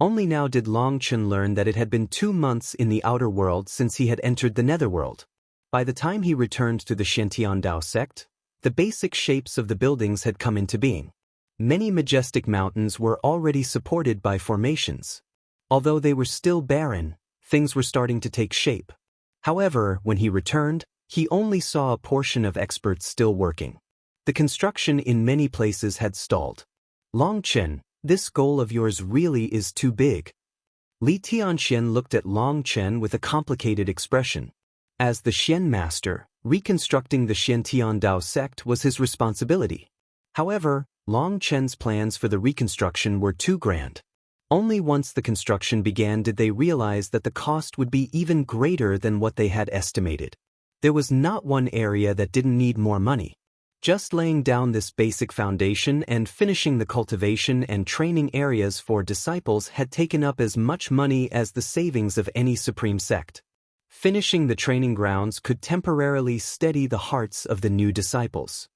Only now did Long Chen learn that it had been 2 months in the outer world since he had entered the netherworld. By the time he returned to the Xiantian Dao sect, the basic shapes of the buildings had come into being. Many majestic mountains were already supported by formations. Although they were still barren, things were starting to take shape. However, when he returned, he only saw a portion of experts still working. The construction in many places had stalled. Long Chen, this goal of yours really is too big. Li Tianxian looked at Long Chen with a complicated expression. As the Xian master, reconstructing the Xiantian Dao sect was his responsibility. However, Long Chen's plans for the reconstruction were too grand. Only once the construction began did they realize that the cost would be even greater than what they had estimated. There was not one area that didn't need more money. Just laying down this basic foundation and finishing the cultivation and training areas for disciples had taken up as much money as the savings of any supreme sect. Finishing the training grounds could temporarily steady the hearts of the new disciples.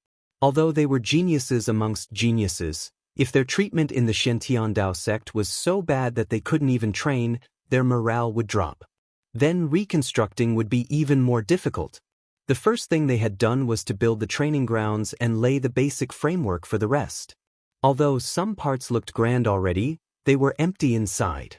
Although they were geniuses amongst geniuses, if their treatment in the Xiantian Dao sect was so bad that they couldn't even train, their morale would drop. Then reconstructing would be even more difficult. The first thing they had done was to build the training grounds and lay the basic framework for the rest. Although some parts looked grand already, they were empty inside.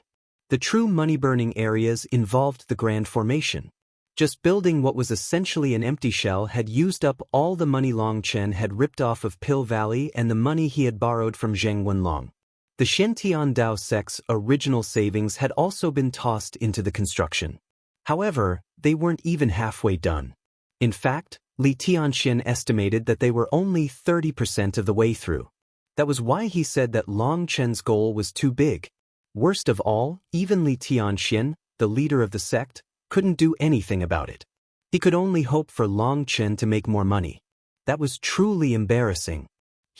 The true money-burning areas involved the grand formation. Just building what was essentially an empty shell had used up all the money Long Chen had ripped off of Pill Valley and the money he had borrowed from Zheng Wenlong. The Xiantian Dao sect's original savings had also been tossed into the construction. However, they weren't even halfway done. In fact, Li Tianxian estimated that they were only 30% of the way through. That was why he said that Long Chen's goal was too big. Worst of all, even Li Tianxian, the leader of the sect, couldn't do anything about it. He could only hope for Long Chen to make more money. That was truly embarrassing.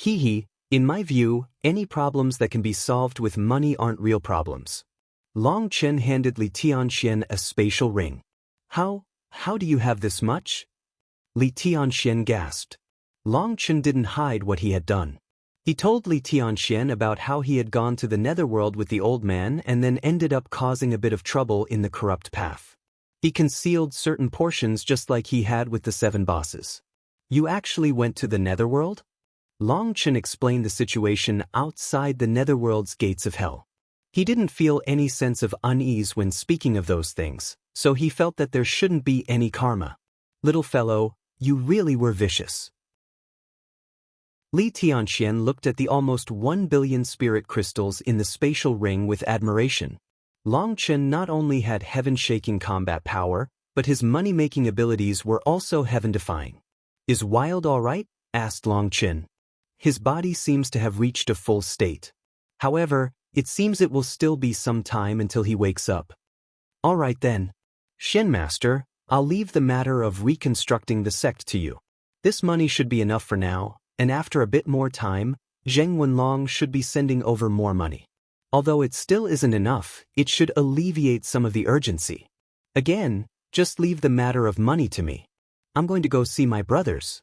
In my view, any problems that can be solved with money aren't real problems. Long Chen handed Li Tianxian a spatial ring. How do you have this much? Li Tianxian gasped. Long Chen didn't hide what he had done. He told Li Tianxian about how he had gone to the netherworld with the old man and then ended up causing a bit of trouble in the corrupt path. He concealed certain portions just like he had with the 7 bosses. You actually went to the netherworld? Long Chen explained the situation outside the netherworld's gates of hell. He didn't feel any sense of unease when speaking of those things, so he felt that there shouldn't be any karma. Little fellow, you really were vicious. Li Tianxian looked at the almost 1 billion spirit crystals in the spatial ring with admiration. Long Chen not only had heaven-shaking combat power, but his money-making abilities were also heaven-defying. Is Wild all right? Asked Long Chen. His body seems to have reached a full state. However, it seems it will still be some time until he wakes up. All right then. Shen Master, I'll leave the matter of reconstructing the sect to you. This money should be enough for now, and after a bit more time, Zheng Wenlong should be sending over more money. Although it still isn't enough, it should alleviate some of the urgency. Again, just leave the matter of money to me. I'm going to go see my brothers.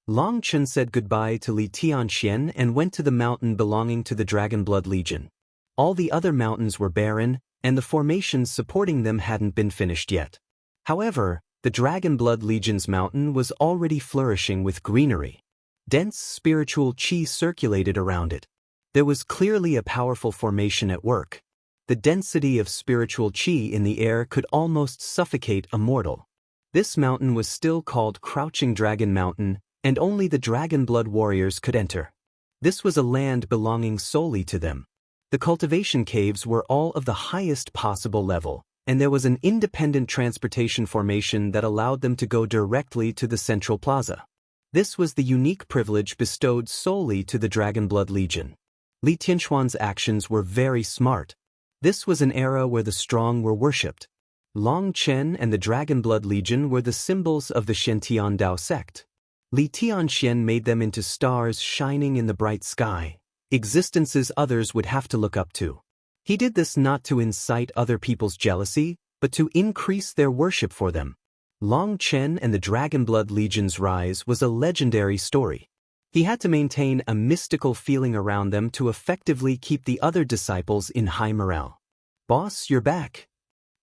Long Chen said goodbye to Li Tianxian and went to the mountain belonging to the Dragon Blood Legion. All the other mountains were barren, and the formations supporting them hadn't been finished yet. However, the Dragon Blood Legion's mountain was already flourishing with greenery. Dense spiritual qi circulated around it. There was clearly a powerful formation at work. The density of spiritual qi in the air could almost suffocate a mortal. This mountain was still called Crouching Dragon Mountain, and only the Dragon Blood warriors could enter. This was a land belonging solely to them. The cultivation caves were all of the highest possible level, and there was an independent transportation formation that allowed them to go directly to the central plaza. This was the unique privilege bestowed solely to the Dragon Blood Legion. Li Tianxuan's actions were very smart. This was an era where the strong were worshipped. Long Chen and the Dragon Blood Legion were the symbols of the Xiantian Dao sect. Li Tianxian made them into stars shining in the bright sky, existences others would have to look up to. He did this not to incite other people's jealousy, but to increase their worship for them. Long Chen and the Dragon Blood Legion's rise was a legendary story. He had to maintain a mystical feeling around them to effectively keep the other disciples in high morale. "Boss, you're back."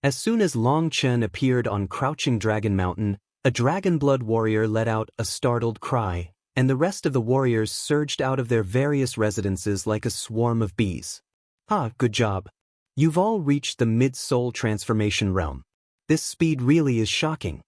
As soon as Long Chen appeared on Crouching Dragon Mountain, a dragon blood warrior let out a startled cry, and the rest of the warriors surged out of their various residences like a swarm of bees. "Ah, good job. You've all reached the mid-soul transformation realm. This speed really is shocking."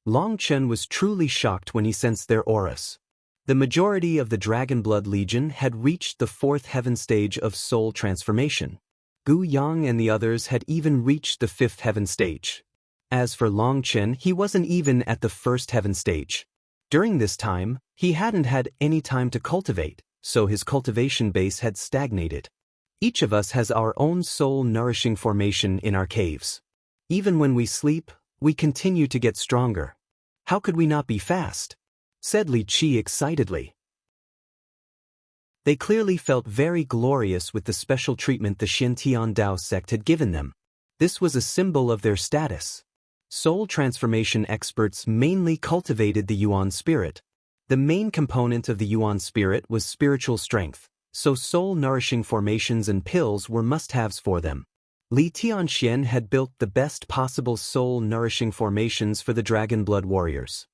Long Chen was truly shocked when he sensed their auras. The majority of the Dragon Blood Legion had reached the 4th heaven stage of soul transformation. Gu Yang and the others had even reached the 5th heaven stage. As for Long Chen, he wasn't even at the 1st heaven stage. During this time, he hadn't had any time to cultivate, so his cultivation base had stagnated. Each of us has our own soul-nourishing formation in our caves. Even when we sleep, we continue to get stronger. How could we not be fast? Said Li Qi excitedly. They clearly felt very glorious with the special treatment the Xiantian Dao sect had given them. This was a symbol of their status. Soul transformation experts mainly cultivated the Yuan spirit. The main component of the Yuan spirit was spiritual strength, so soul-nourishing formations and pills were must-haves for them. Li Tianxian had built the best possible soul-nourishing formations for the Dragon Blood warriors.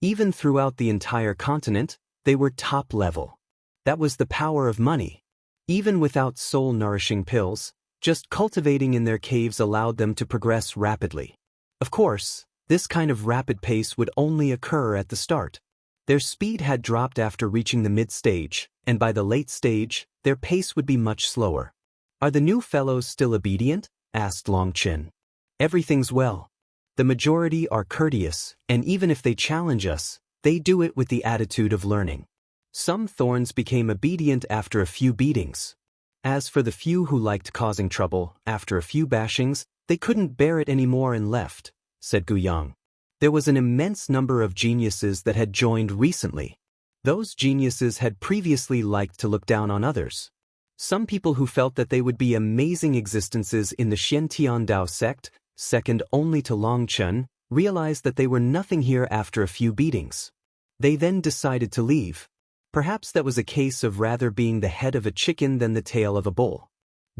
Even throughout the entire continent, they were top level. That was the power of money. Even without soul-nourishing pills, just cultivating in their caves allowed them to progress rapidly. Of course, this kind of rapid pace would only occur at the start. Their speed had dropped after reaching the mid-stage, and by the late stage, their pace would be much slower. "Are the new fellows still obedient?" asked Long Chen. "Everything's well. The majority are courteous, and even if they challenge us, they do it with the attitude of learning. Some thorns became obedient after a few beatings. As for the few who liked causing trouble, after a few bashings, they couldn't bear it anymore and left," said Gu Yang. There was an immense number of geniuses that had joined recently. Those geniuses had previously liked to look down on others. Some people who felt that they would be amazing existences in the Xiantian Dao sect, second only to Long Chen, realized that they were nothing here after a few beatings. They then decided to leave. Perhaps that was a case of rather being the head of a chicken than the tail of a bull.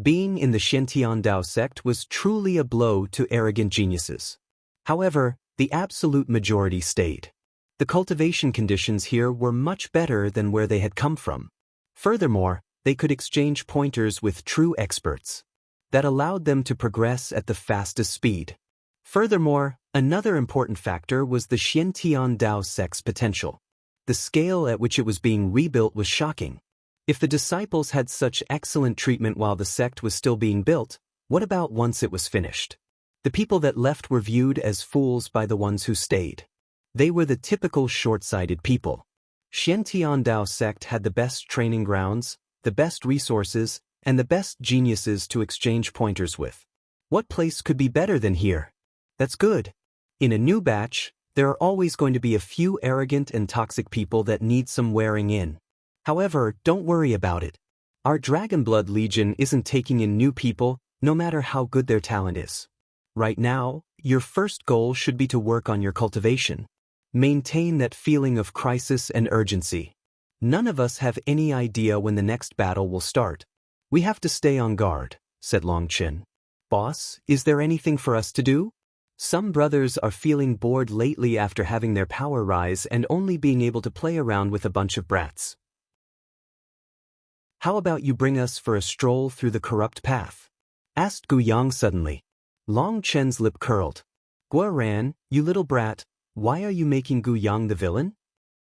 Being in the Xiantian Dao sect was truly a blow to arrogant geniuses. However, the absolute majority stayed. The cultivation conditions here were much better than where they had come from. Furthermore, they could exchange pointers with true experts. That allowed them to progress at the fastest speed. Furthermore, another important factor was the Xiantian Dao sect's potential. The scale at which it was being rebuilt was shocking. If the disciples had such excellent treatment while the sect was still being built, what about once it was finished? The people that left were viewed as fools by the ones who stayed. They were the typical short-sighted people. Xiantian Dao sect had the best training grounds, the best resources, and the best geniuses to exchange pointers with. What place could be better than here? That's good. In a new batch, there are always going to be a few arrogant and toxic people that need some wearing in. However, don't worry about it. Our Dragon Blood Legion isn't taking in new people, no matter how good their talent is. Right now, your first goal should be to work on your cultivation. Maintain that feeling of crisis and urgency. None of us have any idea when the next battle will start. We have to stay on guard, said Long Chen. Boss, is there anything for us to do? Some brothers are feeling bored lately after having their power rise and only being able to play around with a bunch of brats. How about you bring us for a stroll through the corrupt path? Asked Gu Yang suddenly. Long Chen's lip curled. Guoran, you little brat, why are you making Gu Yang the villain?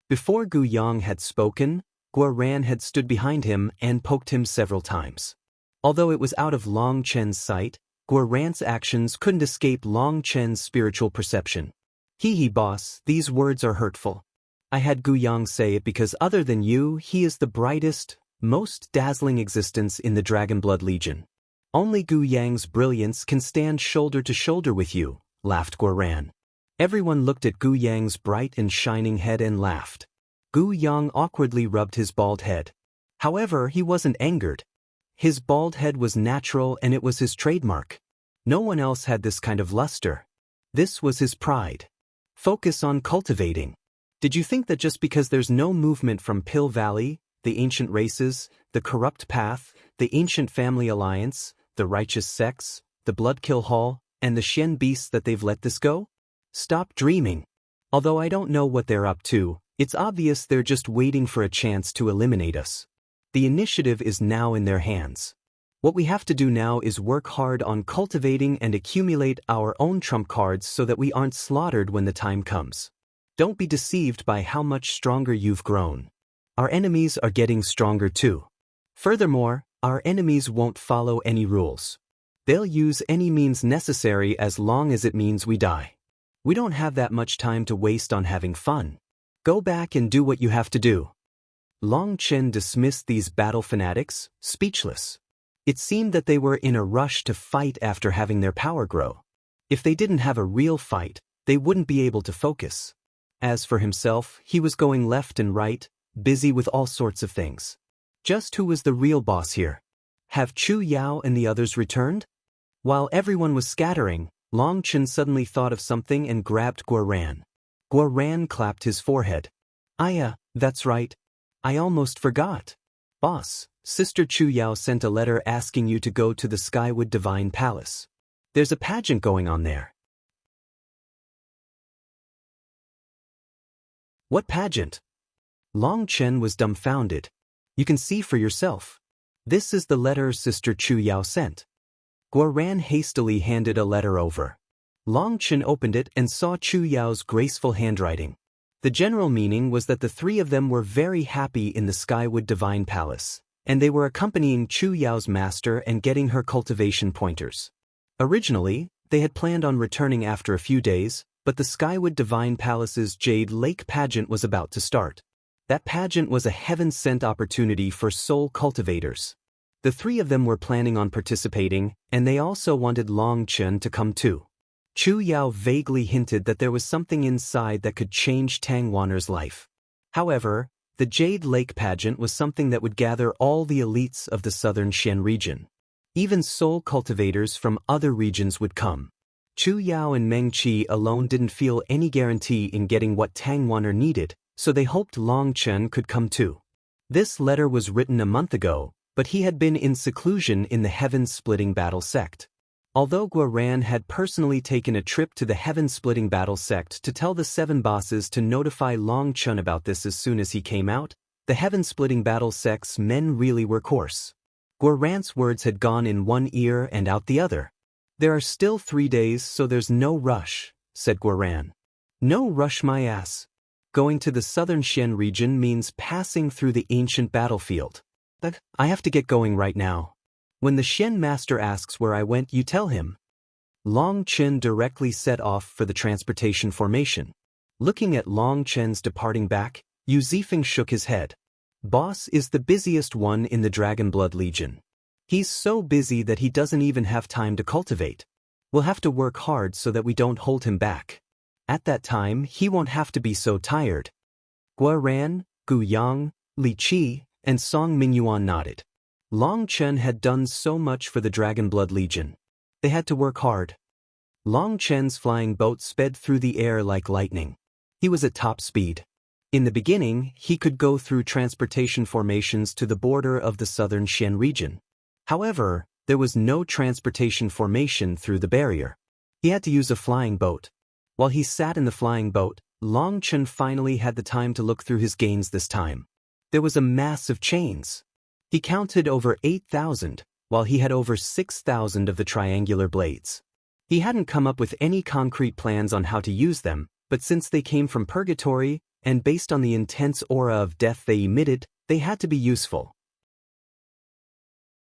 Before Gu Yang had spoken, Guoran had stood behind him and poked him several times. Although it was out of Long Chen's sight, Guoran's actions couldn't escape Long Chen's spiritual perception. Hee boss, these words are hurtful. I had Gu Yang say it because other than you, he is the brightest, most dazzling existence in the Dragon Blood Legion. Only Gu Yang's brilliance can stand shoulder to shoulder with you, laughed Guoran. Everyone looked at Gu Yang's bright and shining head and laughed. Gu Yang awkwardly rubbed his bald head. However, he wasn't angered. His bald head was natural and it was his trademark. No one else had this kind of luster. This was his pride. Focus on cultivating. Did you think that just because there's no movement from Pill Valley, the ancient races, the corrupt path, the ancient family alliance, the righteous sects, the Bloodkill Hall, and the Shen beasts that they've let this go? Stop dreaming. Although I don't know what they're up to, it's obvious they're just waiting for a chance to eliminate us. The initiative is now in their hands. What we have to do now is work hard on cultivating and accumulate our own trump cards so that we aren't slaughtered when the time comes. Don't be deceived by how much stronger you've grown. Our enemies are getting stronger too. Furthermore, our enemies won't follow any rules. They'll use any means necessary as long as it means we die. We don't have that much time to waste on having fun. Go back and do what you have to do. Long Chen dismissed these battle fanatics, speechless. It seemed that they were in a rush to fight after having their power grow. If they didn't have a real fight, they wouldn't be able to focus. As for himself, he was going left and right, busy with all sorts of things. Just who was the real boss here? Have Chu Yao and the others returned? While everyone was scattering, Long Chen suddenly thought of something and grabbed Guoran. Guoran clapped his forehead. That's right. I almost forgot. Boss, Sister Chu Yao sent a letter asking you to go to the Skywood Divine Palace. There's a pageant going on there. What pageant? Long Chen was dumbfounded. You can see for yourself. This is the letter Sister Chu Yao sent. Guoran hastily handed a letter over. Long Chen opened it and saw Chu Yao's graceful handwriting. The general meaning was that the three of them were very happy in the Skywood Divine Palace, and they were accompanying Chu Yao's master and getting her cultivation pointers. Originally, they had planned on returning after a few days, but the Skywood Divine Palace's Jade Lake pageant was about to start. That pageant was a heaven-sent opportunity for soul cultivators. The three of them were planning on participating, and they also wanted Long Chen to come too. Chu Yao vaguely hinted that there was something inside that could change Tang Wanner's life. However, the Jade Lake pageant was something that would gather all the elites of the southern Shen region. Even soul cultivators from other regions would come. Chu Yao and Meng Qi alone didn't feel any guarantee in getting what Tang Wanner needed, so they hoped Long Chen could come too. This letter was written a month ago, but he had been in seclusion in the Heaven-Splitting Battle Sect. Although Guoran had personally taken a trip to the Heaven-Splitting Battle Sect to tell the 7 bosses to notify Long Chen about this as soon as he came out, the Heaven-Splitting Battle Sect's men really were coarse. Guoran's words had gone in one ear and out the other. There are still 3 days, so there's no rush, said Guoran. No rush my ass. Going to the southern Shen region means passing through the ancient battlefield. I have to get going right now. When the Shen master asks where I went, you tell him. Long Chen directly set off for the transportation formation. Looking at Long Chen's departing back, Yu Zifeng shook his head. Boss is the busiest one in the Dragonblood Legion. He's so busy that he doesn't even have time to cultivate. We'll have to work hard so that we don't hold him back. At that time, he won't have to be so tired. Guoran, Gu Yang, Li Qi, and Song Mingyuan nodded. Long Chen had done so much for the Dragonblood Legion. They had to work hard. Long Chen's flying boat sped through the air like lightning. He was at top speed. In the beginning, he could go through transportation formations to the border of the southern Shen region. However, there was no transportation formation through the barrier. He had to use a flying boat. While he sat in the flying boat, Long Chen finally had the time to look through his gains this time. There was a mass of chains. He counted over 8,000, while he had over 6,000 of the triangular blades. He hadn't come up with any concrete plans on how to use them, but since they came from purgatory, and based on the intense aura of death they emitted, they had to be useful.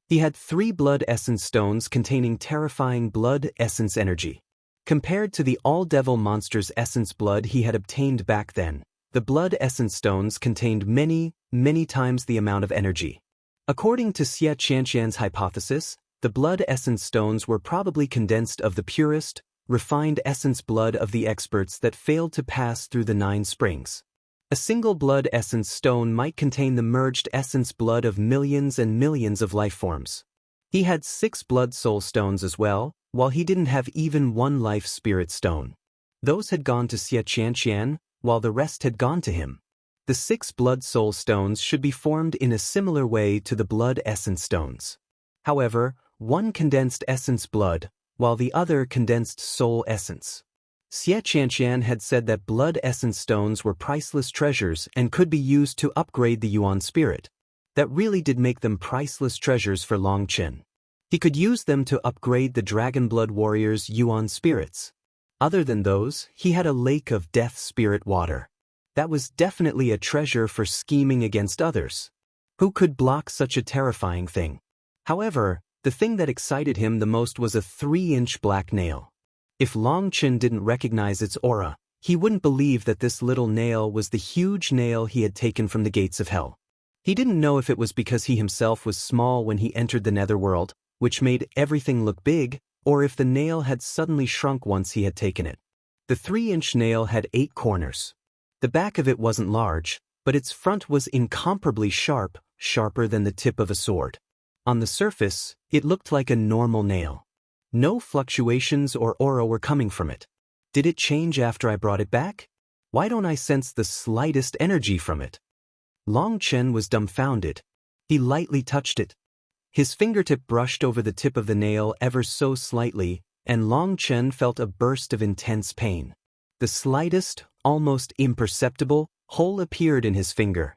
He had 3 blood essence stones containing terrifying blood essence energy. Compared to the all-devil monster's essence blood he had obtained back then, the blood essence stones contained many, many times the amount of energy. According to Xie Qianqian's hypothesis, the blood essence stones were probably condensed of the purest, refined essence blood of the experts that failed to pass through the 9 springs. A single blood essence stone might contain the merged essence blood of millions and millions of life forms. He had 6 blood soul stones as well, while he didn't have even 1 life spirit stone. Those had gone to Xie Qianqian, while the rest had gone to him. The 6 blood soul stones should be formed in a similar way to the blood essence stones. However, one condensed essence blood, while the other condensed soul essence. Xie Qianqian had said that blood essence stones were priceless treasures and could be used to upgrade the Yuan spirit. That really did make them priceless treasures for Long Chen. He could use them to upgrade the Dragon Blood Warrior's Yuan spirits. Other than those, he had a lake of death spirit water. That was definitely a treasure for scheming against others. Who could block such a terrifying thing? However, the thing that excited him the most was a 3-inch black nail. If Long Chen didn't recognize its aura, he wouldn't believe that this little nail was the huge nail he had taken from the gates of hell. He didn't know if it was because he himself was small when he entered the netherworld, which made everything look big, or if the nail had suddenly shrunk once he had taken it. The 3-inch nail had 8 corners. The back of it wasn't large, but its front was incomparably sharp, sharper than the tip of a sword. On the surface, it looked like a normal nail. No fluctuations or aura were coming from it. Did it change after I brought it back? Why don't I sense the slightest energy from it? Long Chen was dumbfounded. He lightly touched it. His fingertip brushed over the tip of the nail ever so slightly, and Long Chen felt a burst of intense pain. The slightest, almost imperceptible, hole appeared in his finger.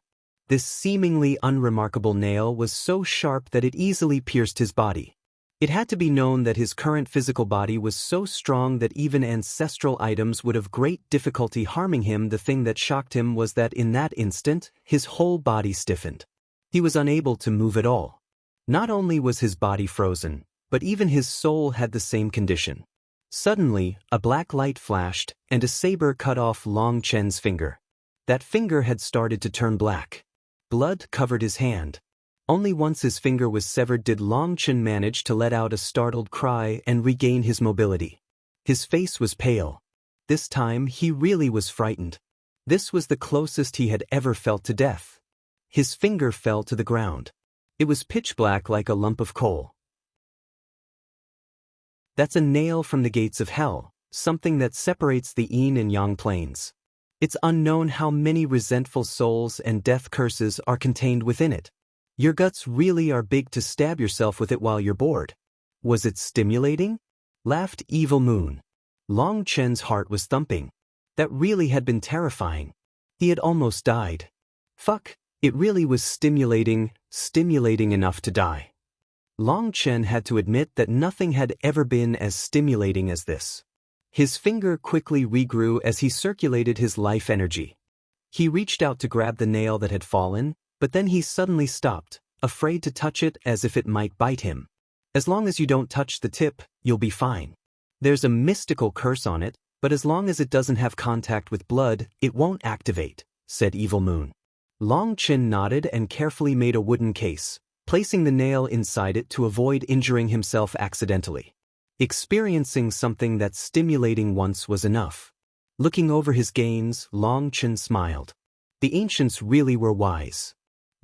This seemingly unremarkable nail was so sharp that it easily pierced his body. It had to be known that his current physical body was so strong that even ancestral items would have great difficulty harming him. The thing that shocked him was that in that instant, his whole body stiffened. He was unable to move at all. Not only was his body frozen, but even his soul had the same condition. Suddenly, a black light flashed, and a saber cut off Long Chen's finger. That finger had started to turn black. Blood covered his hand. Only once his finger was severed did Long Chen manage to let out a startled cry and regain his mobility. His face was pale. This time he really was frightened. This was the closest he had ever felt to death. His finger fell to the ground. It was pitch black like a lump of coal. That's a nail from the gates of hell, something that separates the yin and yang planes. It's unknown how many resentful souls and death curses are contained within it. Your guts really are big to stab yourself with it while you're bored. Was it stimulating? Laughed Evil Moon. Long Chen's heart was thumping. That really had been terrifying. He had almost died. Fuck, it really was stimulating enough to die. Long Chen had to admit that nothing had ever been as stimulating as this. His finger quickly regrew as he circulated his life energy. He reached out to grab the nail that had fallen, but then he suddenly stopped, afraid to touch it as if it might bite him. As long as you don't touch the tip, you'll be fine. There's a mystical curse on it, but as long as it doesn't have contact with blood, it won't activate, said Evil Moon. Long Chen nodded and carefully made a wooden case, placing the nail inside it to avoid injuring himself accidentally. Experiencing something that stimulating once was enough. Looking over his gains, Long Chen smiled. The ancients really were wise.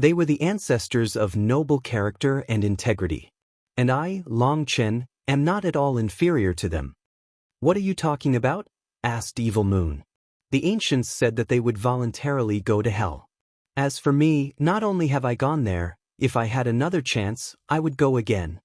They were the ancestors of noble character and integrity. And I, Long Chen, am not at all inferior to them. What are you talking about? Asked Evil Moon. The ancients said that they would voluntarily go to hell. As for me, not only have I gone there, if I had another chance, I would go again.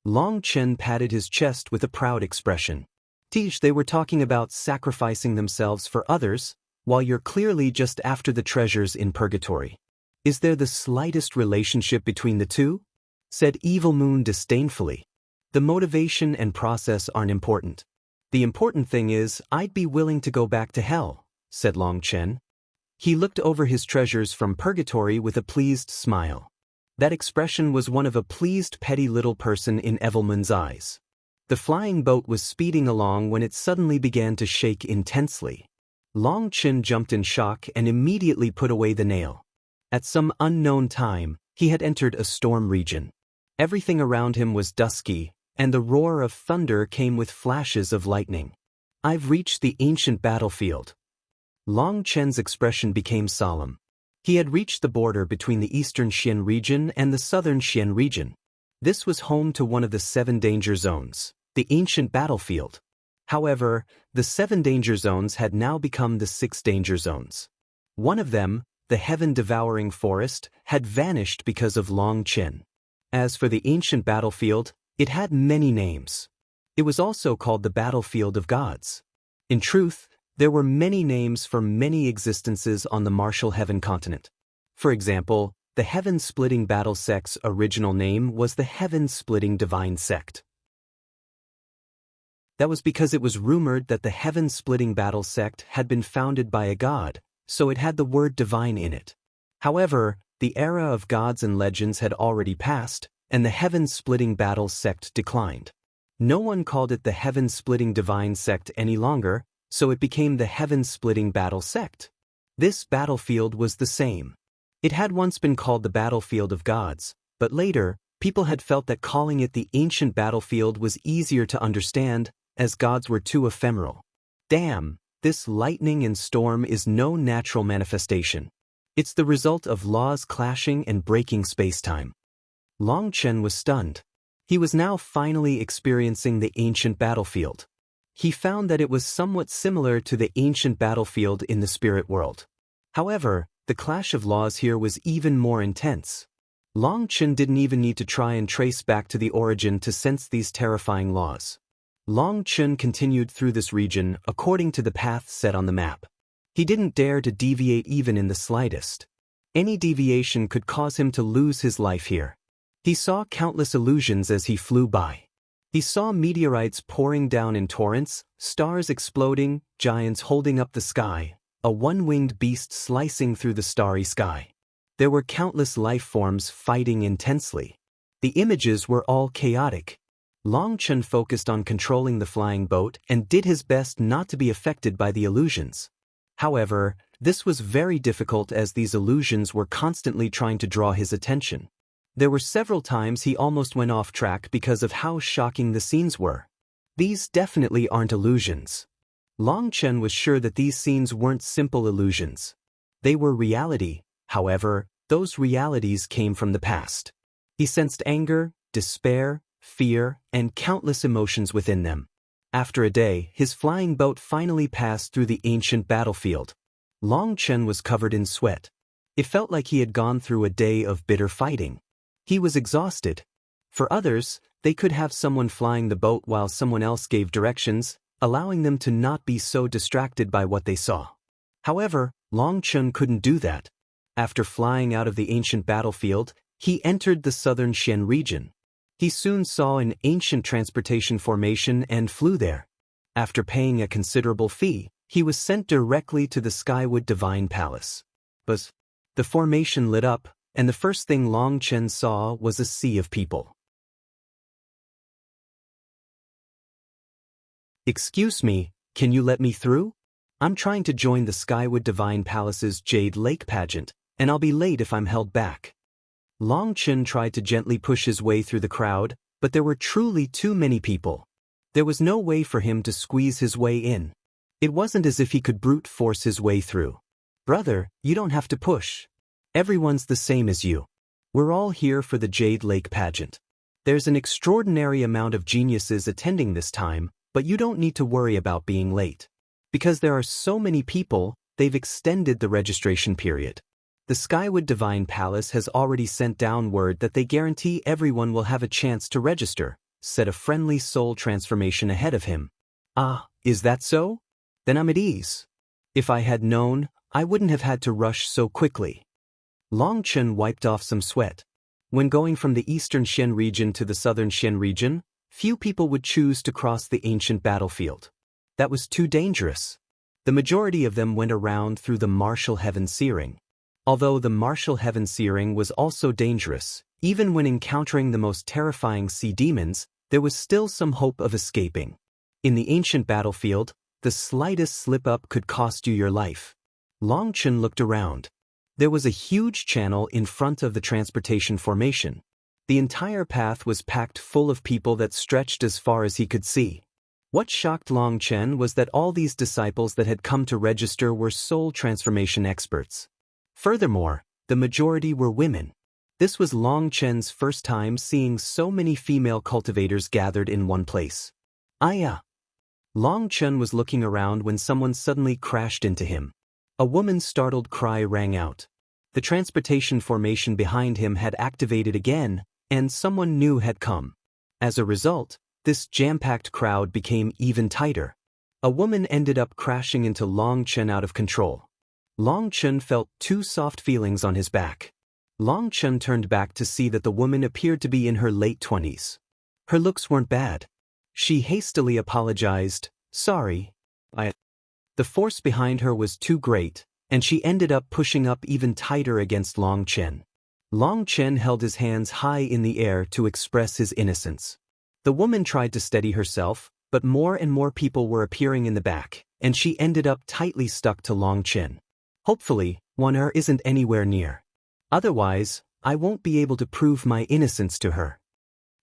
Long Chen patted his chest with a proud expression. Teach, they were talking about sacrificing themselves for others, while you're clearly just after the treasures in purgatory. Is there the slightest relationship between the two? Said Evil Moon disdainfully. The motivation and process aren't important. The important thing is, I'd be willing to go back to hell, said Long Chen. He looked over his treasures from purgatory with a pleased smile. That expression was one of a pleased petty little person in Evelman's eyes. The flying boat was speeding along when it suddenly began to shake intensely. Long Chen jumped in shock and immediately put away the nail. At some unknown time, he had entered a storm region. Everything around him was dusky, and the roar of thunder came with flashes of lightning. I've reached the ancient battlefield. Long Chen's expression became solemn. He had reached the border between the eastern Xian region and the southern Xian region. This was home to one of the 7 danger zones, the ancient battlefield. However, the 7 danger zones had now become the 6 danger zones. One of them, the heaven-devouring forest, had vanished because of Long Chen. As for the ancient battlefield, it had many names. It was also called the battlefield of gods. In truth, there were many names for many existences on the martial heaven continent. For example, the heaven-splitting battle sect's original name was the heaven-splitting divine sect. That was because it was rumored that the heaven-splitting battle sect had been founded by a god, so it had the word divine in it. However, the era of gods and legends had already passed, and the heaven-splitting battle sect declined. No one called it the heaven-splitting divine sect any longer, so it became the heaven-splitting battle sect. This battlefield was the same. It had once been called the battlefield of gods, but later, people had felt that calling it the ancient battlefield was easier to understand, as gods were too ephemeral. Damn, this lightning and storm is no natural manifestation. It's the result of laws clashing and breaking space-time. Long Chen was stunned. He was now finally experiencing the ancient battlefield. He found that it was somewhat similar to the ancient battlefield in the spirit world. However, the clash of laws here was even more intense. Long Chen didn't even need to try and trace back to the origin to sense these terrifying laws. Long Chen continued through this region according to the path set on the map. He didn't dare to deviate even in the slightest. Any deviation could cause him to lose his life here. He saw countless illusions as he flew by. He saw meteorites pouring down in torrents, stars exploding, giants holding up the sky, a one-winged beast slicing through the starry sky. There were countless life forms fighting intensely. The images were all chaotic. Long Chen focused on controlling the flying boat and did his best not to be affected by the illusions. However, this was very difficult as these illusions were constantly trying to draw his attention. There were several times he almost went off track because of how shocking the scenes were. These definitely aren't illusions. Long Chen was sure that these scenes weren't simple illusions. They were reality, however, those realities came from the past. He sensed anger, despair, fear, and countless emotions within them. After a day, his flying boat finally passed through the ancient battlefield. Long Chen was covered in sweat. It felt like he had gone through a day of bitter fighting. He was exhausted. For others, they could have someone flying the boat while someone else gave directions, allowing them to not be so distracted by what they saw. However, Long Chen couldn't do that. After flying out of the ancient battlefield, he entered the southern Xian region. He soon saw an ancient transportation formation and flew there. After paying a considerable fee, he was sent directly to the Skywood Divine Palace. But the formation lit up, and the first thing Long Chen saw was a sea of people. "Excuse me, can you let me through? I'm trying to join the Skywood Divine Palace's Jade Lake Pageant, and I'll be late if I'm held back." Long Chen tried to gently push his way through the crowd, but there were truly too many people. There was no way for him to squeeze his way in. It wasn't as if he could brute force his way through. "Brother, you don't have to push. Everyone's the same as you. We're all here for the Jade Lake Pageant. There's an extraordinary amount of geniuses attending this time, but you don't need to worry about being late. Because there are so many people, they've extended the registration period. The Skywood Divine Palace has already sent down word that they guarantee everyone will have a chance to register," said a friendly soul transformation ahead of him. "Ah, is that so? Then I'm at ease. If I had known, I wouldn't have had to rush so quickly." Long Chen wiped off some sweat. When going from the eastern Xian region to the southern Xian region, few people would choose to cross the ancient battlefield. That was too dangerous. The majority of them went around through the martial heaven searing. Although the martial heaven searing was also dangerous, even when encountering the most terrifying sea demons, there was still some hope of escaping. In the ancient battlefield, the slightest slip-up could cost you your life. Long Chen looked around. There was a huge channel in front of the transportation formation. The entire path was packed full of people that stretched as far as he could see. What shocked Long Chen was that all these disciples that had come to register were soul transformation experts. Furthermore, the majority were women. This was Long Chen's first time seeing so many female cultivators gathered in one place. "Aya!" Long Chen was looking around when someone suddenly crashed into him. A woman's startled cry rang out. The transportation formation behind him had activated again, and someone new had come. As a result, this jam-packed crowd became even tighter. A woman ended up crashing into Long Chen out of control. Long Chen felt two soft feelings on his back. Long Chen turned back to see that the woman appeared to be in her late 20s. Her looks weren't bad. She hastily apologized, "Sorry, The force behind her was too great, and she ended up pushing up even tighter against Long Chen. Long Chen held his hands high in the air to express his innocence. The woman tried to steady herself, but more and more people were appearing in the back, and she ended up tightly stuck to Long Chen. Hopefully, Waner isn't anywhere near. Otherwise, I won't be able to prove my innocence to her."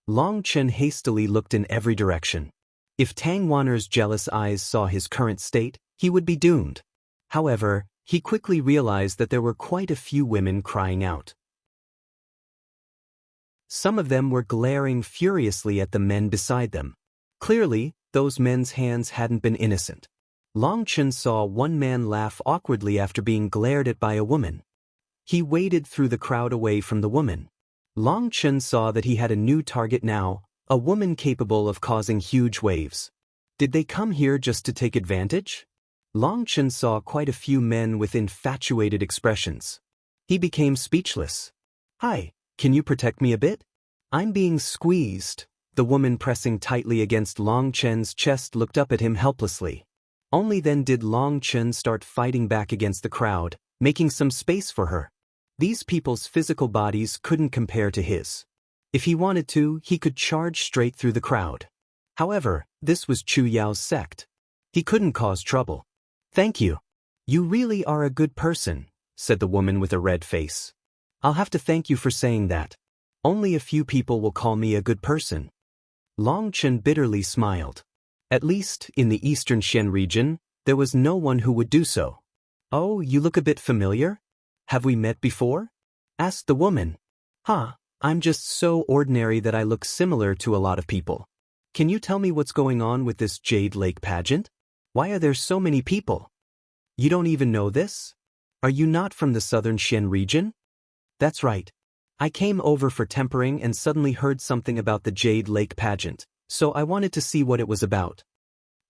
Long Chen hastily looked in every direction. If Tang Waner's jealous eyes saw his current state, he would be doomed. However, he quickly realized that there were quite a few women crying out. Some of them were glaring furiously at the men beside them. Clearly, those men's hands hadn't been innocent. Long Chen saw one man laugh awkwardly after being glared at by a woman. He waded through the crowd away from the woman. Long Chen saw that he had a new target now, a woman capable of causing huge waves. Did they come here just to take advantage? Long Chen saw quite a few men with infatuated expressions. He became speechless. "Hi, can you protect me a bit? I'm being squeezed." The woman pressing tightly against Long Chen's chest looked up at him helplessly. Only then did Long Chen start fighting back against the crowd, making some space for her. These people's physical bodies couldn't compare to his. If he wanted to, he could charge straight through the crowd. However, this was Chu Yao's sect. He couldn't cause trouble. "Thank you. You really are a good person," said the woman with a red face. "I'll have to thank you for saying that. Only a few people will call me a good person." Long Chen bitterly smiled. At least, in the eastern Xian region, there was no one who would do so. "Oh, you look a bit familiar? Have we met before?" asked the woman. "Huh, I'm just so ordinary that I look similar to a lot of people. Can you tell me what's going on with this Jade Lake pageant? Why are there so many people? You don't even know this? Are you not from the southern Xian region?" "That's right. I came over for tempering and suddenly heard something about the Jade Lake pageant, so I wanted to see what it was about."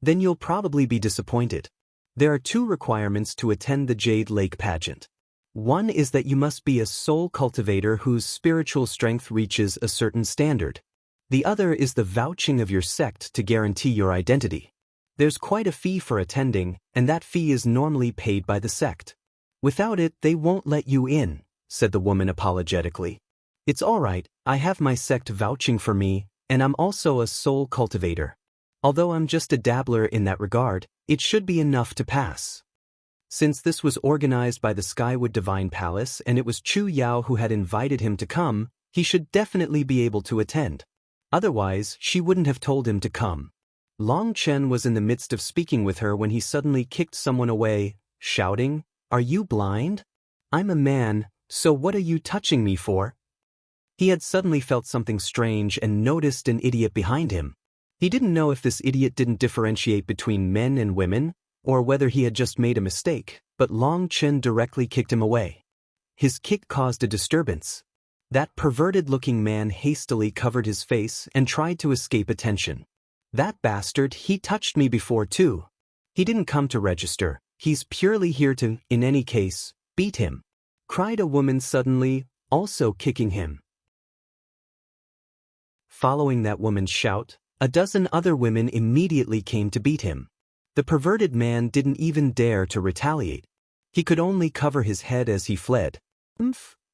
"Then you'll probably be disappointed. There are two requirements to attend the Jade Lake pageant. One is that you must be a soul cultivator whose spiritual strength reaches a certain standard. The other is the vouching of your sect to guarantee your identity. There's quite a fee for attending, and that fee is normally paid by the sect. Without it, they won't let you in," said the woman apologetically. "It's all right, I have my sect vouching for me, and I'm also a soul cultivator. Although I'm just a dabbler in that regard, it should be enough to pass." Since this was organized by the Skywood Divine Palace and it was Chu Yao who had invited him to come, he should definitely be able to attend. Otherwise, she wouldn't have told him to come. Long Chen was in the midst of speaking with her when he suddenly kicked someone away, shouting, "Are you blind? I'm a man, so what are you touching me for?" He had suddenly felt something strange and noticed an idiot behind him. He didn't know if this idiot didn't differentiate between men and women, or whether he had just made a mistake, but Long Chen directly kicked him away. His kick caused a disturbance. That perverted-looking man hastily covered his face and tried to escape attention. "That bastard, he touched me before too. He didn't come to register, he's purely here to, in any case, beat him," cried a woman suddenly, also kicking him. Following that woman's shout, a dozen other women immediately came to beat him. The perverted man didn't even dare to retaliate. He could only cover his head as he fled.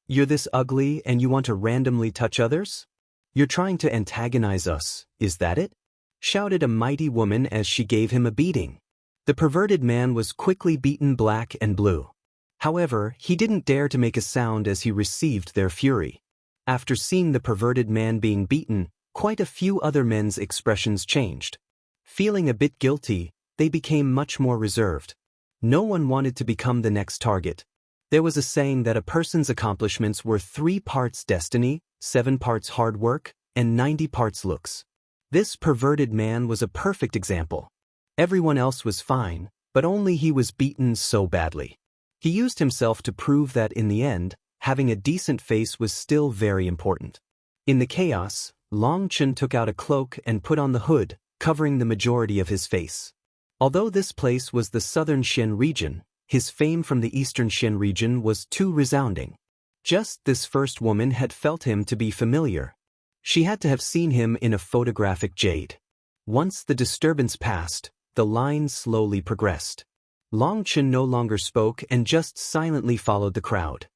You're this ugly and you want to randomly touch others? You're trying to antagonize us, is that it?" shouted a mighty woman as she gave him a beating. The perverted man was quickly beaten black and blue. However, he didn't dare to make a sound as he received their fury. After seeing the perverted man being beaten, quite a few other men's expressions changed. Feeling a bit guilty, they became much more reserved. No one wanted to become the next target. There was a saying that a person's accomplishments were 3 parts destiny, 7 parts hard work, and 90 parts looks. This perverted man was a perfect example. Everyone else was fine, but only he was beaten so badly. He used himself to prove that in the end, having a decent face was still very important. In the chaos, Long Chen took out a cloak and put on the hood, covering the majority of his face. Although this place was the southern Xian region, his fame from the eastern Xian region was too resounding. Just this first woman had felt him to be familiar. She had to have seen him in a photographic jade. Once the disturbance passed, the line slowly progressed. Long Chen no longer spoke and just silently followed the crowd.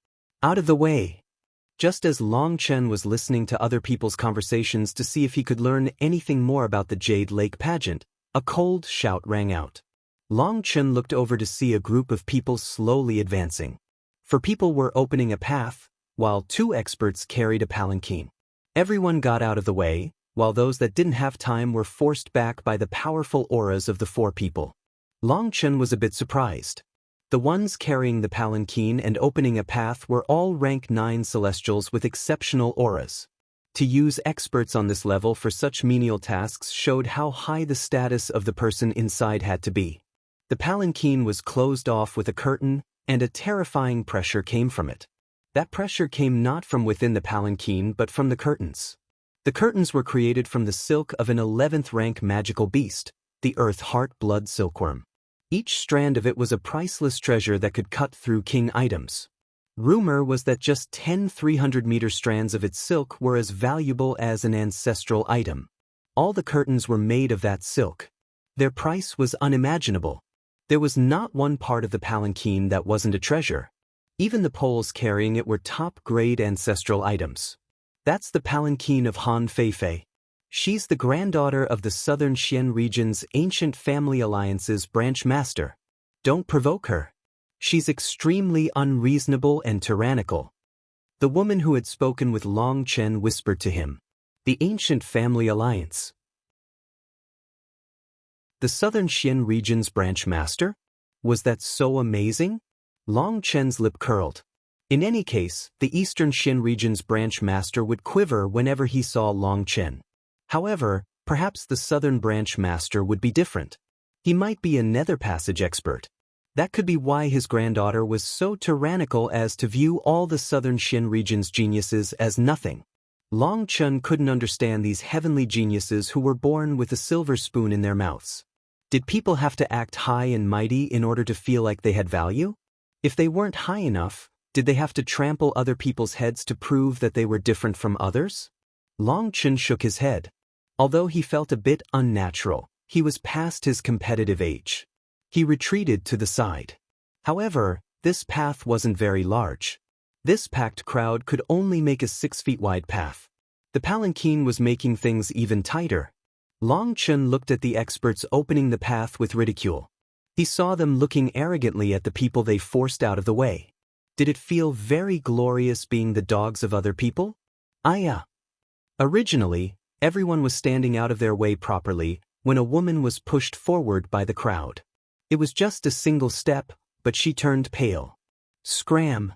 Out of the way! Just as Long Chen was listening to other people's conversations to see if he could learn anything more about the Jade Lake pageant, a cold shout rang out. Long Chen looked over to see a group of people slowly advancing. For people were opening a path, while two experts carried a palanquin. Everyone got out of the way, while those that didn't have time were forced back by the powerful auras of the four people. Long Chen was a bit surprised. The ones carrying the palanquin and opening a path were all rank 9 celestials with exceptional auras. To use experts on this level for such menial tasks showed how high the status of the person inside had to be. The palanquin was closed off with a curtain, and a terrifying pressure came from it. That pressure came not from within the palanquin but from the curtains. The curtains were created from the silk of an 11th rank magical beast, the Earth Heart Blood Silkworm. Each strand of it was a priceless treasure that could cut through king items. Rumor was that just 10 300-meter strands of its silk were as valuable as an ancestral item. All the curtains were made of that silk. Their price was unimaginable. There was not one part of the palanquin that wasn't a treasure. Even the poles carrying it were top-grade ancestral items. That's the palanquin of Han Feifei. She's the granddaughter of the southern Xian region's ancient family alliance's branch master. Don't provoke her. She's extremely unreasonable and tyrannical. The woman who had spoken with Long Chen whispered to him. The ancient family alliance. The southern Xian region's branch master? Was that so amazing? Long Chen's lip curled. In any case, the eastern Xian region's branch master would quiver whenever he saw Long Chen. However, perhaps the southern branch master would be different. He might be a nether passage expert. That could be why his granddaughter was so tyrannical as to view all the southern Xian region's geniuses as nothing. Long Chen couldn't understand these heavenly geniuses who were born with a silver spoon in their mouths. Did people have to act high and mighty in order to feel like they had value? If they weren't high enough, did they have to trample other people's heads to prove that they were different from others? Long Chen shook his head. Although he felt a bit unnatural, he was past his competitive age. He retreated to the side. However, this path wasn't very large. This packed crowd could only make a 6 feet wide path. The palanquin was making things even tighter. Long Chen looked at the experts opening the path with ridicule. He saw them looking arrogantly at the people they forced out of the way. Did it feel very glorious being the dogs of other people? Originally, everyone was standing out of their way properly when a woman was pushed forward by the crowd. It was just a single step, but she turned pale. Scram!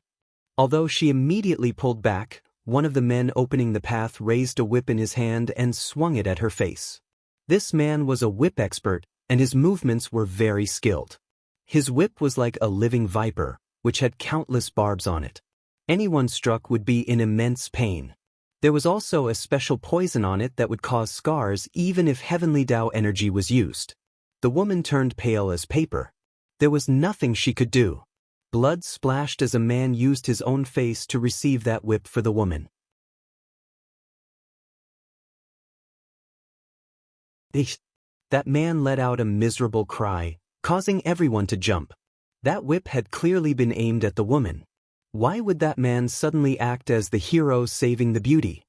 Although she immediately pulled back, one of the men opening the path raised a whip in his hand and swung it at her face. This man was a whip expert, and his movements were very skilled. His whip was like a living viper, which had countless barbs on it. Anyone struck would be in immense pain. There was also a special poison on it that would cause scars even if heavenly Tao energy was used. The woman turned pale as paper. There was nothing she could do. Blood splashed as a man used his own face to receive that whip for the woman. That man let out a miserable cry, causing everyone to jump. That whip had clearly been aimed at the woman. Why would that man suddenly act as the hero saving the beauty?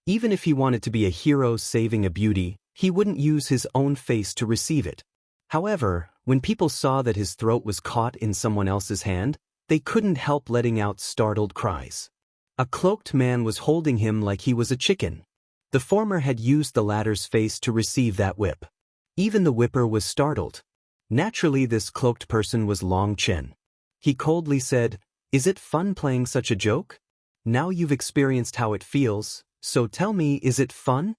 Even if he wanted to be a hero saving a beauty, he wouldn't use his own face to receive it. However, when people saw that his throat was caught in someone else's hand, they couldn't help letting out startled cries. A cloaked man was holding him like he was a chicken. The former had used the latter's face to receive that whip. Even the whipper was startled. Naturally, this cloaked person was Long Chen. He coldly said, "Is it fun playing such a joke? Now you've experienced how it feels, so tell me, is it fun?"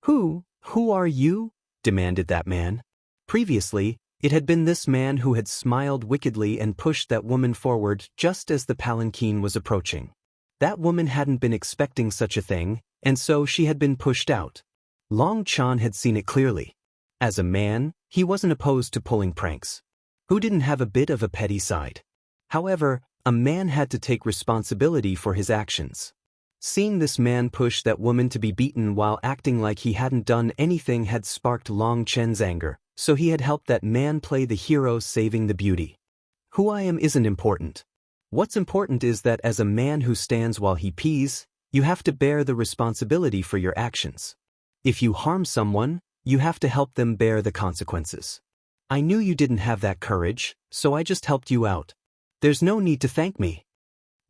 Who are you?" demanded that man. Previously, it had been this man who had smiled wickedly and pushed that woman forward just as the palanquin was approaching. That woman hadn't been expecting such a thing, and so she had been pushed out. Long Chan had seen it clearly. As a man, he wasn't opposed to pulling pranks. Who didn't have a bit of a petty side? However, a man had to take responsibility for his actions. Seeing this man push that woman to be beaten while acting like he hadn't done anything had sparked Long Chen's anger, so he had helped that man play the hero saving the beauty. Who I am isn't important. What's important is that as a man who stands while he pees, you have to bear the responsibility for your actions. If you harm someone, you have to help them bear the consequences. I knew you didn't have that courage, so I just helped you out. There's no need to thank me.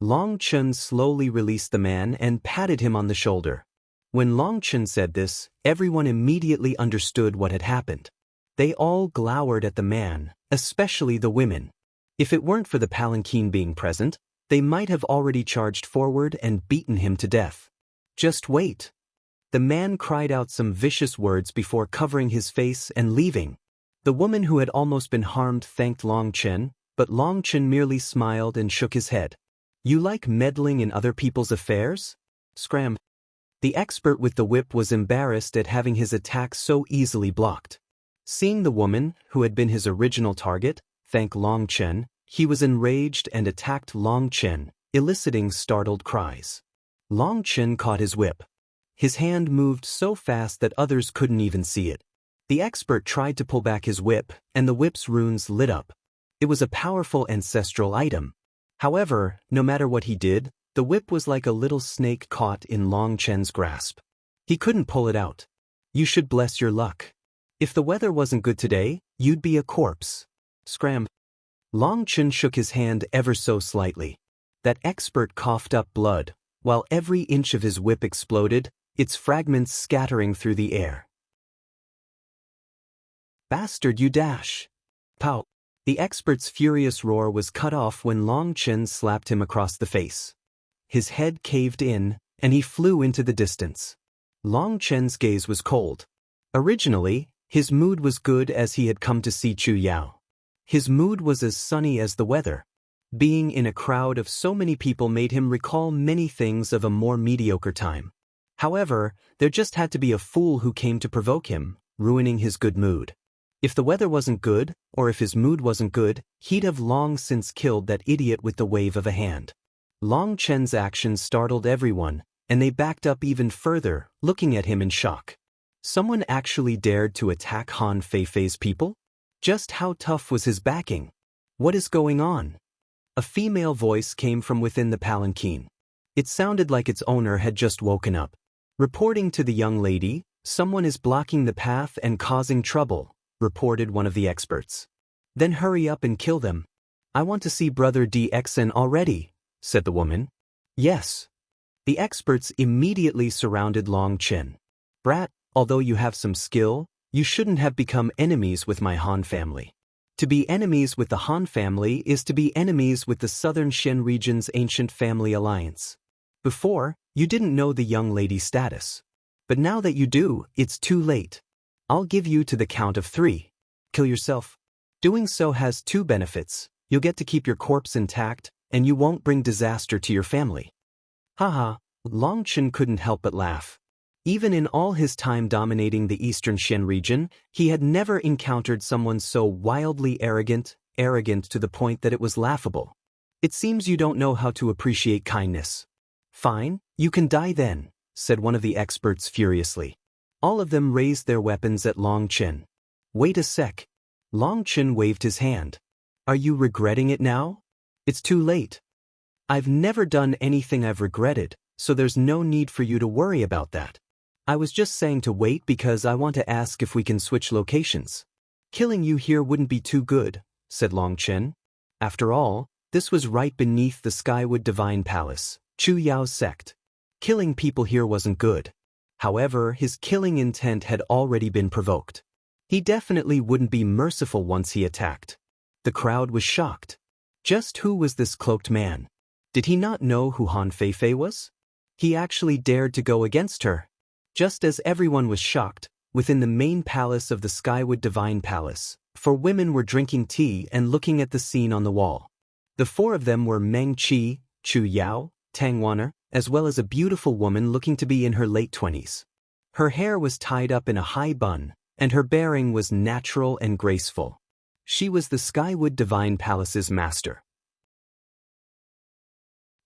Long Chen slowly released the man and patted him on the shoulder. When Long Chen said this, everyone immediately understood what had happened. They all glowered at the man, especially the women. If it weren't for the palanquin being present, they might have already charged forward and beaten him to death. Just wait. The man cried out some vicious words before covering his face and leaving. The woman who had almost been harmed thanked Long Chen, but Long Chen merely smiled and shook his head. You like meddling in other people's affairs? Scram. The expert with the whip was embarrassed at having his attack so easily blocked. Seeing the woman, who had been his original target, thank Long Chen, he was enraged and attacked Long Chen, eliciting startled cries. Long Chen caught his whip. His hand moved so fast that others couldn't even see it. The expert tried to pull back his whip, and the whip's runes lit up. It was a powerful ancestral item. However, no matter what he did, the whip was like a little snake caught in Long Chen's grasp. He couldn't pull it out. You should bless your luck. If the weather wasn't good today, you'd be a corpse. Scram. Long Chen shook his hand ever so slightly. That expert coughed up blood, while every inch of his whip exploded, its fragments scattering through the air. Bastard, you dash! Pow! The expert's furious roar was cut off when Long Chen slapped him across the face. His head caved in, and he flew into the distance. Long Chen's gaze was cold. Originally, his mood was good as he had come to see Chu Yao. His mood was as sunny as the weather. Being in a crowd of so many people made him recall many things of a more mediocre time. However, there just had to be a fool who came to provoke him, ruining his good mood. If the weather wasn't good, or if his mood wasn't good, he'd have long since killed that idiot with the wave of a hand. Long Chen's actions startled everyone, and they backed up even further, looking at him in shock. Someone actually dared to attack Han Feifei's people? Just how tough was his backing? What is going on? A female voice came from within the palanquin. It sounded like its owner had just woken up. Reporting to the young lady, someone is blocking the path and causing trouble, reported one of the experts. Then hurry up and kill them. I want to see Brother DXN already, said the woman. Yes. The experts immediately surrounded Long Chen. Brat, although you have some skill, you shouldn't have become enemies with my Han family. To be enemies with the Han family is to be enemies with the Southern Shen region's ancient family alliance. Before, you didn't know the young lady's status. But now that you do, it's too late. I'll give you to the count of 3. Kill yourself. Doing so has 2 benefits. You'll get to keep your corpse intact, and you won't bring disaster to your family. Haha, Long Chen couldn't help but laugh. Even in all his time dominating the Eastern Shen region, he had never encountered someone so wildly arrogant to the point that it was laughable. It seems you don't know how to appreciate kindness. Fine, you can die then, said one of the experts furiously. All of them raised their weapons at Long Chen. Wait a sec. Long Chen waved his hand. Are you regretting it now? It's too late. I've never done anything I've regretted, so there's no need for you to worry about that. I was just saying to wait because I want to ask if we can switch locations. Killing you here wouldn't be too good, said Long Chen. After all, this was right beneath the Skywood Divine Palace, Chu Yao's sect. Killing people here wasn't good. However, his killing intent had already been provoked. He definitely wouldn't be merciful once he attacked. The crowd was shocked. Just who was this cloaked man? Did he not know who Han Feifei was? He actually dared to go against her. Just as everyone was shocked, within the main palace of the Skywood Divine Palace, 4 women were drinking tea and looking at the scene on the wall. The 4 of them were Meng Qi, Chu Yao, Tang Wan'er, as well as a beautiful woman looking to be in her late 20s. Her hair was tied up in a high bun, and her bearing was natural and graceful. She was the Skywood Divine Palace's master.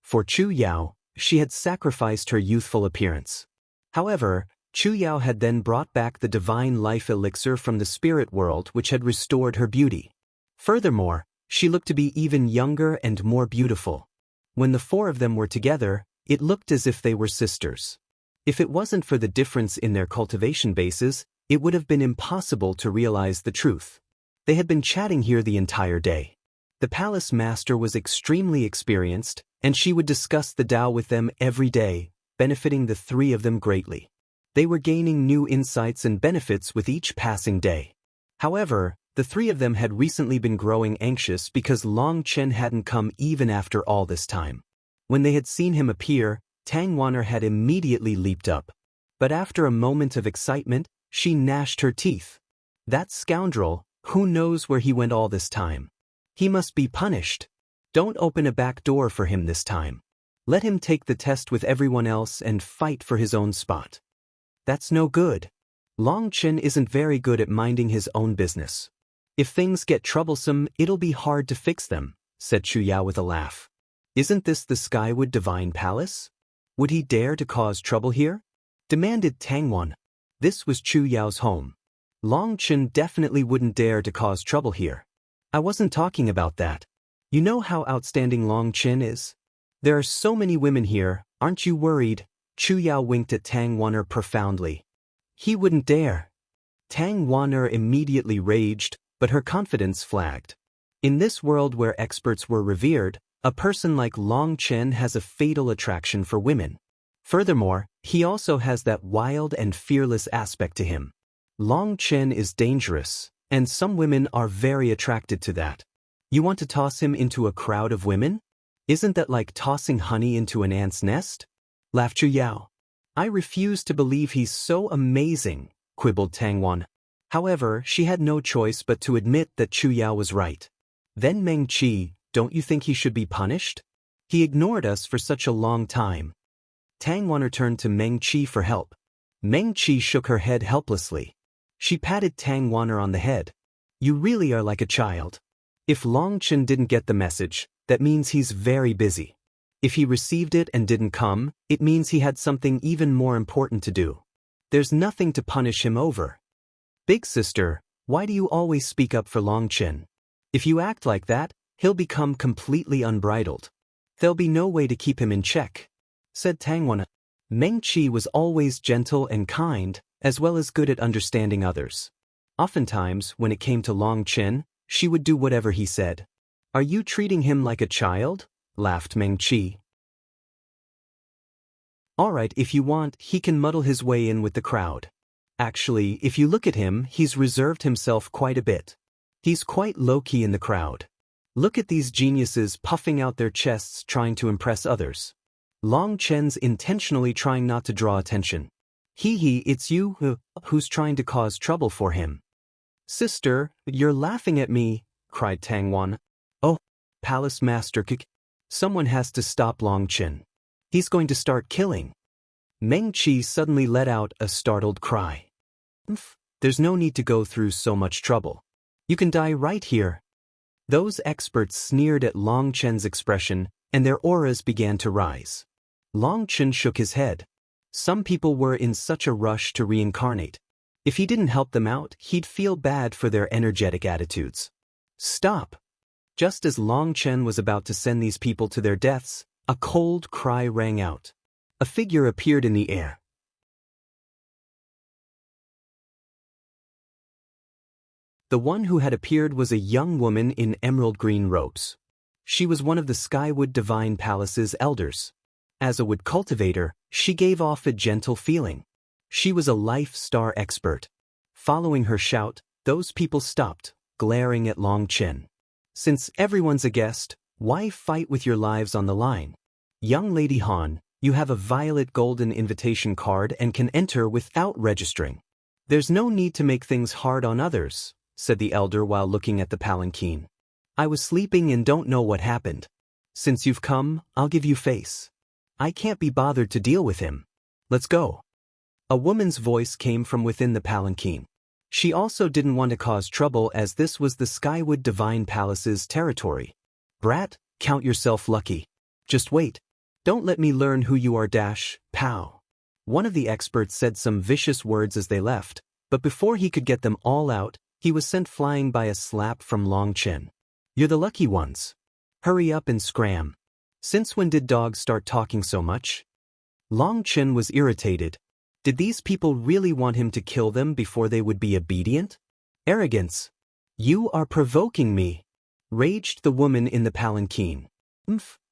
For Chu Yao, she had sacrificed her youthful appearance. However, Chu Yao had then brought back the divine life elixir from the spirit world, which had restored her beauty. Furthermore, she looked to be even younger and more beautiful. When the 4 of them were together, it looked as if they were sisters. If it wasn't for the difference in their cultivation bases, it would have been impossible to realize the truth. They had been chatting here the entire day. The palace master was extremely experienced, and she would discuss the Tao with them every day, benefiting the 3 of them greatly. They were gaining new insights and benefits with each passing day. However, the 3 of them had recently been growing anxious because Long Chen hadn't come even after all this time. When they had seen him appear, Tang Wan'er had immediately leaped up. But after a moment of excitement, she gnashed her teeth. That scoundrel, who knows where he went all this time? He must be punished. Don't open a back door for him this time. Let him take the test with everyone else and fight for his own spot. That's no good. Long Chen isn't very good at minding his own business. If things get troublesome, it'll be hard to fix them, said Chu Yao with a laugh. Isn't this the Skywood Divine Palace? Would he dare to cause trouble here? Demanded Tang Wan. This was Chu Yao's home. Long Chen definitely wouldn't dare to cause trouble here. I wasn't talking about that. You know how outstanding Long Chen is? There are so many women here, aren't you worried? Chu Yao winked at Tang Wan'er profoundly. He wouldn't dare. Tang Wan'er immediately raged, but her confidence flagged. In this world where experts were revered, a person like Long Chen has a fatal attraction for women. Furthermore, he also has that wild and fearless aspect to him. Long Chen is dangerous, and some women are very attracted to that. You want to toss him into a crowd of women? Isn't that like tossing honey into an ant's nest? Laughed Chu Yao. I refuse to believe he's so amazing, quibbled Tang Wan. However, she had no choice but to admit that Chu Yao was right. Then Meng Qi, don't you think he should be punished? He ignored us for such a long time. Tang Wan'er turned to Meng Qi for help. Meng Qi shook her head helplessly. She patted Tang Wan'er on the head. You really are like a child. If Long Chen didn't get the message, that means he's very busy. If he received it and didn't come, it means he had something even more important to do. There's nothing to punish him over. Big sister, why do you always speak up for Long Chen? If you act like that, he'll become completely unbridled. There'll be no way to keep him in check, said Tang Wan. Meng Qi was always gentle and kind, as well as good at understanding others. Oftentimes, when it came to Long Chen, she would do whatever he said. Are you treating him like a child? Laughed Meng Qi. Alright, if you want, he can muddle his way in with the crowd. Actually, if you look at him, he's reserved himself quite a bit. He's quite low-key in the crowd. Look at these geniuses puffing out their chests trying to impress others. Long Chen's intentionally trying not to draw attention. It's you who's trying to cause trouble for him. Sister, you're laughing at me, cried Tang Wan. Oh, Palace Master someone has to stop Long Chen. He's going to start killing. Meng Qi suddenly let out a startled cry. There's no need to go through so much trouble. You can die right here. Those experts sneered at Long Chen's expression, and their auras began to rise. Long Chen shook his head. Some people were in such a rush to reincarnate. If he didn't help them out, he'd feel bad for their energetic attitudes. Stop! Just as Long Chen was about to send these people to their deaths, a cold cry rang out. A figure appeared in the air. The one who had appeared was a young woman in emerald green robes. She was one of the Skywood Divine Palace's elders. As a wood cultivator, she gave off a gentle feeling. She was a life star expert. Following her shout, those people stopped, glaring at Long Chen. Since everyone's a guest, why fight with your lives on the line? Young Lady Han, you have a violet golden invitation card and can enter without registering. There's no need to make things hard on others, said the elder while looking at the palanquin. I was sleeping and don't know what happened. Since you've come, I'll give you face. I can't be bothered to deal with him. Let's go. A woman's voice came from within the palanquin. She also didn't want to cause trouble as this was the Skywood Divine Palace's territory. Brat, count yourself lucky. Just wait. Don't let me learn who you are. Pow. One of the experts said some vicious words as they left, but before he could get them all out, he was sent flying by a slap from Long Chen. You're the lucky ones. Hurry up and scram. Since when did dogs start talking so much? Long Chen was irritated. Did these people really want him to kill them before they would be obedient? Arrogance. You are provoking me, raged the woman in the palanquin.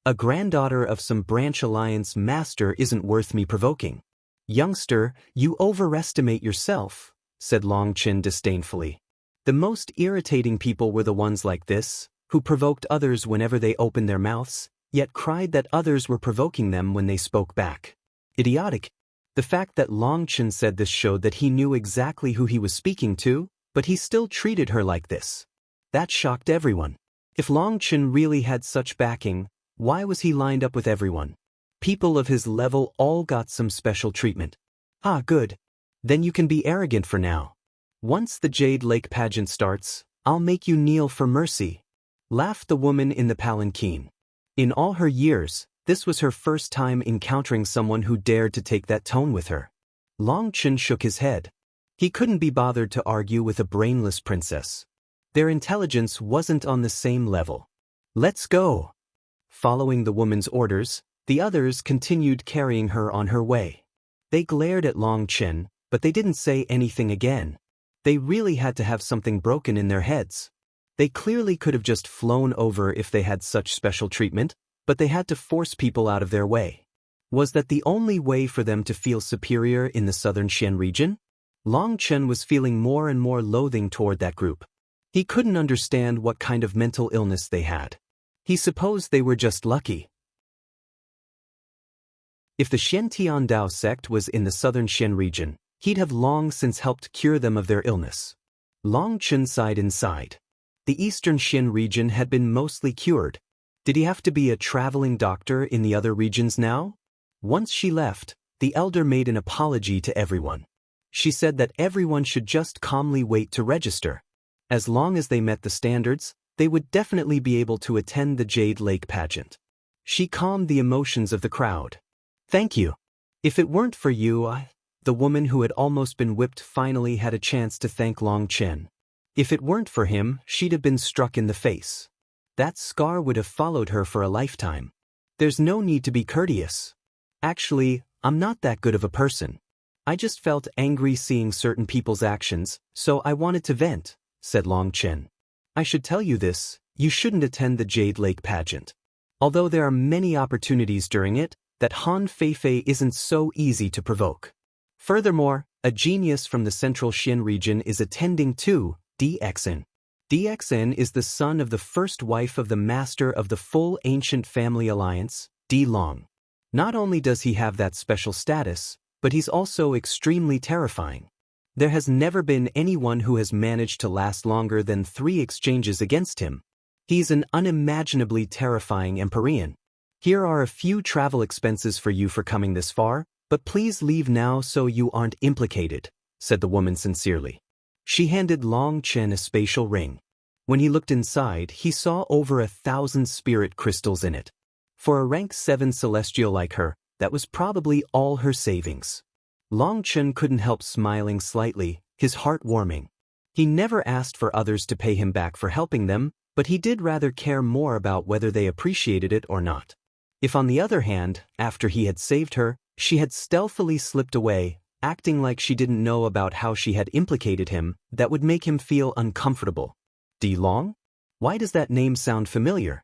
A granddaughter of some branch alliance master isn't worth me provoking. Youngster, you overestimate yourself, said Long Chen disdainfully. The most irritating people were the ones like this, who provoked others whenever they opened their mouths, yet cried that others were provoking them when they spoke back. Idiotic. The fact that Long Chen said this showed that he knew exactly who he was speaking to, but he still treated her like this. That shocked everyone. If Long Chen really had such backing, why was he lined up with everyone? People of his level all got some special treatment. Ah, good. Then you can be arrogant for now. Once the Jade Lake pageant starts, I'll make you kneel for mercy, laughed the woman in the palanquin. In all her years, this was her first time encountering someone who dared to take that tone with her. Long Chen shook his head. He couldn't be bothered to argue with a brainless princess. Their intelligence wasn't on the same level. Let's go. Following the woman's orders, the others continued carrying her on her way. They glared at Long Chen, but they didn't say anything again. They really had to have something broken in their heads. They clearly could have just flown over if they had such special treatment, but they had to force people out of their way. Was that the only way for them to feel superior in the southern Xian region? Long Chen was feeling more and more loathing toward that group. He couldn't understand what kind of mental illness they had. He supposed they were just lucky. If the Xiantian Dao sect was in the southern Xian region, he'd have long since helped cure them of their illness. Long Chen sighed inside. The eastern Xian region had been mostly cured. Did he have to be a traveling doctor in the other regions now? Once she left, the elder made an apology to everyone. She said that everyone should just calmly wait to register. As long as they met the standards, they would definitely be able to attend the Jade Lake pageant. She calmed the emotions of the crowd. Thank you. If it weren't for you, the woman who had almost been whipped finally had a chance to thank Long Chen. If it weren't for him, she'd have been struck in the face. That scar would have followed her for a lifetime. There's no need to be courteous. Actually, I'm not that good of a person. I just felt angry seeing certain people's actions, so I wanted to vent, said Long Chen. I should tell you this, you shouldn't attend the Jade Lake pageant. Although there are many opportunities during it, that Han Feifei isn't so easy to provoke. Furthermore, a genius from the central Xian region is attending too, DXN. DXN is the son of the first wife of the master of the full ancient family alliance, D Long. Not only does he have that special status, but he's also extremely terrifying. There has never been anyone who has managed to last longer than 3 exchanges against him. He's an unimaginably terrifying Empyrean. Here are a few travel expenses for you for coming this far, but please leave now so you aren't implicated, said the woman sincerely. She handed Long Chen a spatial ring. When he looked inside, he saw over 1,000 spirit crystals in it. For a rank 7 celestial like her, that was probably all her savings. Long Chen couldn't help smiling slightly, his heart warming. He never asked for others to pay him back for helping them, but he did rather care more about whether they appreciated it or not. If on the other hand, after he had saved her, she had stealthily slipped away, acting like she didn't know about how she had implicated him, that would make him feel uncomfortable. D Long? Why does that name sound familiar?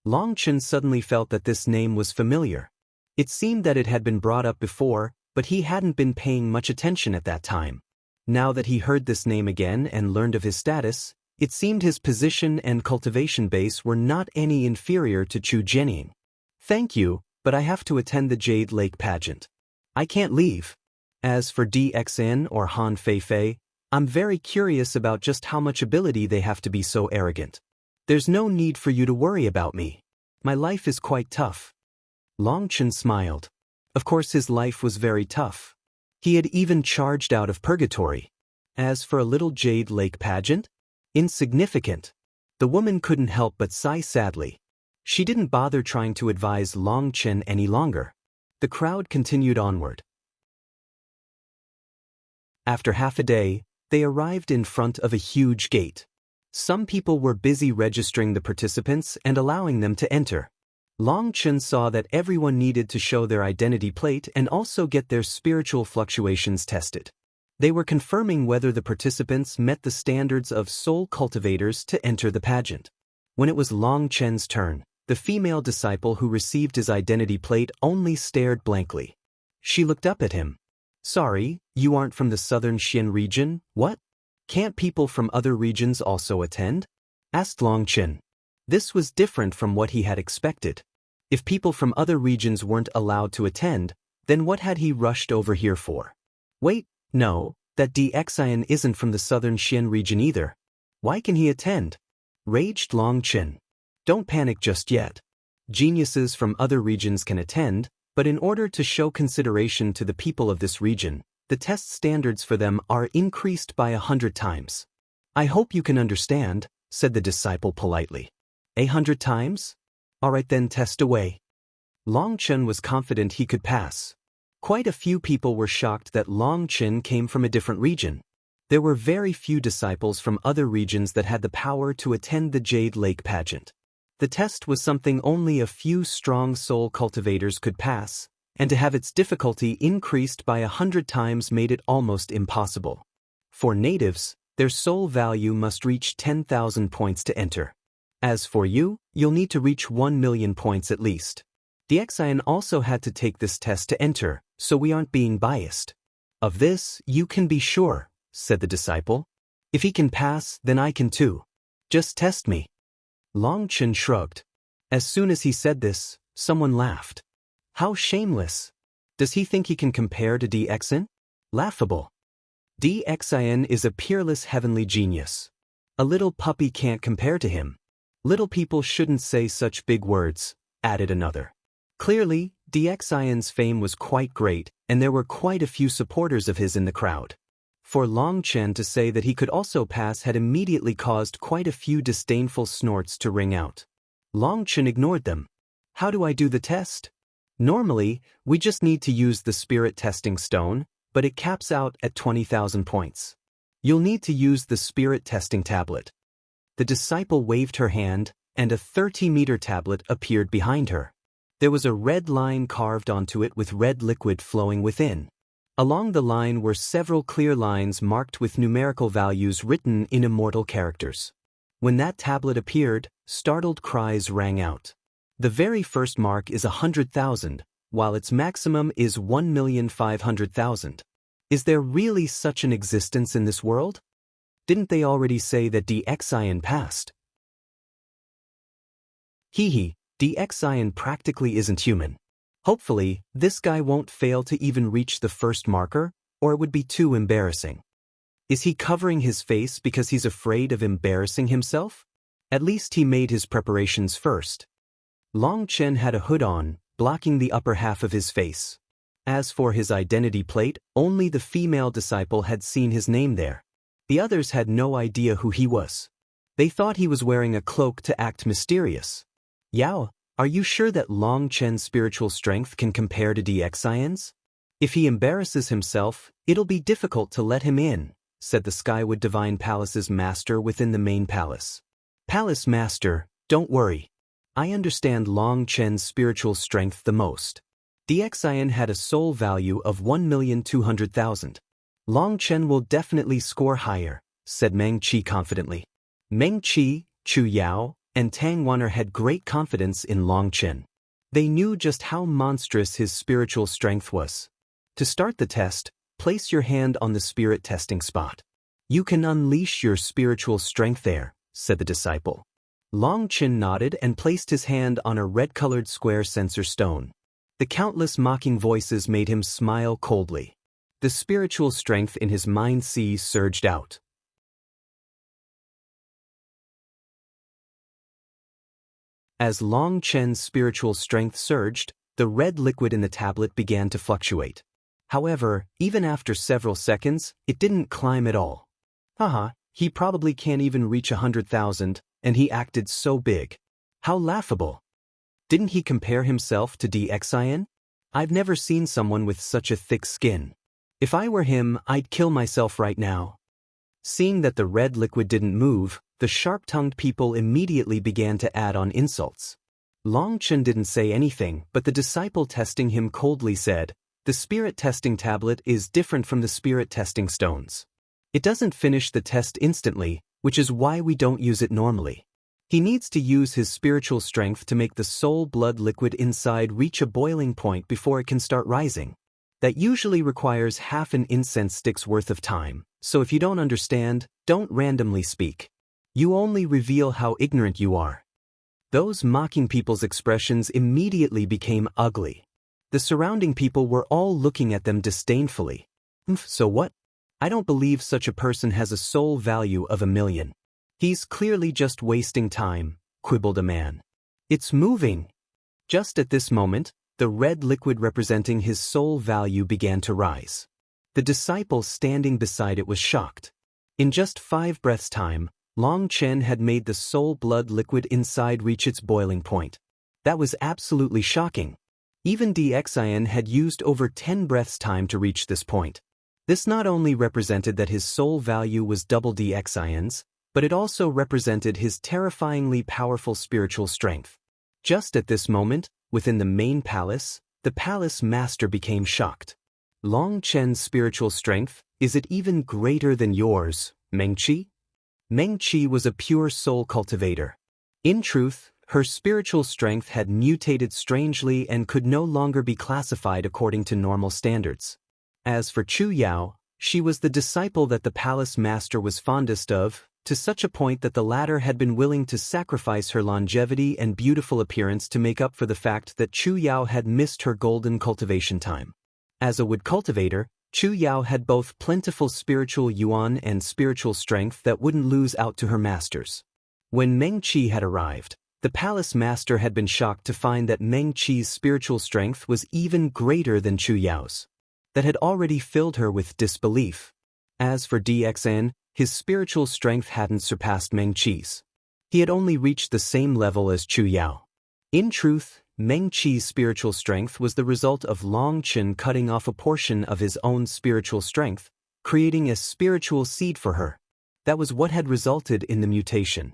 Long Chen suddenly felt that this name was familiar. It seemed that it had been brought up before, but he hadn't been paying much attention at that time. Now that he heard this name again and learned of his status, it seemed his position and cultivation base were not any inferior to Chu Jianying. Thank you, but I have to attend the Jade Lake pageant. I can't leave. As for DXN or Han Feifei, I'm very curious about just how much ability they have to be so arrogant. There's no need for you to worry about me. My life is quite tough. Long Chen smiled. Of course his life was very tough. He had even charged out of purgatory. As for a little Jade Lake pageant? Insignificant. The woman couldn't help but sigh sadly. She didn't bother trying to advise Long Chen any longer. The crowd continued onward. After half a day, they arrived in front of a huge gate. Some people were busy registering the participants and allowing them to enter. Long Chen saw that everyone needed to show their identity plate and also get their spiritual fluctuations tested. They were confirming whether the participants met the standards of soul cultivators to enter the pageant. When it was Long Chen's turn, the female disciple who received his identity plate only stared blankly. She looked up at him. Sorry, you aren't from the southern Xian region, what? Can't people from other regions also attend? Asked Long Chen. This was different from what he had expected. If people from other regions weren't allowed to attend, then what had he rushed over here for? Wait, no, that DXIN isn't from the southern Xian region either. Why can he attend? Raged Long Chen. Don't panic just yet. Geniuses from other regions can attend, but in order to show consideration to the people of this region, the test standards for them are increased by 100 times. I hope you can understand, said the disciple politely. 100 times? All right then, test away. Long Chen was confident he could pass. Quite a few people were shocked that Long Chen came from a different region. There were very few disciples from other regions that had the power to attend the Jade Lake pageant. The test was something only a few strong soul cultivators could pass, and to have its difficulty increased by 100 times made it almost impossible. For natives, their soul value must reach 10,000 points to enter. As for you, you'll need to reach 1 million points at least. DXIN also had to take this test to enter, so we aren't being biased. Of this, you can be sure, said the disciple. If he can pass, then I can too. Just test me. Long Chen shrugged. As soon as he said this, someone laughed. How shameless. Does he think he can compare to DXIN? Laughable. DXIN is a peerless heavenly genius. A little puppy can't compare to him. Little people shouldn't say such big words, added another. Clearly, DXIN's fame was quite great, and there were quite a few supporters of his in the crowd. For Long Chen to say that he could also pass had immediately caused quite a few disdainful snorts to ring out. Long Chen ignored them. How do I do the test? Normally, we just need to use the spirit testing stone, but it caps out at 20,000 points. You'll need to use the spirit testing tablet. The disciple waved her hand, and a 30-meter tablet appeared behind her. There was a red line carved onto it with red liquid flowing within. Along the line were several clear lines marked with numerical values written in immortal characters. When that tablet appeared, startled cries rang out. The very first mark is 100,000, while its maximum is 1,500,000. Is there really such an existence in this world? Didn't they already say that DXIN passed? DXIN practically isn't human. Hopefully, this guy won't fail to even reach the first marker, or it would be too embarrassing. Is he covering his face because he's afraid of embarrassing himself? At least he made his preparations first. Long Chen had a hood on, blocking the upper half of his face. As for his identity plate, only the female disciple had seen his name there. The others had no idea who he was. They thought he was wearing a cloak to act mysterious. Yao, are you sure that Long Chen's spiritual strength can compare to DXIN's? If he embarrasses himself, it'll be difficult to let him in, said the Skywood Divine Palace's master within the main palace. Palace master, don't worry. I understand Long Chen's spiritual strength the most. DXIN had a soul value of 1,200,000. Long Chen will definitely score higher, said Meng Qi confidently. Meng Qi, Chu Yao, and Tang Wan'er had great confidence in Long Chen. They knew just how monstrous his spiritual strength was. To start the test, place your hand on the spirit testing spot. You can unleash your spiritual strength there, said the disciple. Long Chen nodded and placed his hand on a red-colored square sensor stone. The countless mocking voices made him smile coldly. the spiritual strength in his mind sea surged out. As Long Chen's spiritual strength surged, the red liquid in the tablet began to fluctuate. However, even after several seconds, it didn't climb at all. Haha, he probably can't even reach 100,000, and he acted so big. How laughable. Didn't he compare himself to DXIN? I've never seen someone with such a thick skin. If I were him, I'd kill myself right now. Seeing that the red liquid didn't move, the sharp-tongued people immediately began to add on insults. Long Chen didn't say anything, but the disciple testing him coldly said, "The spirit testing tablet is different from the spirit testing stones. It doesn't finish the test instantly, which is why we don't use it normally. He needs to use his spiritual strength to make the soul blood liquid inside reach a boiling point before it can start rising. That usually requires half an incense stick's worth of time, so if you don't understand, don't randomly speak. You only reveal how ignorant you are." Those mocking people's expressions immediately became ugly. The surrounding people were all looking at them disdainfully. So what? I don't believe such a person has a soul value of 1,000,000. He's clearly just wasting time, quibbled a man. It's moving. Just at this moment, the red liquid representing his soul value began to rise. The disciple standing beside it was shocked. In just 5 breaths' time, Long Chen had made the soul blood liquid inside reach its boiling point. That was absolutely shocking. Even DXIN had used over 10 breaths' time to reach this point. This not only represented that his soul value was double DXIN's, but it also represented his terrifyingly powerful spiritual strength. Just at this moment, within the main palace, the palace master became shocked. Long Chen's spiritual strength, is it even greater than yours, Mengqi? Mengqi was a pure soul cultivator. In truth, her spiritual strength had mutated strangely and could no longer be classified according to normal standards. As for Chu Yao, she was the disciple that the palace master was fondest of, to such a point that the latter had been willing to sacrifice her longevity and beautiful appearance to make up for the fact that Chu Yao had missed her golden cultivation time. As a wood cultivator, Chu Yao had both plentiful spiritual yuan and spiritual strength that wouldn't lose out to her masters. When Mengqi had arrived, the palace master had been shocked to find that Mengqi's spiritual strength was even greater than Chu Yao's. That had already filled her with disbelief. As for DXN, his spiritual strength hadn't surpassed Mengqi's. He had only reached the same level as Chu Yao. In truth, Mengqi's spiritual strength was the result of Long Chen cutting off a portion of his own spiritual strength, creating a spiritual seed for her. That was what had resulted in the mutation.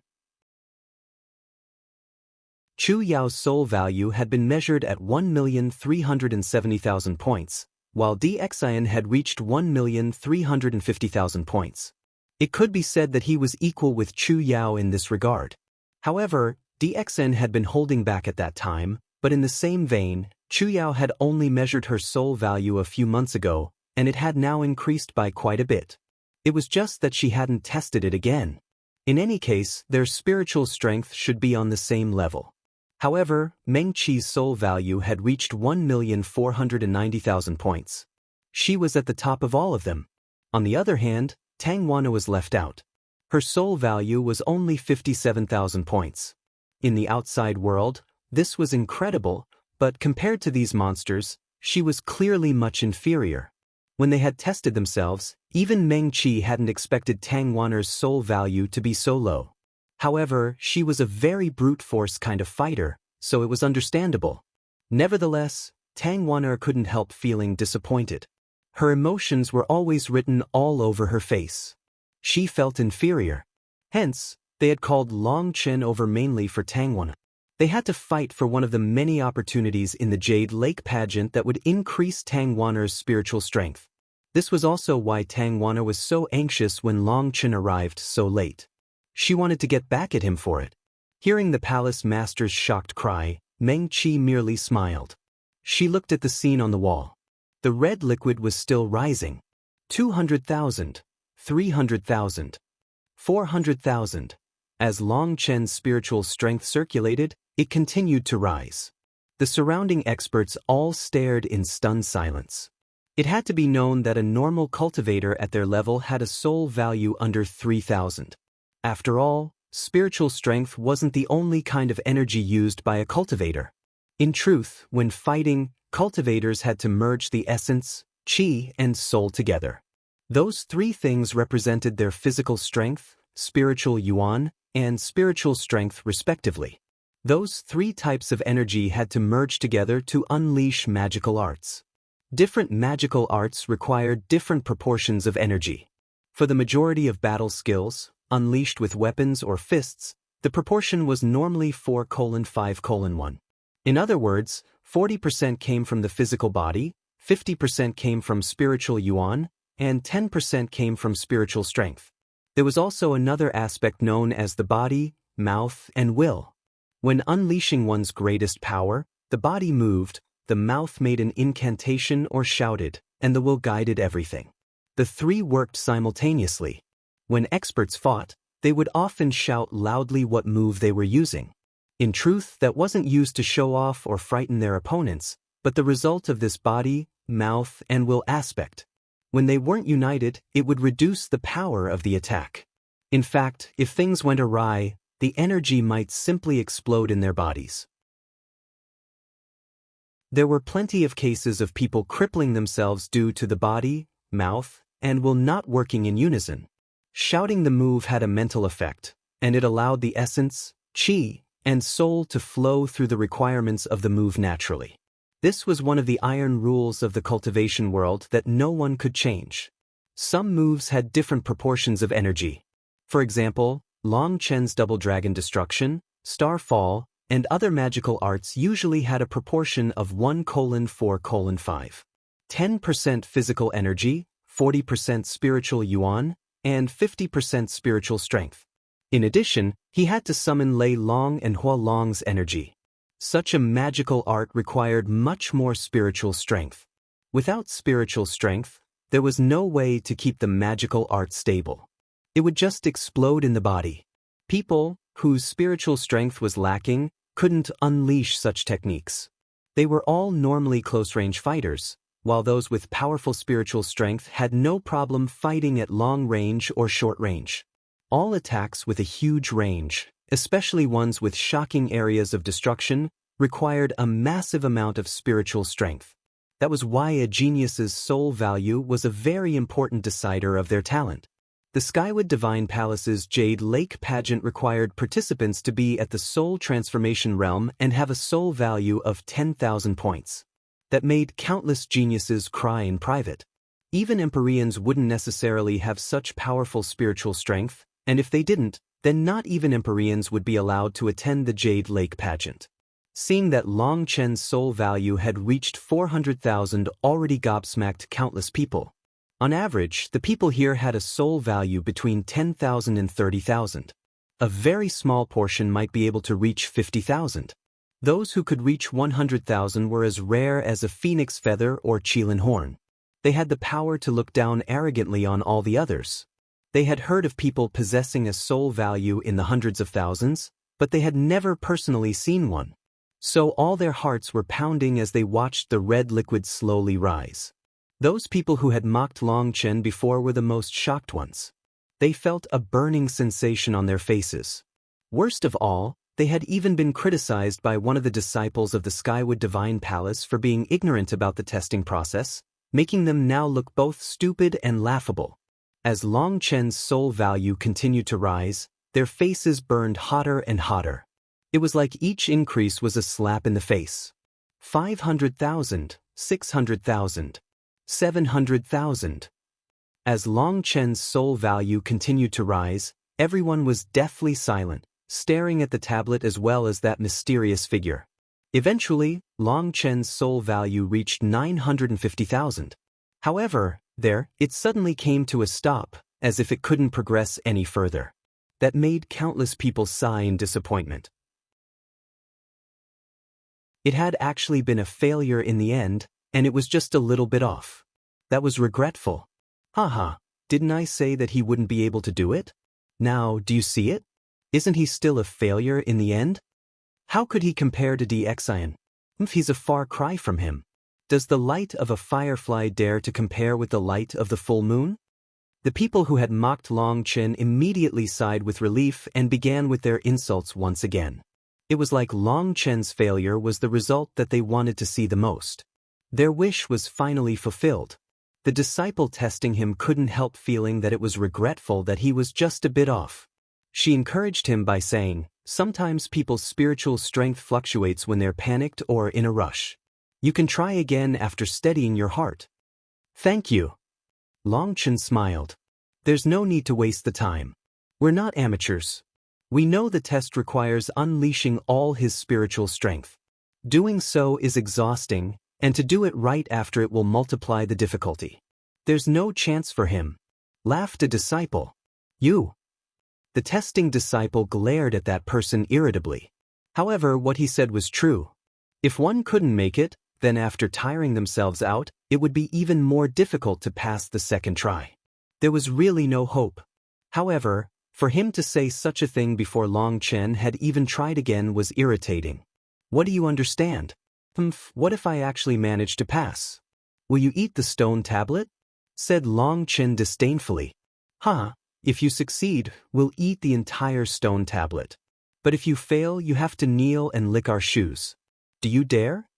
Chu Yao's soul value had been measured at 1,370,000 points, while DXIN had reached 1,350,000 points. It could be said that he was equal with Chu Yao in this regard. However, DXN had been holding back at that time, but in the same vein, Chu Yao had only measured her soul value a few months ago, and it had now increased by quite a bit. It was just that she hadn't tested it again. In any case, their spiritual strength should be on the same level. However, Mengqi's soul value had reached 1,490,000 points. She was at the top of all of them. On the other hand, Tang Wana was left out. Her soul value was only 57,000 points. In the outside world, this was incredible, but compared to these monsters, she was clearly much inferior. When they had tested themselves, even Mengqi hadn't expected Tang Wana's soul value to be so low. However, she was a very brute force kind of fighter, so it was understandable. Nevertheless, Tang Wana couldn't help feeling disappointed. Her emotions were always written all over her face. She felt inferior. Hence, they had called Long Chen over mainly for Tang Wana. They had to fight for one of the many opportunities in the Jade Lake pageant that would increase Tang Wana's spiritual strength. This was also why Tang Wana was so anxious when Long Chen arrived so late. She wanted to get back at him for it. Hearing the palace master's shocked cry, Mengqi merely smiled. She looked at the scene on the wall. The red liquid was still rising. 200,000, 300,000, 400,000. As Long Chen's spiritual strength circulated, it continued to rise. The surrounding experts all stared in stunned silence. It had to be known that a normal cultivator at their level had a soul value under 3,000. After all, spiritual strength wasn't the only kind of energy used by a cultivator. In truth, when fighting, cultivators had to merge the essence, qi, and soul together. Those three things represented their physical strength, spiritual yuan, and spiritual strength respectively. Those three types of energy had to merge together to unleash magical arts. Different magical arts required different proportions of energy. For the majority of battle skills, unleashed with weapons or fists, the proportion was normally 4:5:1. In other words, 40% came from the physical body, 50% came from spiritual yuan, and 10% came from spiritual strength. There was also another aspect known as the body, mouth, and will. When unleashing one's greatest power, the body moved, the mouth made an incantation or shouted, and the will guided everything. The three worked simultaneously. When experts fought, they would often shout loudly what move they were using. In truth, that wasn't used to show off or frighten their opponents, but the result of this body, mouth, and will aspect. When they weren't united, it would reduce the power of the attack. In fact, if things went awry, the energy might simply explode in their bodies. There were plenty of cases of people crippling themselves due to the body, mouth, and will not working in unison. Shouting the move had a mental effect, and it allowed the essence, qi, and soul to flow through the requirements of the move naturally. This was one of the iron rules of the cultivation world that no one could change. Some moves had different proportions of energy. For example, Long Chen's Double Dragon Destruction, Star Fall, and other magical arts usually had a proportion of 1:4:5. 10% physical energy, 40% spiritual yuan, and 50% spiritual strength. In addition, he had to summon Lei Long and Hua Long's energy. Such a magical art required much more spiritual strength. Without spiritual strength, there was no way to keep the magical art stable. It would just explode in the body. People, whose spiritual strength was lacking, couldn't unleash such techniques. They were all normally close-range fighters, while those with powerful spiritual strength had no problem fighting at long range or short range. All attacks with a huge range, especially ones with shocking areas of destruction, required a massive amount of spiritual strength. That was why a genius's soul value was a very important decider of their talent. The Skywood Divine Palace's Jade Lake Pageant required participants to be at the soul transformation realm and have a soul value of 10,000 points. That made countless geniuses cry in private. Even Empyreans wouldn't necessarily have such powerful spiritual strength, and if they didn't, then not even Empyreans would be allowed to attend the Jade Lake Pageant. Seeing that Long Chen's soul value had reached 400,000 already gobsmacked countless people. On average, the people here had a soul value between 10,000 and 30,000. A very small portion might be able to reach 50,000. Those who could reach 100,000 were as rare as a phoenix feather or Qilin horn. They had the power to look down arrogantly on all the others. They had heard of people possessing a soul value in the hundreds of thousands, but they had never personally seen one. So all their hearts were pounding as they watched the red liquid slowly rise. Those people who had mocked Long Chen before were the most shocked ones. They felt a burning sensation on their faces. Worst of all, they had even been criticized by one of the disciples of the Skywood Divine Palace for being ignorant about the testing process, making them now look both stupid and laughable. As Long Chen's soul value continued to rise, their faces burned hotter and hotter. It was like each increase was a slap in the face. 500,000, 600,000, 700,000. As Long Chen's soul value continued to rise, everyone was deathly silent, staring at the tablet as well as that mysterious figure. Eventually, Long Chen's soul value reached 950,000. However, it suddenly came to a stop, as if it couldn't progress any further. That made countless people sigh in disappointment. It had actually been a failure in the end, and it was just a little bit off. That was regretful. Haha, didn't I say that he wouldn't be able to do it? Now, do you see it? Isn't he still a failure in the end? How could he compare to DXion? He's a far cry from him. Does the light of a firefly dare to compare with the light of the full moon? The people who had mocked Long Chen immediately sighed with relief and began with their insults once again. It was like Long Chen's failure was the result that they wanted to see the most. Their wish was finally fulfilled. The disciple testing him couldn't help feeling that it was regretful that he was just a bit off. She encouraged him by saying, "Sometimes people's spiritual strength fluctuates when they're panicked or in a rush. You can try again after steadying your heart." "Thank you." Long Chen smiled. "There's no need to waste the time. We're not amateurs. We know the test requires unleashing all his spiritual strength. Doing so is exhausting, and to do it right after it will multiply the difficulty. There's no chance for him," laughed a disciple. "You." The testing disciple glared at that person irritably. However, what he said was true. If one couldn't make it, then after tiring themselves out, it would be even more difficult to pass the second try. There was really no hope. However, for him to say such a thing before Long Chen had even tried again was irritating. "What do you understand? What if I actually manage to pass? Will you eat the stone tablet?" said Long Chen disdainfully. If you succeed, we'll eat the entire stone tablet. But if you fail, you have to kneel and lick our shoes. Do you dare?"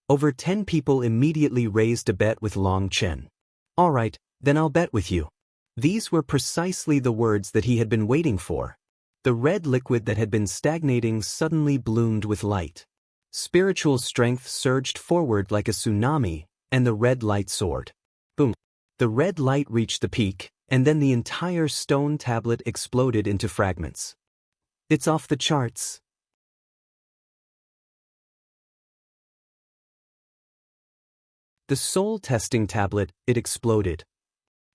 Over 10 people immediately raised a bet with Long Chen. "All right, then I'll bet with you." These were precisely the words that he had been waiting for. The red liquid that had been stagnating suddenly bloomed with light. Spiritual strength surged forward like a tsunami, and the red light soared. Boom! The red light reached the peak, and then the entire stone tablet exploded into fragments. "It's off the charts." The soul testing tablet, it exploded.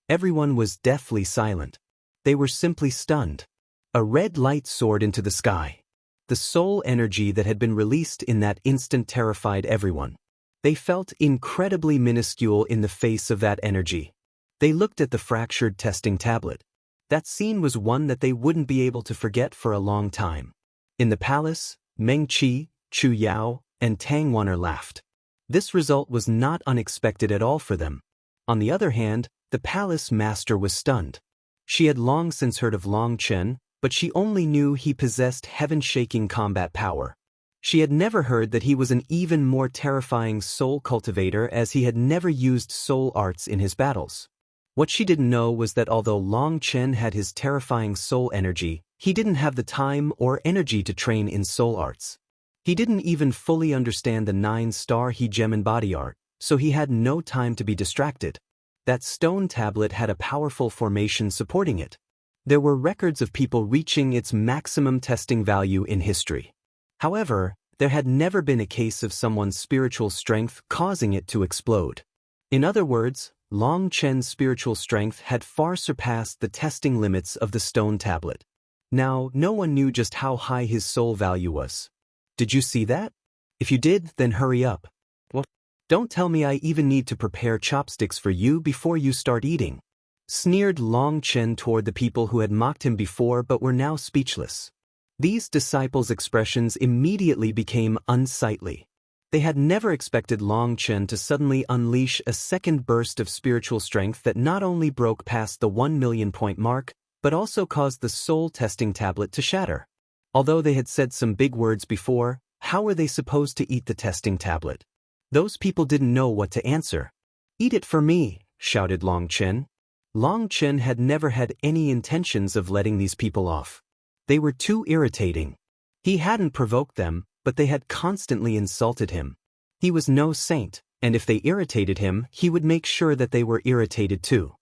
Everyone was deathly silent. They were simply stunned. A red light soared into the sky. The soul energy that had been released in that instant terrified everyone. They felt incredibly minuscule in the face of that energy. They looked at the fractured testing tablet. That scene was one that they wouldn't be able to forget for a long time. In the palace, Meng Qi, Chu Yao, and Tang Wan'er laughed. This result was not unexpected at all for them. On the other hand, the palace master was stunned. She had long since heard of Long Chen, but she only knew he possessed heaven-shaking combat power. She had never heard that he was an even more terrifying soul cultivator, as he had never used soul arts in his battles. What she didn't know was that although Long Chen had his terrifying soul energy, he didn't have the time or energy to train in soul arts. He didn't even fully understand the 9-star He Gem body art, so he had no time to be distracted. That stone tablet had a powerful formation supporting it. There were records of people reaching its maximum testing value in history. However, there had never been a case of someone's spiritual strength causing it to explode. In other words, Long Chen's spiritual strength had far surpassed the testing limits of the stone tablet. Now, no one knew just how high his soul value was. Did you see that? If you did, then hurry up. What? Don't tell me I even need to prepare chopsticks for you before you start eating. Sneered Long Chen toward the people who had mocked him before but were now speechless. These disciples' expressions immediately became unsightly. They had never expected Long Chen to suddenly unleash a second burst of spiritual strength that not only broke past the 1 million point mark, but also caused the soul testing tablet to shatter. Although they had said some big words before, how were they supposed to eat the testing tablet? Those people didn't know what to answer. "Eat it for me," shouted Long Chen. Long Chen had never had any intentions of letting these people off. They were too irritating. He hadn't provoked them, but they had constantly insulted him. He was no saint, and if they irritated him, he would make sure that they were irritated too.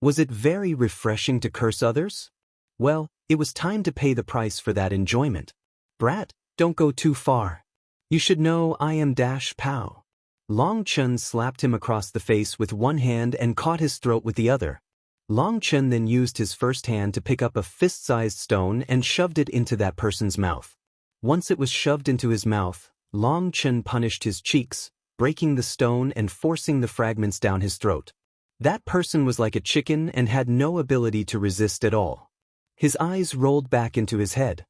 Was it very refreshing to curse others? Well, it was time to pay the price for that enjoyment. "Brat, don't go too far. You should know I am Pow." Long Chen slapped him across the face with one hand and caught his throat with the other. Long Chen then used his first hand to pick up a fist-sized stone and shoved it into that person's mouth. Once it was shoved into his mouth, Long Chen punished his cheeks, breaking the stone and forcing the fragments down his throat. That person was like a chicken and had no ability to resist at all. His eyes rolled back into his head.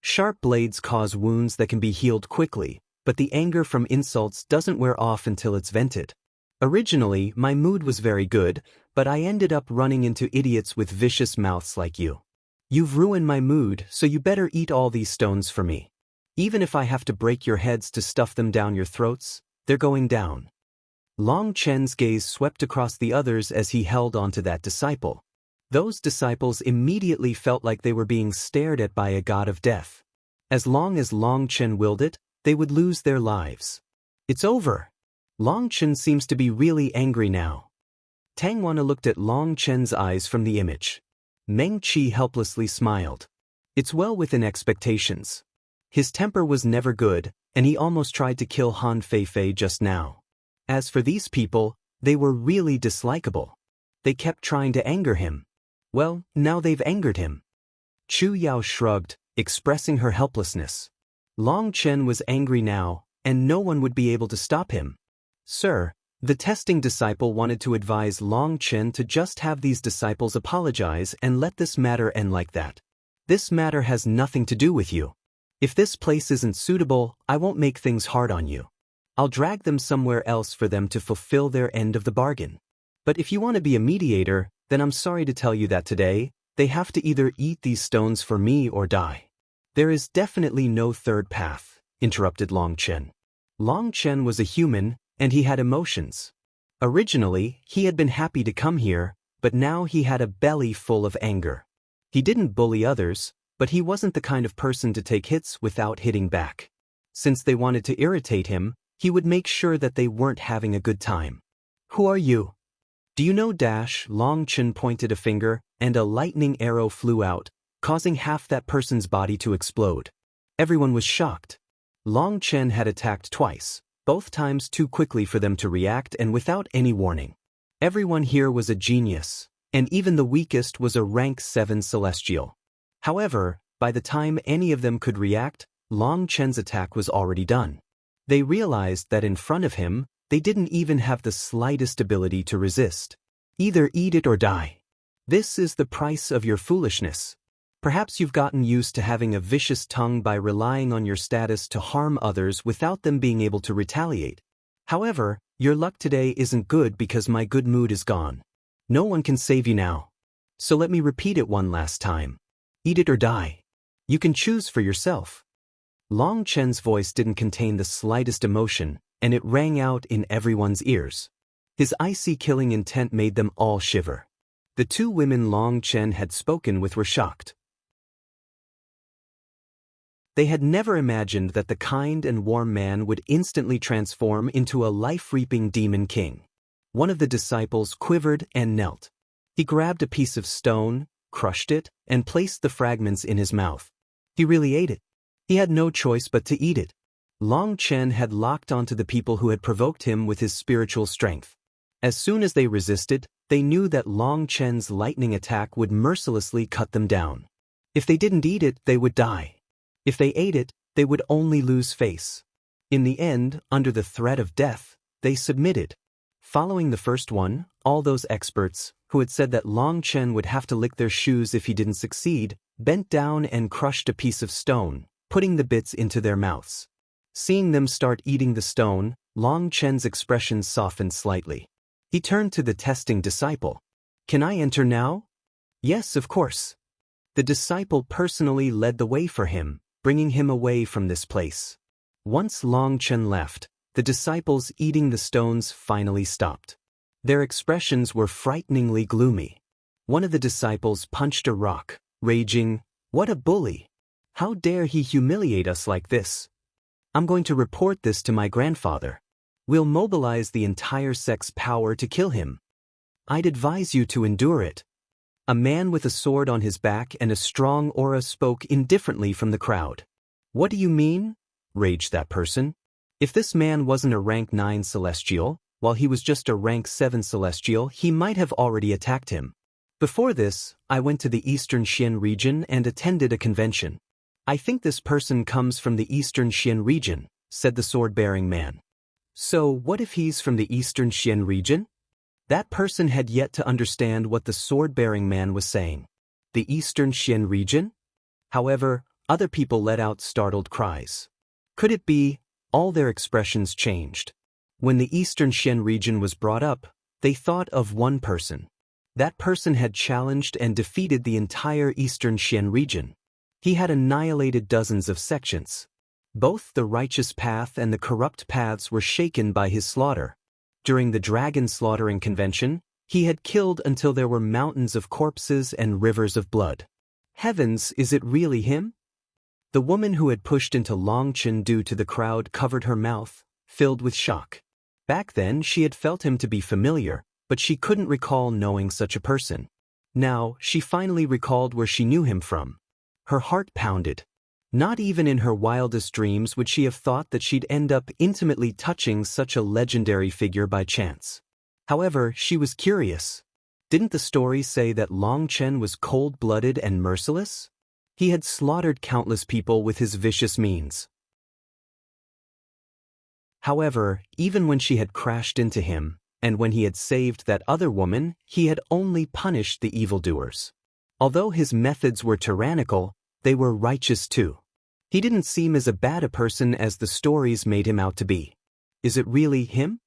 Sharp blades cause wounds that can be healed quickly, but the anger from insults doesn't wear off until it's vented. Originally, my mood was very good, but I ended up running into idiots with vicious mouths like you. You've ruined my mood, so you better eat all these stones for me. Even if I have to break your heads to stuff them down your throats, they're going down. Long Chen's gaze swept across the others as he held onto that disciple. Those disciples immediately felt like they were being stared at by a god of death. As long as Long Chen willed it, they would lose their lives. It's over. Long Chen seems to be really angry now. Tang Wana looked at Long Chen's eyes from the image. Meng Qi helplessly smiled. It's well within expectations. His temper was never good, and he almost tried to kill Han Feifei just now. As for these people, they were really dislikable. They kept trying to anger him. Well, now they've angered him. Chu Yao shrugged, expressing her helplessness. Long Chen was angry now, and no one would be able to stop him. Sir, the testing disciple wanted to advise Long Chen to just have these disciples apologize and let this matter end like that. This matter has nothing to do with you. If this place isn't suitable, I won't make things hard on you. I'll drag them somewhere else for them to fulfill their end of the bargain. But if you want to be a mediator, then I'm sorry to tell you that today, they have to either eat these stones for me or die. There is definitely no third path, interrupted Long Chen. Long Chen was a human, and he had emotions. Originally, he had been happy to come here, but now he had a belly full of anger. He didn't bully others, but he wasn't the kind of person to take hits without hitting back. Since they wanted to irritate him, he would make sure that they weren't having a good time. Who are you? Do you know Dash? Long Chen pointed a finger, and a lightning arrow flew out, causing half that person's body to explode. Everyone was shocked. Long Chen had attacked twice, both times too quickly for them to react and without any warning. Everyone here was a genius, and even the weakest was a rank 7 celestial. However, by the time any of them could react, Long Chen's attack was already done. They realized that in front of him, they didn't even have the slightest ability to resist. Either eat it or die. This is the price of your foolishness. Perhaps you've gotten used to having a vicious tongue by relying on your status to harm others without them being able to retaliate. However, your luck today isn't good because my good mood is gone. No one can save you now. So let me repeat it one last time. Eat it or die. You can choose for yourself. Long Chen's voice didn't contain the slightest emotion, and it rang out in everyone's ears. His icy killing intent made them all shiver. The two women Long Chen had spoken with were shocked. They had never imagined that the kind and warm man would instantly transform into a life-reaping demon king. One of the disciples quivered and knelt. He grabbed a piece of stone, crushed it, and placed the fragments in his mouth. He really ate it. He had no choice but to eat it. Long Chen had locked onto the people who had provoked him with his spiritual strength. As soon as they resisted, they knew that Long Chen's lightning attack would mercilessly cut them down. If they didn't eat it, they would die. If they ate it, they would only lose face. In the end, under the threat of death, they submitted. Following the first one, all those experts, who had said that Long Chen would have to lick their shoes if he didn't succeed, bent down and crushed a piece of stone, putting the bits into their mouths. Seeing them start eating the stone, Long Chen's expression softened slightly. He turned to the testing disciple. Can I enter now? Yes, of course. The disciple personally led the way for him, bringing him away from this place. Once Long Chen left, the disciples eating the stones finally stopped. Their expressions were frighteningly gloomy. One of the disciples punched a rock, raging, "What a bully! How dare he humiliate us like this? I'm going to report this to my grandfather. We'll mobilize the entire sect's power to kill him. I'd advise you to endure it." A man with a sword on his back and a strong aura spoke indifferently from the crowd. "What do you mean?" raged that person. If this man wasn't a rank 9 celestial, while he was just a rank 7 celestial, he might have already attacked him. Before this, I went to the Eastern Xian region and attended a convention. I think this person comes from the Eastern Xian region, said the sword-bearing man. So what if he's from the Eastern Xian region? That person had yet to understand what the sword-bearing man was saying. The Eastern Xian region? However, other people let out startled cries. Could it be All their expressions changed. When the Eastern Xian region was brought up, they thought of one person. That person had challenged and defeated the entire Eastern Xian region. He had annihilated dozens of sections. Both the righteous path and the corrupt paths were shaken by his slaughter. During the dragon slaughtering convention, he had killed until there were mountains of corpses and rivers of blood. Heavens, is it really him? The woman who had pushed into Long Chen due to the crowd covered her mouth, filled with shock. Back then she had felt him to be familiar, but she couldn't recall knowing such a person. Now, she finally recalled where she knew him from. Her heart pounded. Not even in her wildest dreams would she have thought that she'd end up intimately touching such a legendary figure by chance. However, she was curious. Didn't the story say that Long Chen was cold-blooded and merciless? He had slaughtered countless people with his vicious means. However, even when she had crashed into him, and when he had saved that other woman, he had only punished the evildoers. Although his methods were tyrannical, they were righteous too. He didn't seem as bad a person as the stories made him out to be. Is it really him?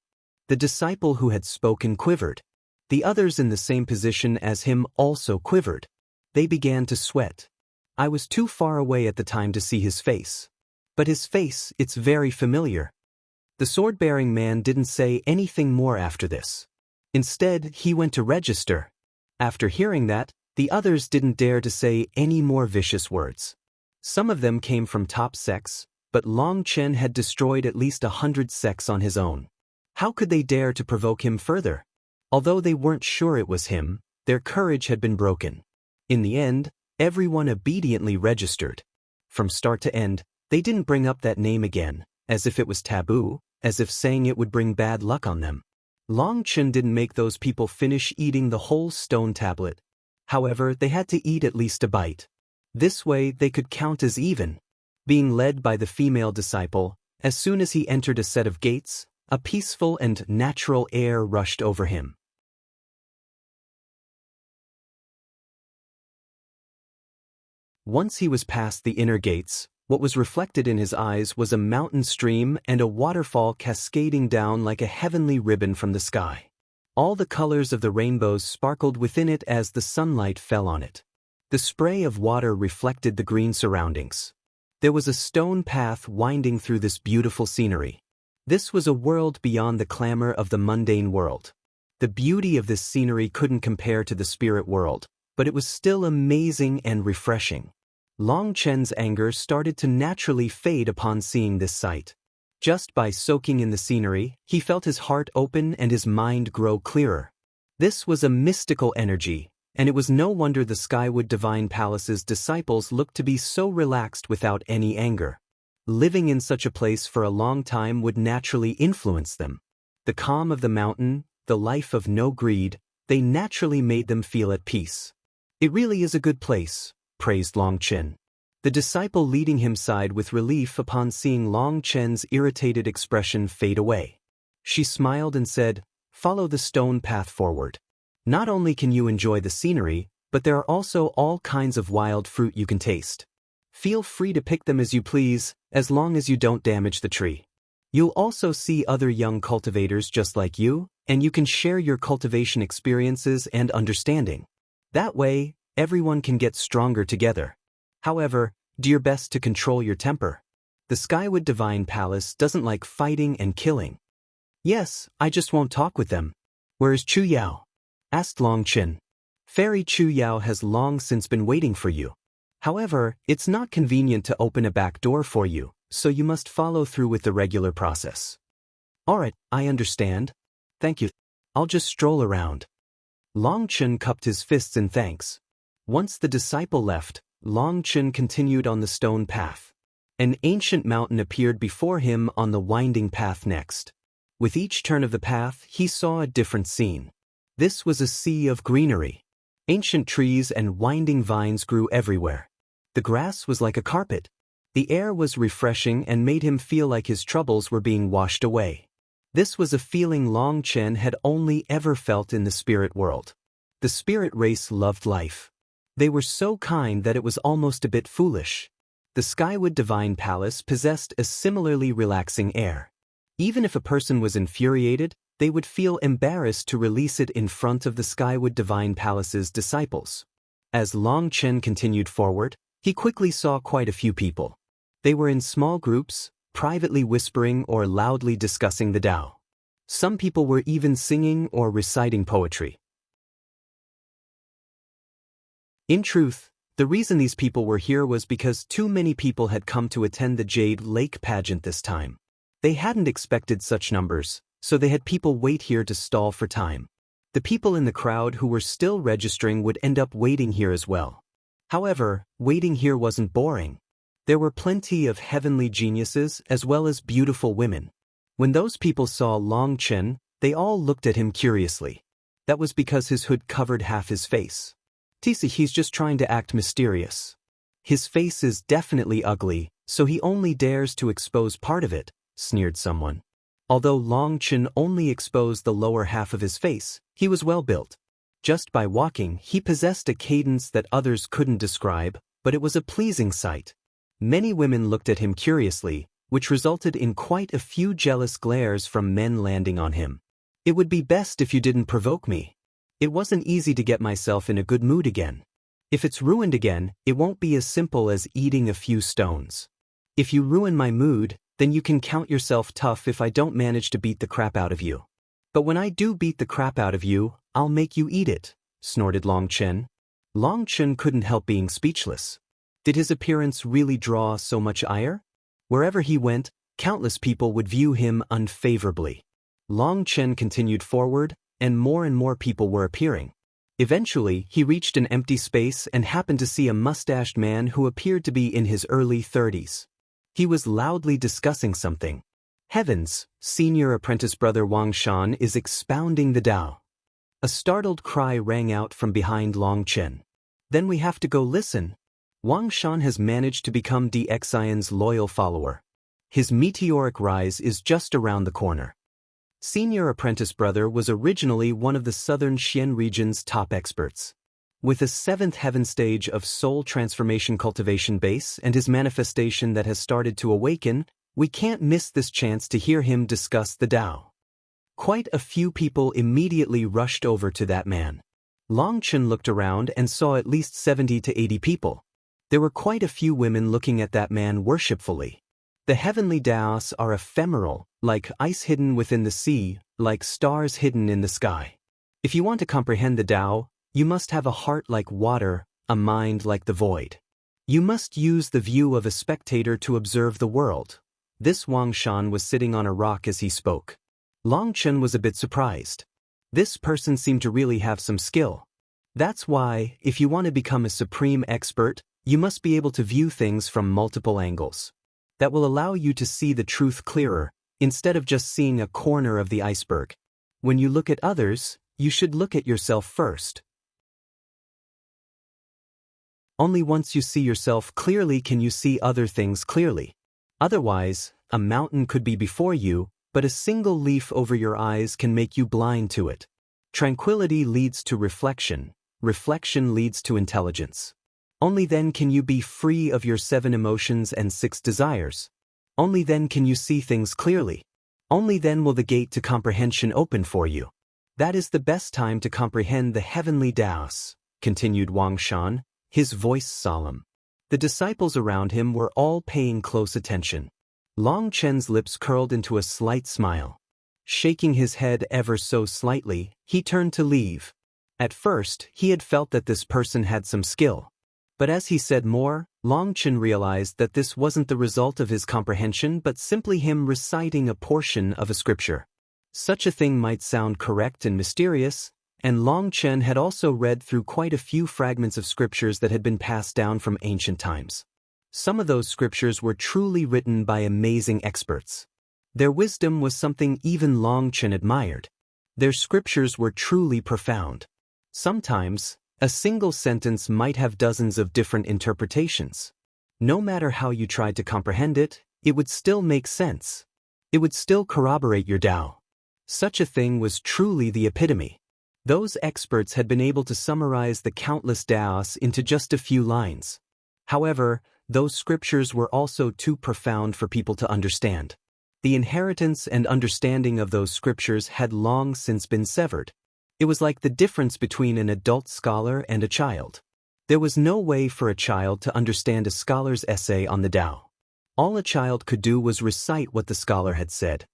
The disciple who had spoken quivered. The others in the same position as him also quivered. They began to sweat. I was too far away at the time to see his face. But his face, it's very familiar. The sword-bearing man didn't say anything more after this. Instead, he went to register. After hearing that, the others didn't dare to say any more vicious words. Some of them came from top sects, but Long Chen had destroyed at least 100 sects on his own. How could they dare to provoke him further? Although they weren't sure it was him, their courage had been broken. In the end, everyone obediently registered. From start to end, they didn't bring up that name again, as if it was taboo, as if saying it would bring bad luck on them. Long Chen didn't make those people finish eating the whole stone tablet. However, they had to eat at least a bite. This way they could count as even. Being led by the female disciple, as soon as he entered a set of gates, a peaceful and natural air rushed over him. Once he was past the inner gates, what was reflected in his eyes was a mountain stream and a waterfall cascading down like a heavenly ribbon from the sky. All the colors of the rainbows sparkled within it as the sunlight fell on it. The spray of water reflected the green surroundings. There was a stone path winding through this beautiful scenery. This was a world beyond the clamor of the mundane world. The beauty of this scenery couldn't compare to the spirit world, but it was still amazing and refreshing. Long Chen's anger started to naturally fade upon seeing this sight. Just by soaking in the scenery, he felt his heart open and his mind grow clearer. This was a mystical energy, and it was no wonder the Skywood Divine Palace's disciples looked to be so relaxed without any anger. Living in such a place for a long time would naturally influence them. The calm of the mountain, the life of no greed, they naturally made them feel at peace. It really is a good place, praised Long Chen. The disciple leading him sighed with relief upon seeing Long Chen's irritated expression fade away. She smiled and said, "Follow the stone path forward. Not only can you enjoy the scenery, but there are also all kinds of wild fruit you can taste. Feel free to pick them as you please, as long as you don't damage the tree. You'll also see other young cultivators just like you, and you can share your cultivation experiences and understanding. That way, everyone can get stronger together. However, do your best to control your temper. The Skywood Divine Palace doesn't like fighting and killing." "Yes, I just won't talk with them." "Where is Chu Yao?" asked Long Chen. "Fairy Chu Yao has long since been waiting for you. However, it's not convenient to open a back door for you, so you must follow through with the regular process." "Alright, I understand. Thank you. I'll just stroll around." Long Chen cupped his fists in thanks. Once the disciple left, Long Chen continued on the stone path. An ancient mountain appeared before him on the winding path next. With each turn of the path, he saw a different scene. This was a sea of greenery. Ancient trees and winding vines grew everywhere. The grass was like a carpet. The air was refreshing and made him feel like his troubles were being washed away. This was a feeling Long Chen had only ever felt in the spirit world. The spirit race loved life. They were so kind that it was almost a bit foolish. The Skywood Divine Palace possessed a similarly relaxing air. Even if a person was infuriated, they would feel embarrassed to release it in front of the Skywood Divine Palace's disciples. As Long Chen continued forward, he quickly saw quite a few people. They were in small groups, privately whispering or loudly discussing the Tao. Some people were even singing or reciting poetry. In truth, the reason these people were here was because too many people had come to attend the Jade Lake pageant this time. They hadn't expected such numbers, so they had people wait here to stall for time. The people in the crowd who were still registering would end up waiting here as well. However, waiting here wasn't boring. There were plenty of heavenly geniuses as well as beautiful women. When those people saw Long Chen, they all looked at him curiously. That was because his hood covered half his face. Tisa, he's just trying to act mysterious. His face is definitely ugly, so he only dares to expose part of it, sneered someone. Although Long Chen only exposed the lower half of his face, he was well built. Just by walking, he possessed a cadence that others couldn't describe, but it was a pleasing sight. Many women looked at him curiously, which resulted in quite a few jealous glares from men landing on him. It would be best if you didn't provoke me. It wasn't easy to get myself in a good mood again. If it's ruined again, it won't be as simple as eating a few stones. If you ruin my mood, then you can count yourself tough if I don't manage to beat the crap out of you. But when I do beat the crap out of you, I'll make you eat it, snorted Long Chen. Long Chen couldn't help being speechless. Did his appearance really draw so much ire? Wherever he went, countless people would view him unfavorably. Long Chen continued forward, and more people were appearing. Eventually, he reached an empty space and happened to see a mustached man who appeared to be in his early 30s. He was loudly discussing something. Heavens, senior apprentice brother Wang Shan is expounding the Tao. A startled cry rang out from behind Long Chen. Then we have to go listen. Wang Shan has managed to become DXIN's loyal follower. His meteoric rise is just around the corner. Senior apprentice brother was originally one of the southern Xian region's top experts. With a 7th heaven stage of soul transformation cultivation base and his manifestation that has started to awaken, we can't miss this chance to hear him discuss the Tao. Quite a few people immediately rushed over to that man. Long Chen looked around and saw at least 70 to 80 people. There were quite a few women looking at that man worshipfully. The heavenly Taos are ephemeral, like ice hidden within the sea, like stars hidden in the sky. If you want to comprehend the Tao, you must have a heart like water, a mind like the void. You must use the view of a spectator to observe the world. This Wang Shan was sitting on a rock as he spoke. Long Chen was a bit surprised. This person seemed to really have some skill. That's why, if you want to become a supreme expert, you must be able to view things from multiple angles. That will allow you to see the truth clearer, instead of just seeing a corner of the iceberg. When you look at others, you should look at yourself first. Only once you see yourself clearly can you see other things clearly. Otherwise, a mountain could be before you, but a single leaf over your eyes can make you blind to it. Tranquility leads to reflection. Reflection leads to intelligence. Only then can you be free of your 7 emotions and 6 desires. Only then can you see things clearly. Only then will the gate to comprehension open for you. That is the best time to comprehend the heavenly Taos, continued Wang Shan, his voice solemn. The disciples around him were all paying close attention. Long Chen's lips curled into a slight smile. Shaking his head ever so slightly, he turned to leave. At first, he had felt that this person had some skill. But as he said more, Long Chen realized that this wasn't the result of his comprehension but simply him reciting a portion of a scripture. Such a thing might sound correct and mysterious, and Long Chen had also read through quite a few fragments of scriptures that had been passed down from ancient times. Some of those scriptures were truly written by amazing experts. Their wisdom was something even Long Chen admired. Their scriptures were truly profound. Sometimes, a single sentence might have dozens of different interpretations. No matter how you tried to comprehend it, it would still make sense. It would still corroborate your Tao. Such a thing was truly the epitome. Those experts had been able to summarize the countless Taos into just a few lines. However, Those scriptures were also too profound for people to understand. The inheritance and understanding of those scriptures had long since been severed. It was like the difference between an adult scholar and a child. There was no way for a child to understand a scholar's essay on the Tao. All a child could do was recite what the scholar had said.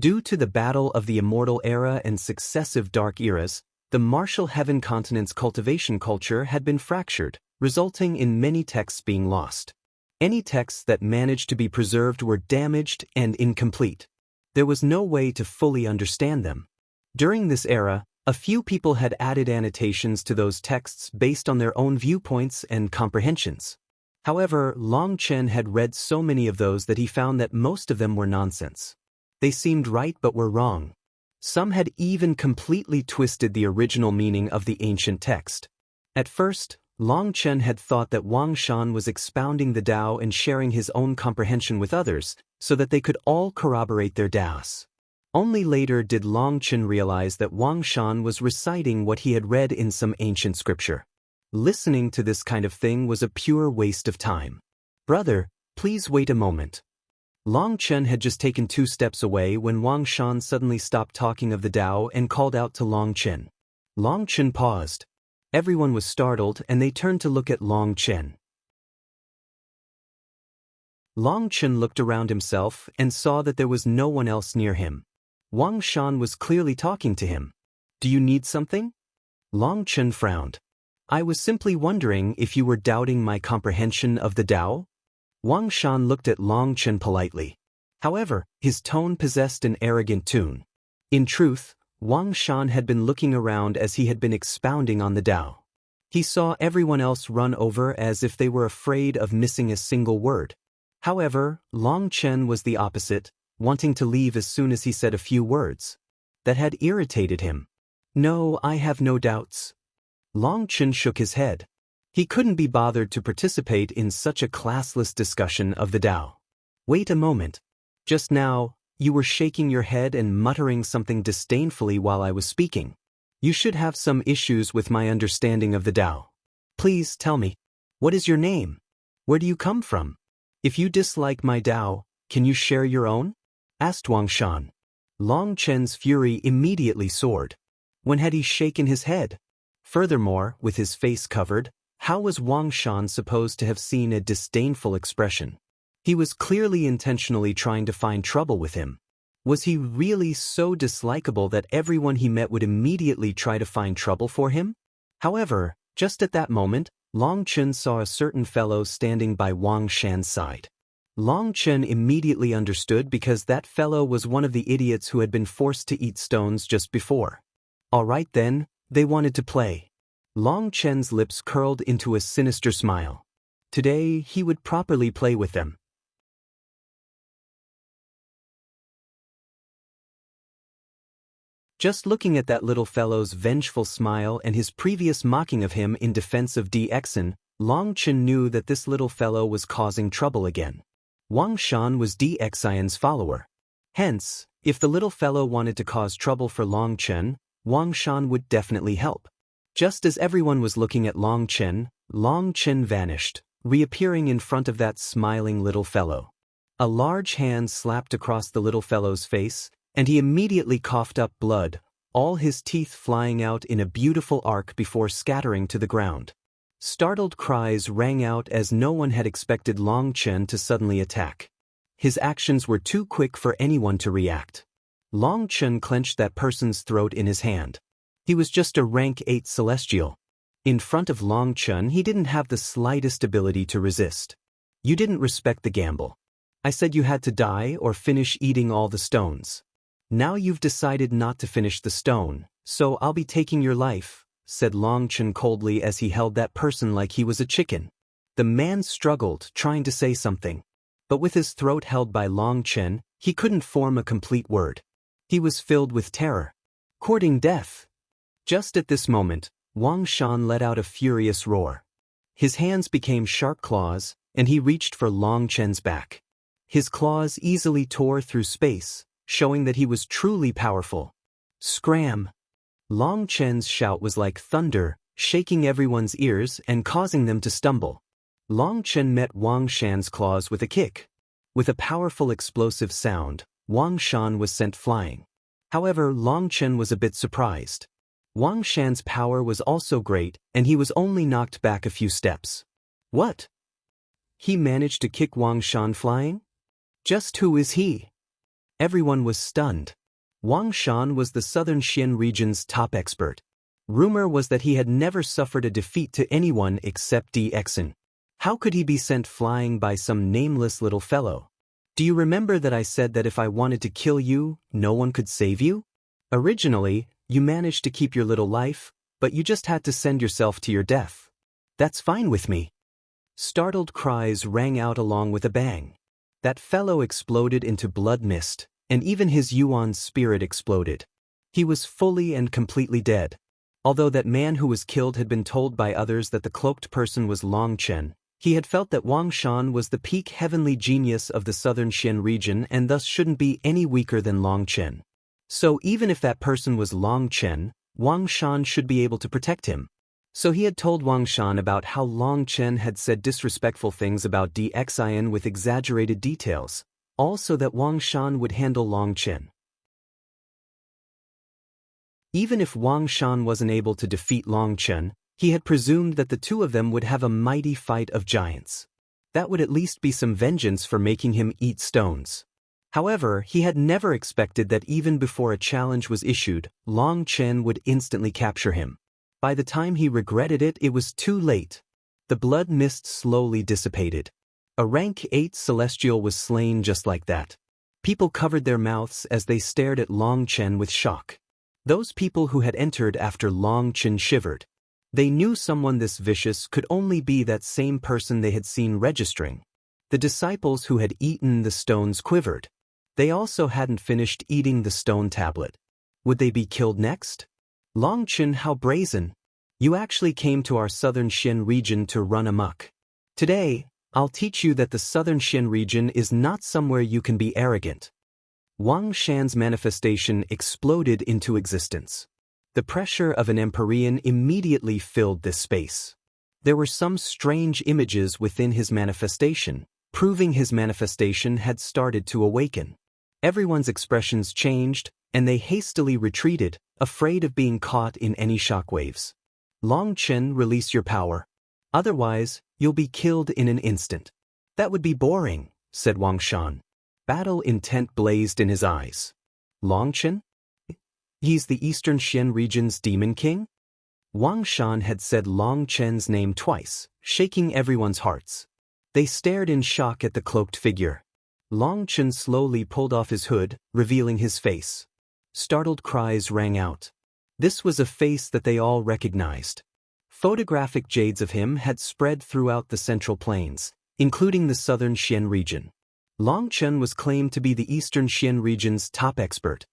Due to the battle of the immortal era and successive dark eras, the martial heaven continent's cultivation culture had been fractured, resulting in many texts being lost. Any texts that managed to be preserved were damaged and incomplete. There was no way to fully understand them. During this era, a few people had added annotations to those texts based on their own viewpoints and comprehensions. However, Long Chen had read so many of those that he found that most of them were nonsense. They seemed right but were wrong. Some had even completely twisted the original meaning of the ancient text. At first, Long Chen had thought that Wang Shan was expounding the Tao and sharing his own comprehension with others, so that they could all corroborate their Taos. Only later did Long Chen realize that Wang Shan was reciting what he had read in some ancient scripture. Listening to this kind of thing was a pure waste of time. "Brother, please wait a moment." Long Chen had just taken 2 steps away when Wang Shan suddenly stopped talking of the Tao and called out to Long Chen. Long Chen paused. Everyone was startled and they turned to look at Long Chen. Long Chen looked around himself and saw that there was no one else near him. Wang Shan was clearly talking to him. "Do you need something?" Long Chen frowned. "I was simply wondering if you were doubting my comprehension of the Tao?" Wang Shan looked at Long Chen politely. However, his tone possessed an arrogant tune. In truth, Wang Shan had been looking around as he had been expounding on the Tao. He saw everyone else run over as if they were afraid of missing a single word. However, Long Chen was the opposite, wanting to leave as soon as he said a few words. That had irritated him. "No, I have no doubts." Long Chen shook his head. He couldn't be bothered to participate in such a classless discussion of the Tao. "Wait a moment. Just now, you were shaking your head and muttering something disdainfully while I was speaking. You should have some issues with my understanding of the Tao. Please tell me, what is your name? Where do you come from? If you dislike my Tao, can you share your own?" asked Wang Shan. Long Chen's fury immediately soared. When had he shaken his head? Furthermore, with his face covered, how was Wang Shan supposed to have seen a disdainful expression? He was clearly intentionally trying to find trouble with him. Was he really so dislikable that everyone he met would immediately try to find trouble for him? However, just at that moment, Long Chen saw a certain fellow standing by Wang Shan's side. Long Chen immediately understood because that fellow was one of the idiots who had been forced to eat stones just before. All right then, they wanted to play. Long Chen's lips curled into a sinister smile. Today, he would properly play with them. Just looking at that little fellow's vengeful smile and his previous mocking of him in defense of DXN, Long Chen knew that this little fellow was causing trouble again. Wang Shan was DXIN's follower. Hence, if the little fellow wanted to cause trouble for Long Chen, Wang Shan would definitely help. Just as everyone was looking at Long Chen vanished, reappearing in front of that smiling little fellow. A large hand slapped across the little fellow's face, and he immediately coughed up blood, all his teeth flying out in a beautiful arc before scattering to the ground. Startled cries rang out as no one had expected Long Chen to suddenly attack. His actions were too quick for anyone to react. Long Chen clenched that person's throat in his hand. He was just a rank 8 celestial. In front of Long Chen, he didn't have the slightest ability to resist. "You didn't respect the gamble. I said you had to die or finish eating all the stones. Now you've decided not to finish the stone, so I'll be taking your life," said Long Chen coldly as he held that person like he was a chicken. The man struggled, trying to say something. But with his throat held by Long Chen, he couldn't form a complete word. He was filled with terror. Courting death. Just at this moment, Wang Shan let out a furious roar. His hands became sharp claws, and he reached for Long Chen's back. His claws easily tore through space, showing that he was truly powerful. Scram! Long Chen's shout was like thunder, shaking everyone's ears and causing them to stumble. Long Chen met Wang Shan's claws with a kick. With a powerful explosive sound, Wang Shan was sent flying. However, Long Chen was a bit surprised. Wang Shan's power was also great, and he was only knocked back a few steps. What? He managed to kick Wang Shan flying? Just who is he? Everyone was stunned. Wang Shan was the Southern Xian region's top expert. Rumor was that he had never suffered a defeat to anyone except DXN. How could he be sent flying by some nameless little fellow? Do you remember that I said that if I wanted to kill you, no one could save you? Originally, you managed to keep your little life, but you just had to send yourself to your death. That's fine with me. Startled cries rang out along with a bang. That fellow exploded into blood mist, and even his Yuan's spirit exploded. He was fully and completely dead. Although that man who was killed had been told by others that the cloaked person was Long Chen, he had felt that Wang Shan was the peak heavenly genius of the Southern Xian region and thus shouldn't be any weaker than Long Chen. So even if that person was Long Chen, Wang Shan should be able to protect him. So he had told Wang Shan about how Long Chen had said disrespectful things about DXIN with exaggerated details, also that Wang Shan would handle Long Chen. Even if Wang Shan wasn't able to defeat Long Chen, he had presumed that the two of them would have a mighty fight of giants. That would at least be some vengeance for making him eat stones. However, he had never expected that even before a challenge was issued, Long Chen would instantly capture him. By the time he regretted it, it was too late. The blood mist slowly dissipated. A rank 8 celestial was slain just like that. People covered their mouths as they stared at Long Chen with shock. Those people who had entered after Long Chen shivered. They knew someone this vicious could only be that same person they had seen registering. The disciples who had eaten the stones quivered. They also hadn't finished eating the stone tablet. Would they be killed next? Long Chen, how brazen. You actually came to our Southern Xian region to run amok. Today, I'll teach you that the Southern Xian region is not somewhere you can be arrogant. Wang Shan's manifestation exploded into existence. The pressure of an Empyrean immediately filled this space. There were some strange images within his manifestation, proving his manifestation had started to awaken. Everyone's expressions changed, and they hastily retreated, afraid of being caught in any shockwaves. Long Chen, release your power. Otherwise, you'll be killed in an instant. That would be boring, said Wang Shan. Battle intent blazed in his eyes. Long Chen? He's the Eastern Xian region's Demon King? Wang Shan had said Long Chen's name twice, shaking everyone's hearts. They stared in shock at the cloaked figure. Long Chen slowly pulled off his hood, revealing his face. Startled cries rang out. This was a face that they all recognized. Photographic jades of him had spread throughout the Central Plains, including the Southern Xian region. Long Chen was claimed to be the Eastern Xian region's top expert.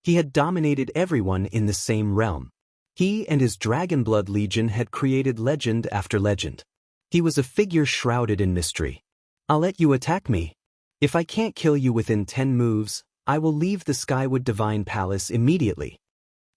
He had dominated everyone in the same realm. He and his Dragon Blood Legion had created legend after legend. He was a figure shrouded in mystery. I'll let you attack me. If I can't kill you within 10 moves, I will leave the Skywood Divine Palace immediately.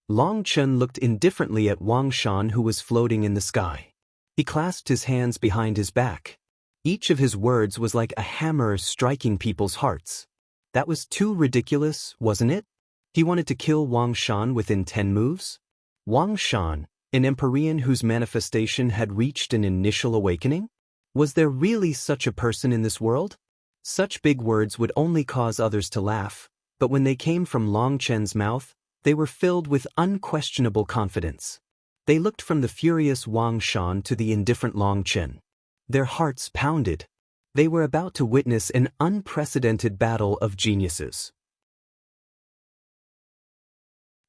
Long Chen looked indifferently at Wang Shan, who was floating in the sky. He clasped his hands behind his back. Each of his words was like a hammer striking people's hearts. That was too ridiculous, wasn't it? He wanted to kill Wang Shan within 10 moves? Wang Shan, an Empyrean whose manifestation had reached an initial awakening? Was there really such a person in this world? Such big words would only cause others to laugh, but when they came from Long Chen's mouth, they were filled with unquestionable confidence. They looked from the furious Wang Shan to the indifferent Long Chen. Their hearts pounded. They were about to witness an unprecedented battle of geniuses.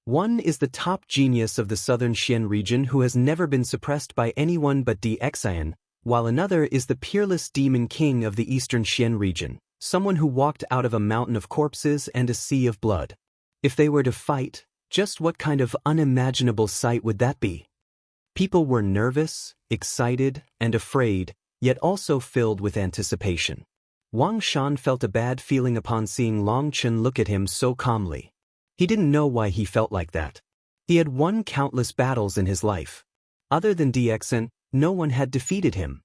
One is the top genius of the Southern Xian region who has never been suppressed by anyone but DXIN, while another is the peerless Demon King of the Eastern Xian region, someone who walked out of a mountain of corpses and a sea of blood. If they were to fight, just what kind of unimaginable sight would that be? People were nervous, excited, and afraid, yet also filled with anticipation. Wang Shan felt a bad feeling upon seeing Long Chen look at him so calmly. He didn't know why he felt like that. He had won countless battles in his life. Other than DXN, no one had defeated him.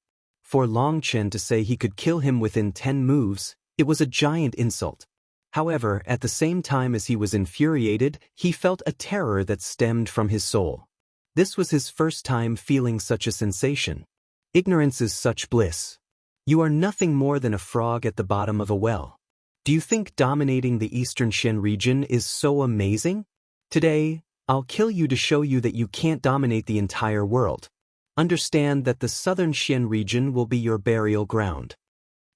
For Long Chen to say he could kill him within 10 moves, it was a giant insult. However, at the same time as he was infuriated, he felt a terror that stemmed from his soul. This was his first time feeling such a sensation. Ignorance is such bliss. You are nothing more than a frog at the bottom of a well. Do you think dominating the Eastern Shen region is so amazing? Today, I'll kill you to show you that you can't dominate the entire world. Understand that the Southern Shen region will be your burial ground.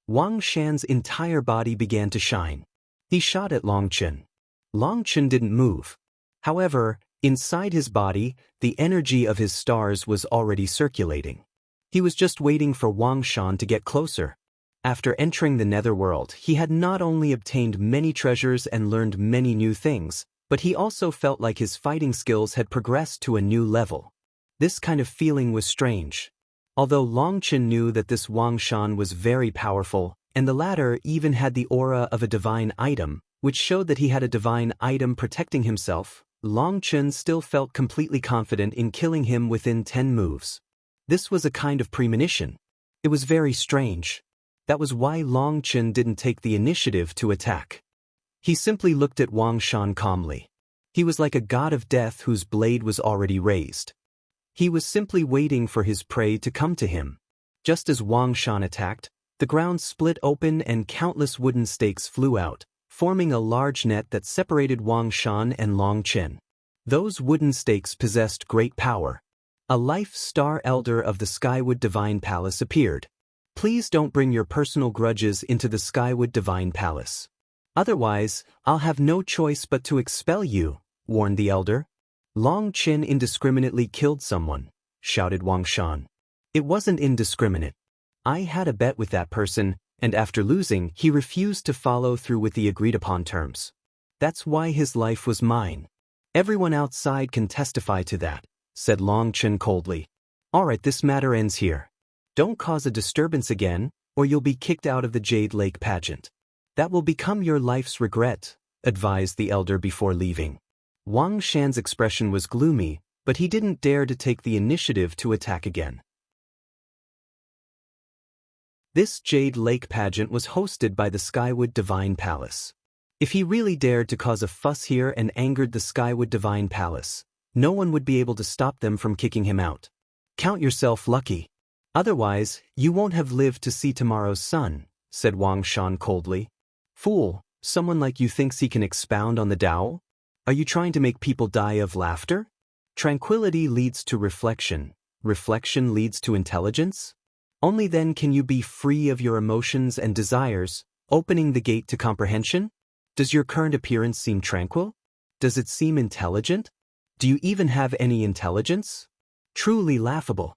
Wang Shan's entire body began to shine. He shot at Long Chen. Long Chen didn't move. However, inside his body, the energy of his stars was already circulating. He was just waiting for Wang Shan to get closer. After entering the netherworld, he had not only obtained many treasures and learned many new things, but he also felt like his fighting skills had progressed to a new level. This kind of feeling was strange. Although Long Chen knew that this Wang Shan was very powerful, and the latter even had the aura of a divine item, which showed that he had a divine item protecting himself, Long Chen still felt completely confident in killing him within 10 moves. This was a kind of premonition. It was very strange. That was why Long Chen didn't take the initiative to attack. He simply looked at Wang Shan calmly. He was like a god of death whose blade was already raised. He was simply waiting for his prey to come to him. Just as Wang Shan attacked, the ground split open and countless wooden stakes flew out, forming a large net that separated Wang Shan and Long Chen. Those wooden stakes possessed great power. A life star elder of the Skywood Divine Palace appeared. Please don't bring your personal grudges into the Skywood Divine Palace. Otherwise, I'll have no choice but to expel you, warned the elder. Long Chen indiscriminately killed someone, shouted Wang Shan. It wasn't indiscriminate. I had a bet with that person, and after losing, he refused to follow through with the agreed-upon terms. That's why his life was mine. Everyone outside can testify to that, said Long Chen coldly. All right, this matter ends here. Don't cause a disturbance again, or you'll be kicked out of the Jade Lake pageant. That will become your life's regret, advised the elder before leaving. Wang Shan's expression was gloomy, but he didn't dare to take the initiative to attack again. This Jade Lake pageant was hosted by the Skywood Divine Palace. If he really dared to cause a fuss here and angered the Skywood Divine Palace, no one would be able to stop them from kicking him out. Count yourself lucky. Otherwise, you won't have lived to see tomorrow's sun, said Wang Shan coldly. Fool, someone like you thinks he can expound on the Tao? Are you trying to make people die of laughter? Tranquility leads to reflection. Reflection leads to intelligence. Only then can you be free of your emotions and desires, opening the gate to comprehension. Does your current appearance seem tranquil? Does it seem intelligent? Do you even have any intelligence? Truly laughable.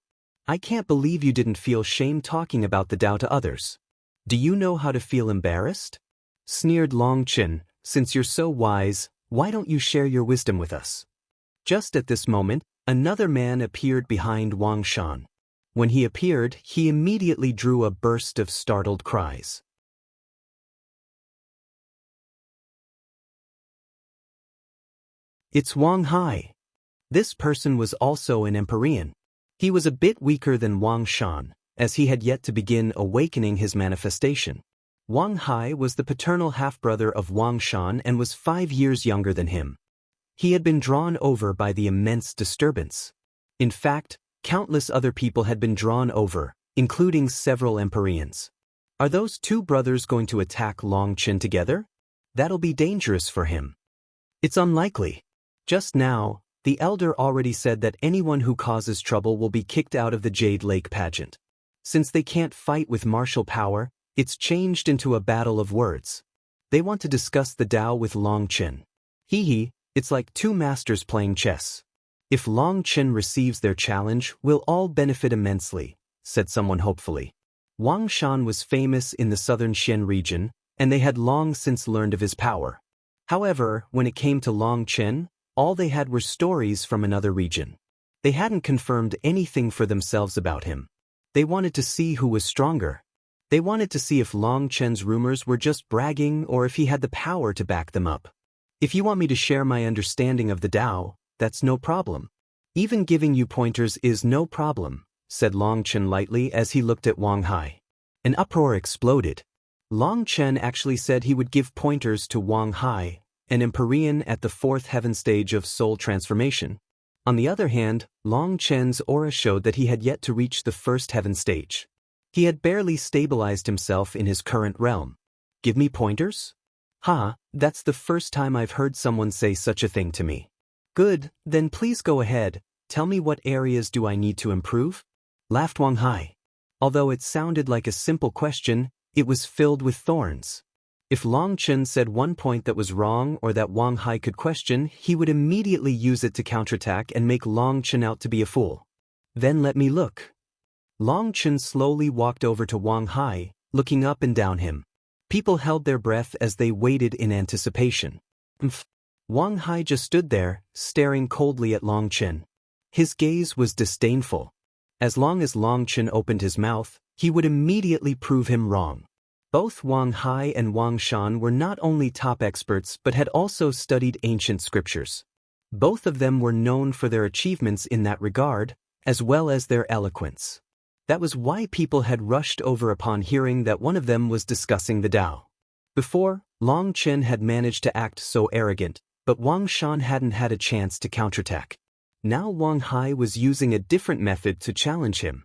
I can't believe you didn't feel shame talking about the Tao to others. Do you know how to feel embarrassed? Sneered Long Chen, since you're so wise, why don't you share your wisdom with us? Just at this moment, another man appeared behind Wang Shan. When he appeared, he immediately drew a burst of startled cries. It's Wang Hai. This person was also an Empyrean. He was a bit weaker than Wang Shan, as he had yet to begin awakening his manifestation. Wang Hai was the paternal half-brother of Wang Shan and was 5 years younger than him. He had been drawn over by the immense disturbance. In fact, countless other people had been drawn over, including several Empyreans. Are those two brothers going to attack Long Chen together? That'll be dangerous for him. It's unlikely. Just now, the elder already said that anyone who causes trouble will be kicked out of the Jade Lake pageant. Since they can't fight with martial power, it's changed into a battle of words. They want to discuss the Tao with Long Chen. It's like two masters playing chess. If Long Chen receives their challenge, we'll all benefit immensely, said someone hopefully. Wang Shan was famous in the southern Shen region, and they had long since learned of his power. However, when it came to Long Chen, all they had were stories from another region. They hadn't confirmed anything for themselves about him. They wanted to see who was stronger. They wanted to see if Long Chen's rumors were just bragging or if he had the power to back them up. If you want me to share my understanding of the Tao, that's no problem. Even giving you pointers is no problem, said Long Chen lightly as he looked at Wang Hai. An uproar exploded. Long Chen actually said he would give pointers to Wang Hai, an Empyrean at the 4th heaven stage of soul transformation. On the other hand, Long Chen's aura showed that he had yet to reach the 1st heaven stage. He had barely stabilized himself in his current realm. Give me pointers? Ha, that's the first time I've heard someone say such a thing to me. Good, then please go ahead, tell me what areas do I need to improve? Laughed Wang Hai. Although it sounded like a simple question, it was filled with thorns. If Long Chen said one point that was wrong or that Wang Hai could question, he would immediately use it to counterattack and make Long Chen out to be a fool. Then let me look. Long Chen slowly walked over to Wang Hai, looking up and down him. People held their breath as they waited in anticipation. Wang Hai just stood there, staring coldly at Long Chen. His gaze was disdainful. As long as Long Chen opened his mouth, he would immediately prove him wrong. Both Wang Hai and Wang Shan were not only top experts but had also studied ancient scriptures. Both of them were known for their achievements in that regard, as well as their eloquence. That was why people had rushed over upon hearing that one of them was discussing the Tao. Before, Long Chen had managed to act so arrogant, but Wang Shan hadn't had a chance to counterattack. Now Wang Hai was using a different method to challenge him.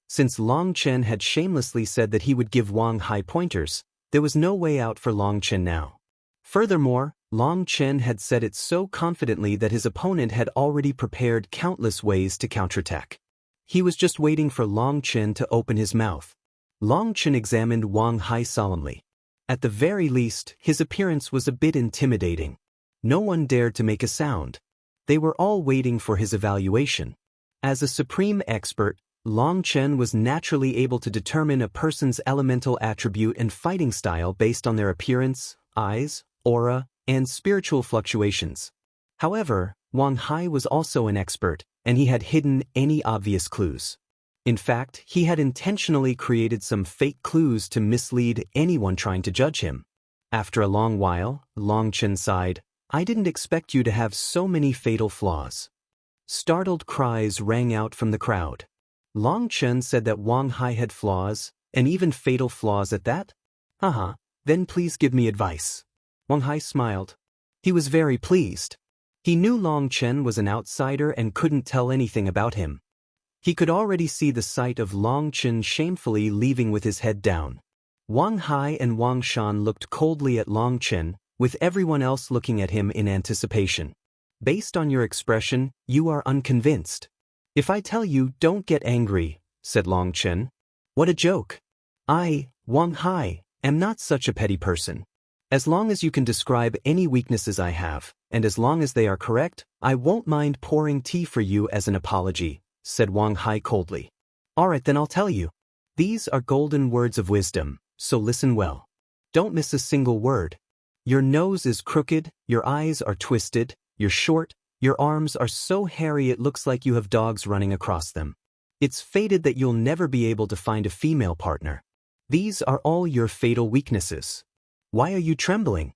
Since Long Chen had shamelessly said that he would give Wang Hai pointers, there was no way out for Long Chen now. Furthermore, Long Chen had said it so confidently that his opponent had already prepared countless ways to counterattack. He was just waiting for Long Chen to open his mouth. Long Chen examined Wang Hai solemnly. At the very least, his appearance was a bit intimidating. No one dared to make a sound. They were all waiting for his evaluation. As a supreme expert, Long Chen was naturally able to determine a person's elemental attribute and fighting style based on their appearance, eyes, aura, and spiritual fluctuations. However, Wang Hai was also an expert, and he had hidden any obvious clues. In fact, he had intentionally created some fake clues to mislead anyone trying to judge him. After a long while, Long Chen sighed, "I didn't expect you to have so many fatal flaws." Startled cries rang out from the crowd. Long Chen said that Wang Hai had flaws, and even fatal flaws at that? Haha, then please give me advice. Wang Hai smiled. He was very pleased. He knew Long Chen was an outsider and couldn't tell anything about him. He could already see the sight of Long Chen shamefully leaving with his head down. Wang Hai and Wang Shan looked coldly at Long Chen, with everyone else looking at him in anticipation. Based on your expression, you are unconvinced. If I tell you, don't get angry, said Long Chen. What a joke. I, Wang Hai, am not such a petty person. As long as you can describe any weaknesses I have, and as long as they are correct, I won't mind pouring tea for you as an apology, said Wang Hai coldly. Alright, then I'll tell you. These are golden words of wisdom, so listen well. Don't miss a single word. Your nose is crooked, your eyes are twisted, you're short, your arms are so hairy it looks like you have dogs running across them. It's fated that you'll never be able to find a female partner. These are all your fatal weaknesses. Why are you trembling?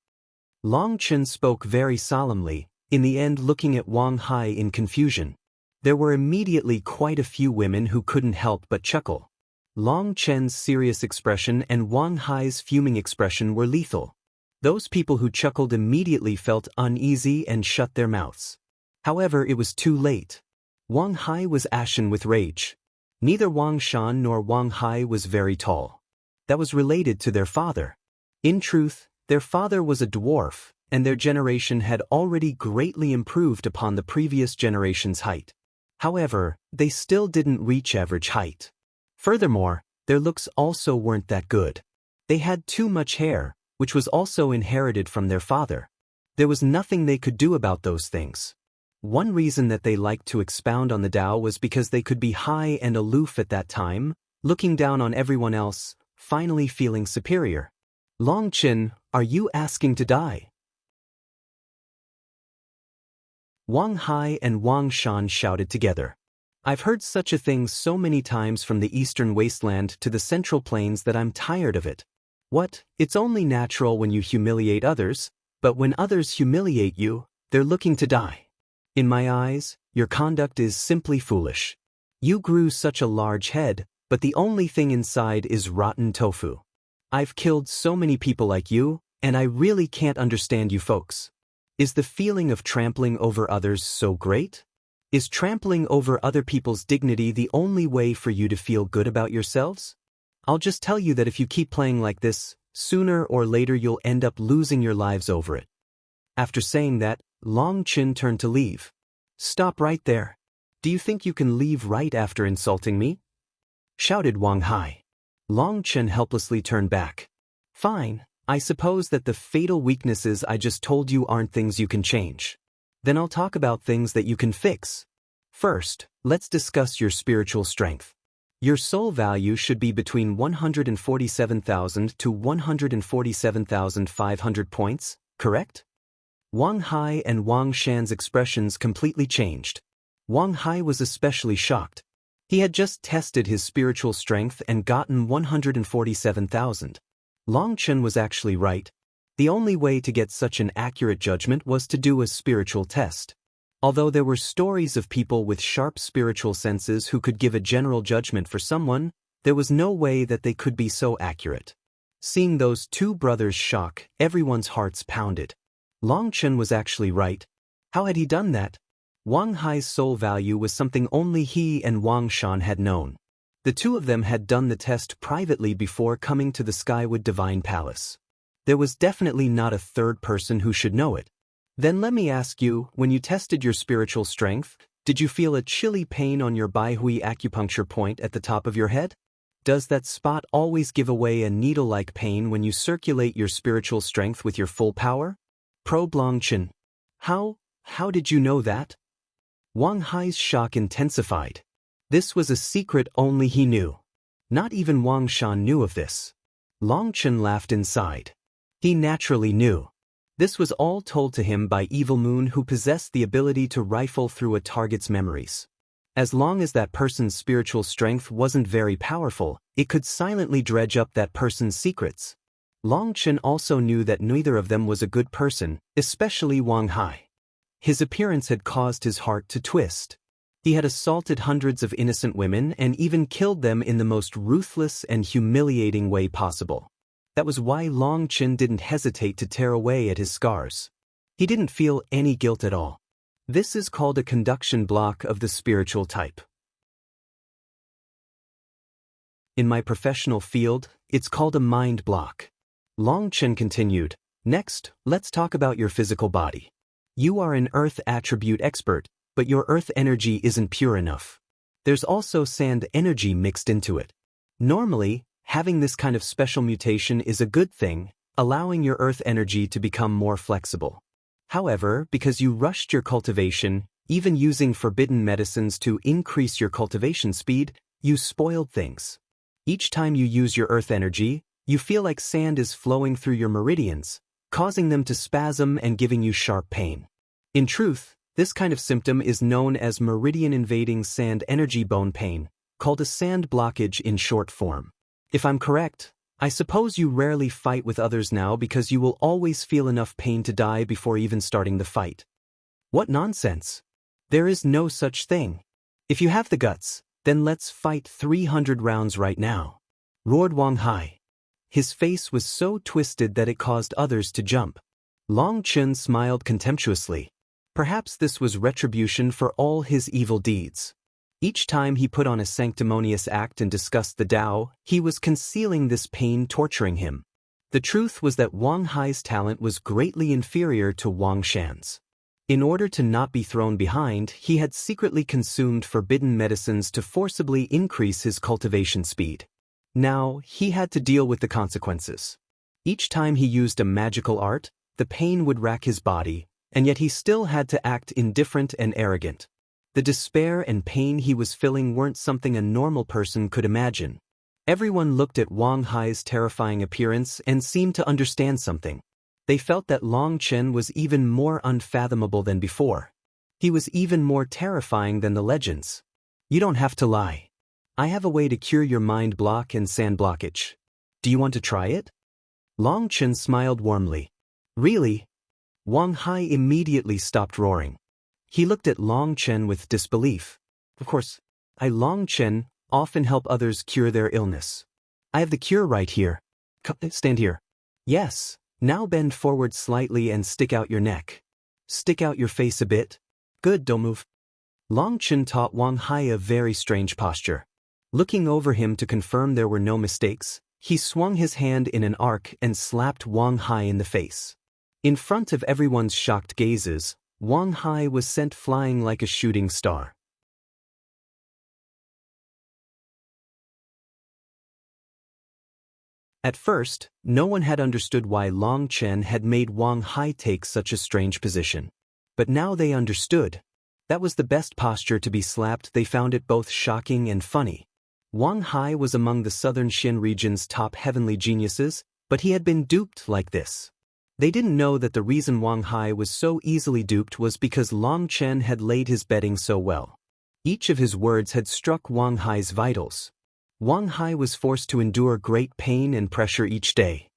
Long Chen spoke very solemnly, in the end looking at Wang Hai in confusion. There were immediately quite a few women who couldn't help but chuckle. Long Chen's serious expression and Wang Hai's fuming expression were lethal. Those people who chuckled immediately felt uneasy and shut their mouths. However, it was too late. Wang Hai was ashen with rage. Neither Wang Shan nor Wang Hai was very tall. That was related to their father. In truth, their father was a dwarf, and their generation had already greatly improved upon the previous generation's height. However, they still didn't reach average height. Furthermore, their looks also weren't that good. They had too much hair, which was also inherited from their father. There was nothing they could do about those things. One reason that they liked to expound on the Tao was because they could be high and aloof at that time, looking down on everyone else, finally feeling superior. Long Chen, are you asking to die? Wang Hai and Wang Shan shouted together. I've heard such a thing so many times from the eastern wasteland to the central plains that I'm tired of it. What? It's only natural when you humiliate others, but when others humiliate you, they're looking to die. In my eyes, your conduct is simply foolish. You grew such a large head, but the only thing inside is rotten tofu. I've killed so many people like you, and I really can't understand you folks. Is the feeling of trampling over others so great? Is trampling over other people's dignity the only way for you to feel good about yourselves? I'll just tell you that if you keep playing like this, sooner or later you'll end up losing your lives over it. After saying that, Long Chen turned to leave. Stop right there. Do you think you can leave right after insulting me? Shouted Wang Hai. Long Chen helplessly turned back. Fine, I suppose that the fatal weaknesses I just told you aren't things you can change. Then I'll talk about things that you can fix. First, let's discuss your spiritual strength. Your soul value should be between 147,000 to 147,500 points, correct? Wang Hai and Wang Shan's expressions completely changed. Wang Hai was especially shocked. He had just tested his spiritual strength and gotten 147,000. Long Chen was actually right. The only way to get such an accurate judgment was to do a spiritual test. Although there were stories of people with sharp spiritual senses who could give a general judgment for someone, there was no way that they could be so accurate. Seeing those two brothers' shock, everyone's hearts pounded. Long Chen was actually right. How had he done that? Wang Hai's soul value was something only he and Wang Shan had known. The two of them had done the test privately before coming to the Skywood Divine Palace. There was definitely not a third person who should know it. Then let me ask you, when you tested your spiritual strength, did you feel a chilly pain on your Baihui acupuncture point at the top of your head? Does that spot always give away a needle-like pain when you circulate your spiritual strength with your full power? Probe Long Chen. How did you know that? Wang Hai's shock intensified. This was a secret only he knew. Not even Wang Shan knew of this. Long Chen laughed inside. He naturally knew. This was all told to him by Evil Moon, who possessed the ability to rifle through a target's memories. As long as that person's spiritual strength wasn't very powerful, it could silently dredge up that person's secrets. Long Chen also knew that neither of them was a good person, especially Wang Hai. His appearance had caused his heart to twist. He had assaulted hundreds of innocent women and even killed them in the most ruthless and humiliating way possible. That was why Long Chen didn't hesitate to tear away at his scars. He didn't feel any guilt at all. This is called a conduction block of the spiritual type. In my professional field, it's called a mind block. Long Chen continued, next, let's talk about your physical body. You are an earth attribute expert, but your earth energy isn't pure enough. There's also sand energy mixed into it. Normally, having this kind of special mutation is a good thing, allowing your earth energy to become more flexible. However, because you rushed your cultivation, even using forbidden medicines to increase your cultivation speed, you spoiled things. Each time you use your earth energy, you feel like sand is flowing through your meridians, causing them to spasm and giving you sharp pain. In truth, this kind of symptom is known as meridian-invading sand energy bone pain, called a sand blockage in short form. If I'm correct, I suppose you rarely fight with others now because you will always feel enough pain to die before even starting the fight. What nonsense! There is no such thing. If you have the guts, then let's fight 300 rounds right now, roared Wang Hai. His face was so twisted that it caused others to jump. Long Chen smiled contemptuously. Perhaps this was retribution for all his evil deeds. Each time he put on a sanctimonious act and discussed the Tao, he was concealing this pain torturing him. The truth was that Wang Hai's talent was greatly inferior to Wang Shan's. In order to not be thrown behind, he had secretly consumed forbidden medicines to forcibly increase his cultivation speed. Now, he had to deal with the consequences. Each time he used a magical art, the pain would rack his body, and yet he still had to act indifferent and arrogant. The despair and pain he was feeling weren't something a normal person could imagine. Everyone looked at Wang Hai's terrifying appearance and seemed to understand something. They felt that Long Chen was even more unfathomable than before. He was even more terrifying than the legends. You don't have to lie. I have a way to cure your mind block and sand blockage. Do you want to try it? Long Chen smiled warmly. Really? Wang Hai immediately stopped roaring. He looked at Long Chen with disbelief. Of course, I Long Chen often help others cure their illness. I have the cure right here. Stand here. Yes, now bend forward slightly and stick out your neck. Stick out your face a bit. Good, don't move. Long Chen taught Wang Hai a very strange posture. Looking over him to confirm there were no mistakes, he swung his hand in an arc and slapped Wang Hai in the face. In front of everyone's shocked gazes, Wang Hai was sent flying like a shooting star. At first, no one had understood why Long Chen had made Wang Hai take such a strange position. But now they understood. That was the best posture to be slapped. They found it both shocking and funny. Wang Hai was among the southern Xin region's top heavenly geniuses, but he had been duped like this. They didn't know that the reason Wang Hai was so easily duped was because Long Chen had laid his betting so well. Each of his words had struck Wang Hai's vitals. Wang Hai was forced to endure great pain and pressure each day.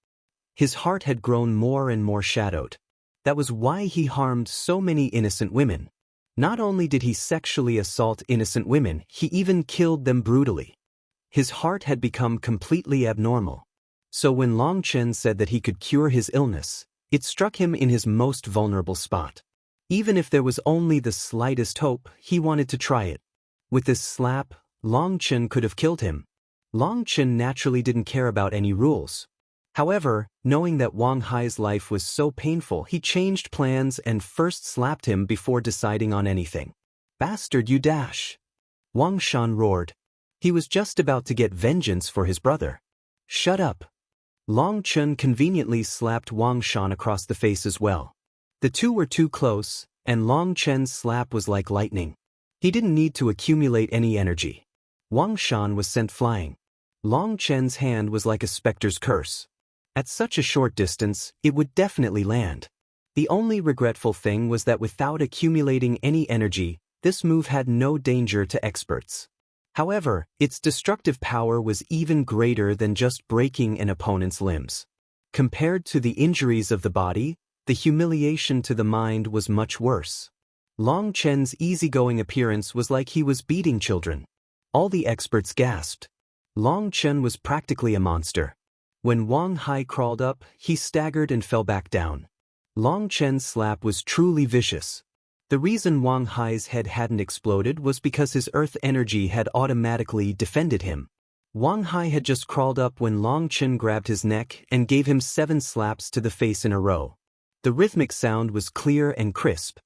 His heart had grown more and more shadowed. That was why he harmed so many innocent women. Not only did he sexually assault innocent women, he even killed them brutally. His heart had become completely abnormal. So when Long Chen said that he could cure his illness, it struck him in his most vulnerable spot. Even if there was only the slightest hope, he wanted to try it. With this slap, Long Chen could have killed him. Long Chen naturally didn't care about any rules. However, knowing that Wang Hai's life was so painful, he changed plans and first slapped him before deciding on anything. Bastard, you dash! Wang Shan roared. He was just about to get vengeance for his brother. Shut up! Long Chen conveniently slapped Wang Shan across the face as well. The two were too close, and Long Chen's slap was like lightning. He didn't need to accumulate any energy. Wang Shan was sent flying. Long Chen's hand was like a specter's curse. At such a short distance, it would definitely land. The only regretful thing was that without accumulating any energy, this move had no danger to experts. However, its destructive power was even greater than just breaking an opponent's limbs. Compared to the injuries of the body, the humiliation to the mind was much worse. Long Chen's easygoing appearance was like he was beating children. All the experts gasped. Long Chen was practically a monster. When Wang Hai crawled up, he staggered and fell back down. Long Chen's slap was truly vicious. The reason Wang Hai's head hadn't exploded was because his earth energy had automatically defended him. Wang Hai had just crawled up when Long Chen grabbed his neck and gave him 7 slaps to the face in a row. The rhythmic sound was clear and crisp.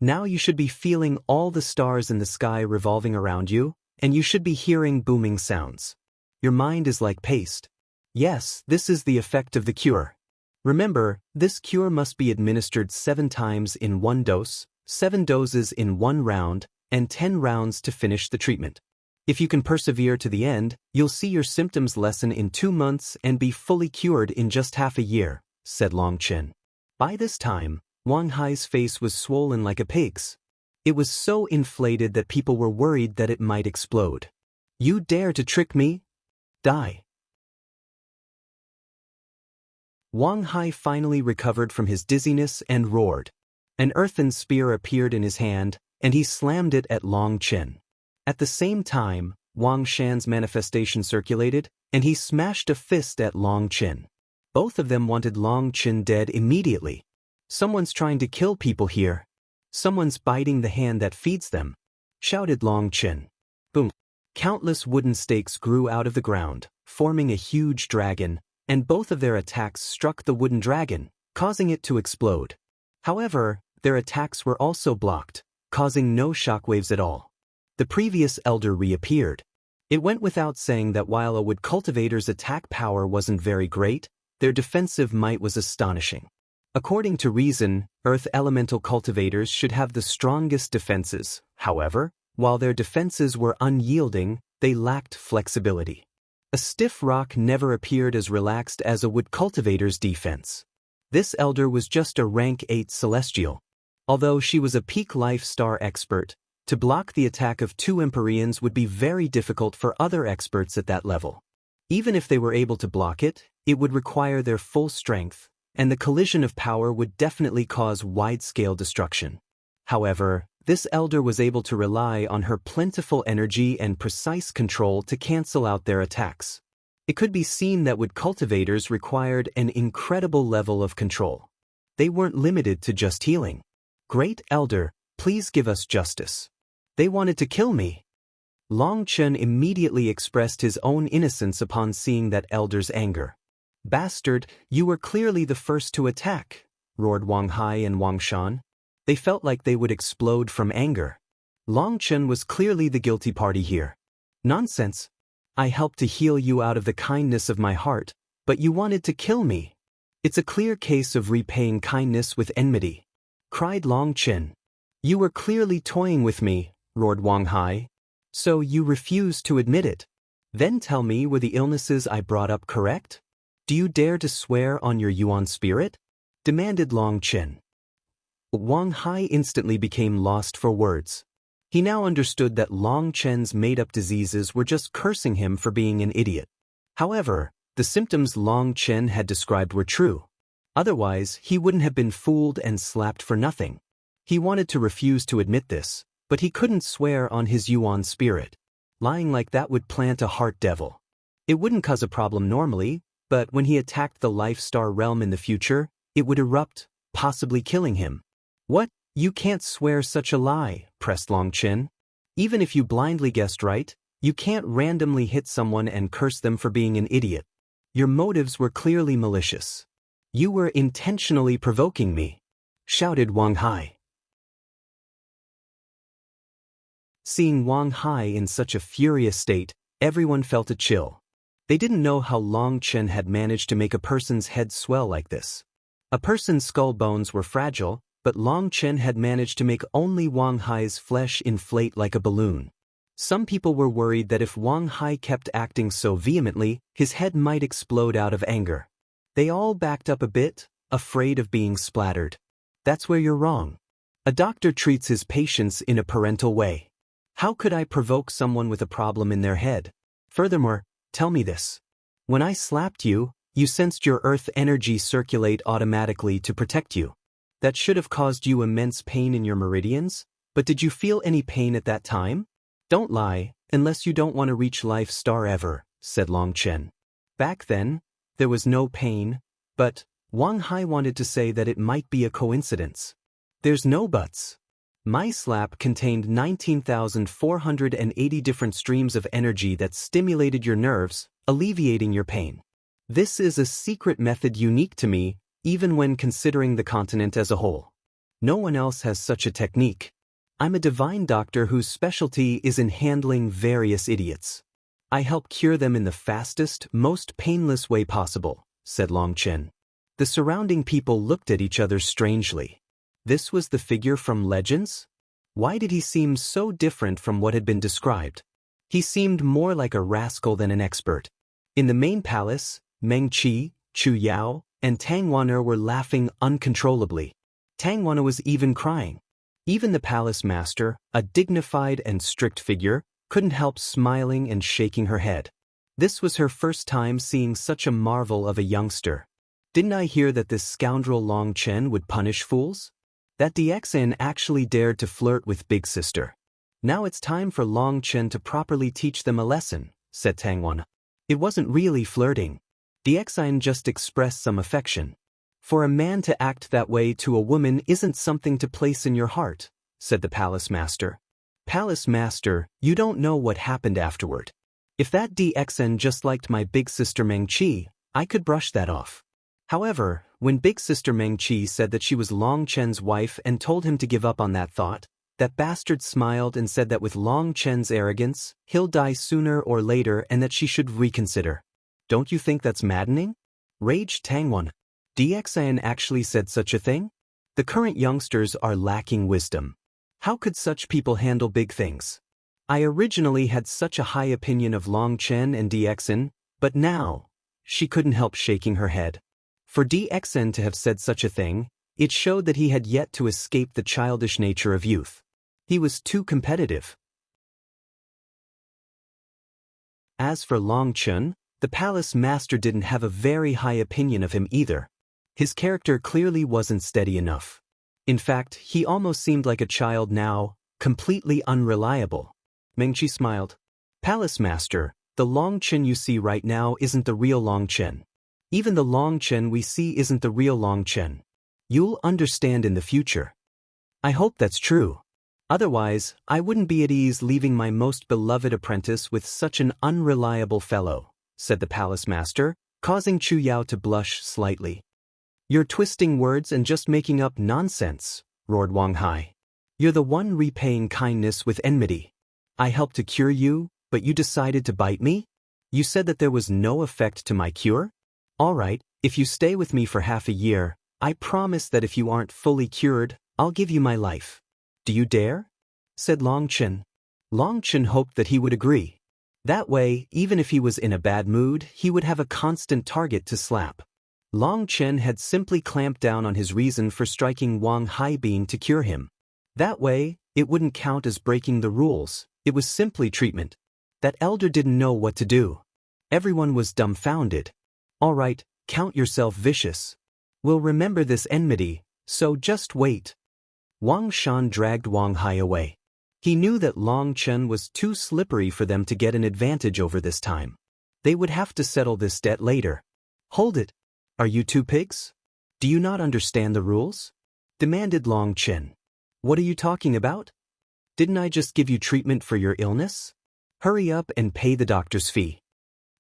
Now you should be feeling all the stars in the sky revolving around you, and you should be hearing booming sounds. Your mind is like paste. Yes, this is the effect of the cure. Remember, this cure must be administered 7 times in 1 dose, 7 doses in 1 round, and 10 rounds to finish the treatment. If you can persevere to the end, you'll see your symptoms lessen in 2 months and be fully cured in just half a year, said Long Chen. By this time, Wang Hai's face was swollen like a pig's. It was so inflated that people were worried that it might explode. You dare to trick me? Die. Wang Hai finally recovered from his dizziness and roared. An earthen spear appeared in his hand, and he slammed it at Long Chen. At the same time, Wang Shan's manifestation circulated, and he smashed a fist at Long Chen. Both of them wanted Long Chen dead immediately. Someone's trying to kill people here. Someone's biting the hand that feeds them, shouted Long Chen. Boom. Countless wooden stakes grew out of the ground, forming a huge dragon, and both of their attacks struck the wooden dragon, causing it to explode. However, their attacks were also blocked, causing no shockwaves at all. The previous elder reappeared. It went without saying that while a wood cultivator's attack power wasn't very great, their defensive might was astonishing. According to reason, earth elemental cultivators should have the strongest defenses. However, while their defenses were unyielding, they lacked flexibility. A stiff rock never appeared as relaxed as a wood cultivator's defense. This elder was just a rank 8 celestial. Although she was a peak life star expert, to block the attack of 2 Empyreans would be very difficult for other experts at that level. Even if they were able to block it, it would require their full strength, and the collision of power would definitely cause wide-scale destruction. However, This elder was able to rely on her plentiful energy and precise control to cancel out their attacks. It could be seen that wood cultivators required an incredible level of control. They weren't limited to just healing. Great Elder, please give us justice. They wanted to kill me. Long Chen immediately expressed his own innocence upon seeing that elder's anger. Bastard, you were clearly the first to attack, roared Wang Hai and Wang Shan. They felt like they would explode from anger. Long Chen was clearly the guilty party here. Nonsense. I helped to heal you out of the kindness of my heart, but you wanted to kill me. It's a clear case of repaying kindness with enmity, cried Long Chen. You were clearly toying with me, roared Wang Hai. So you refused to admit it. Then tell me, were the illnesses I brought up correct? Do you dare to swear on your Yuan spirit? Demanded Long Chen. Wang Hai instantly became lost for words. He now understood that Long Chen's made-up diseases were just cursing him for being an idiot. However, the symptoms Long Chen had described were true. Otherwise, he wouldn't have been fooled and slapped for nothing. He wanted to refuse to admit this, but he couldn't swear on his Yuan spirit. Lying like that would plant a heart devil. It wouldn't cause a problem normally, but when he attacked the Life Star realm in the future, it would erupt, possibly killing him. What? You can't swear such a lie, pressed Long Chen. Even if you blindly guessed right, you can't randomly hit someone and curse them for being an idiot. Your motives were clearly malicious. You were intentionally provoking me, shouted Wang Hai. Seeing Wang Hai in such a furious state, everyone felt a chill. They didn't know how Long Chen had managed to make a person's head swell like this. A person's skull bones were fragile, but Long Chen had managed to make only Wang Hai's flesh inflate like a balloon. Some people were worried that if Wang Hai kept acting so vehemently, his head might explode out of anger. They all backed up a bit, afraid of being splattered. That's where you're wrong. A doctor treats his patients in a parental way. How could I provoke someone with a problem in their head? Furthermore, tell me this. When I slapped you, you sensed your earth energy circulate automatically to protect you. That should have caused you immense pain in your meridians, but did you feel any pain at that time? Don't lie, unless you don't want to reach Life Star ever, said Long Chen. Back then, there was no pain, but Wang Hai wanted to say that it might be a coincidence. There's no buts. My slap contained 19,480 different streams of energy that stimulated your nerves, alleviating your pain. This is a secret method unique to me, even when considering the continent as a whole. No one else has such a technique. I'm a divine doctor whose specialty is in handling various idiots. I help cure them in the fastest, most painless way possible, said Long Chen. The surrounding people looked at each other strangely. This was the figure from Legends? Why did he seem so different from what had been described? He seemed more like a rascal than an expert. In the main palace, Meng Qi, Chu Yao, and Tang Wan'er were laughing uncontrollably. Tang Wan'er was even crying. Even the palace master, a dignified and strict figure, couldn't help smiling and shaking her head. This was her first time seeing such a marvel of a youngster. Didn't I hear that this scoundrel Long Chen would punish fools? That DXN actually dared to flirt with Big Sister. Now it's time for Long Chen to properly teach them a lesson, said Tang Wan'er. It wasn't really flirting. DXN just expressed some affection. For a man to act that way to a woman isn't something to place in your heart, said the palace master. Palace master, you don't know what happened afterward. If that DXN just liked my big sister Meng Qi, I could brush that off. However, when big sister Meng Qi said that she was Long Chen's wife and told him to give up on that thought, that bastard smiled and said that with Long Chen's arrogance, he'll die sooner or later and that she should reconsider. Don't you think that's maddening? Raged Tang Wan'er. DXN actually said such a thing? The current youngsters are lacking wisdom. How could such people handle big things? I originally had such a high opinion of Long Chen and DXN, but now, she couldn't help shaking her head. For DXN to have said such a thing, it showed that he had yet to escape the childish nature of youth. He was too competitive. As for Long Chen, the palace master didn't have a very high opinion of him either. His character clearly wasn't steady enough. In fact, he almost seemed like a child now, completely unreliable. Mengqi smiled. Palace Master, the Long Chen you see right now isn't the real Long Chen. Even the Long Chen we see isn't the real Long Chen. You'll understand in the future. I hope that's true. Otherwise, I wouldn't be at ease leaving my most beloved apprentice with such an unreliable fellow, said the Palace Master, causing Chu Yao to blush slightly. You're twisting words and just making up nonsense, roared Wang Hai. You're the one repaying kindness with enmity. I helped to cure you, but you decided to bite me? You said that there was no effect to my cure? All right, if you stay with me for half a year, I promise that if you aren't fully cured, I'll give you my life. Do you dare? Said Long Chen. Long Chen hoped that he would agree. That way, even if he was in a bad mood, he would have a constant target to slap. Long Chen had simply clamped down on his reason for striking Wang Hai being to cure him. That way, it wouldn't count as breaking the rules, it was simply treatment. That elder didn't know what to do. Everyone was dumbfounded. All right, count yourself vicious. We'll remember this enmity, so just wait. Wang Shan dragged Wang Hai away. He knew that Long Chen was too slippery for them to get an advantage over this time. They would have to settle this debt later. Hold it. Are you two pigs? Do you not understand the rules? Demanded Long Chen. What are you talking about? Didn't I just give you treatment for your illness? Hurry up and pay the doctor's fee.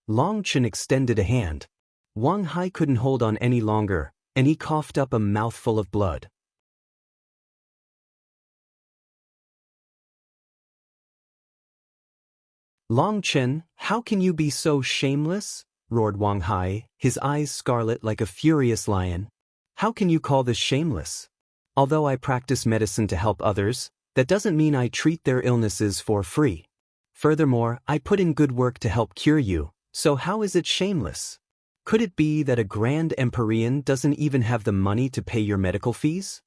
Long Chen extended a hand. Wang Hai couldn't hold on any longer, and he coughed up a mouthful of blood. Long Chen, how can you be so shameless? Roared Wang Hai, his eyes scarlet like a furious lion. How can you call this shameless? Although I practice medicine to help others, that doesn't mean I treat their illnesses for free. Furthermore, I put in good work to help cure you, so how is it shameless? Could it be that a Grand Empyrean doesn't even have the money to pay your medical fees?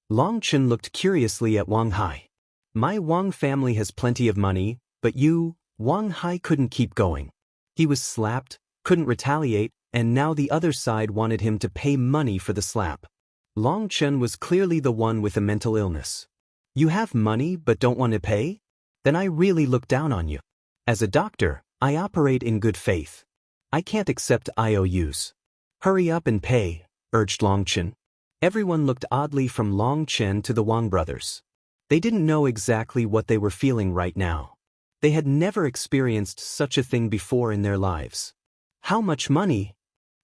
Long Chen looked curiously at Wang Hai. My Wang family has plenty of money, but you, Wang Hai couldn't keep going. He was slapped, couldn't retaliate, and now the other side wanted him to pay money for the slap. Long Chen was clearly the one with a mental illness. You have money but don't want to pay? Then I really look down on you. As a doctor, I operate in good faith. I can't accept IOUs. Hurry up and pay, urged Long Chen. Everyone looked oddly from Long Chen to the Wang brothers. They didn't know exactly what they were feeling right now. They had never experienced such a thing before in their lives. How much money?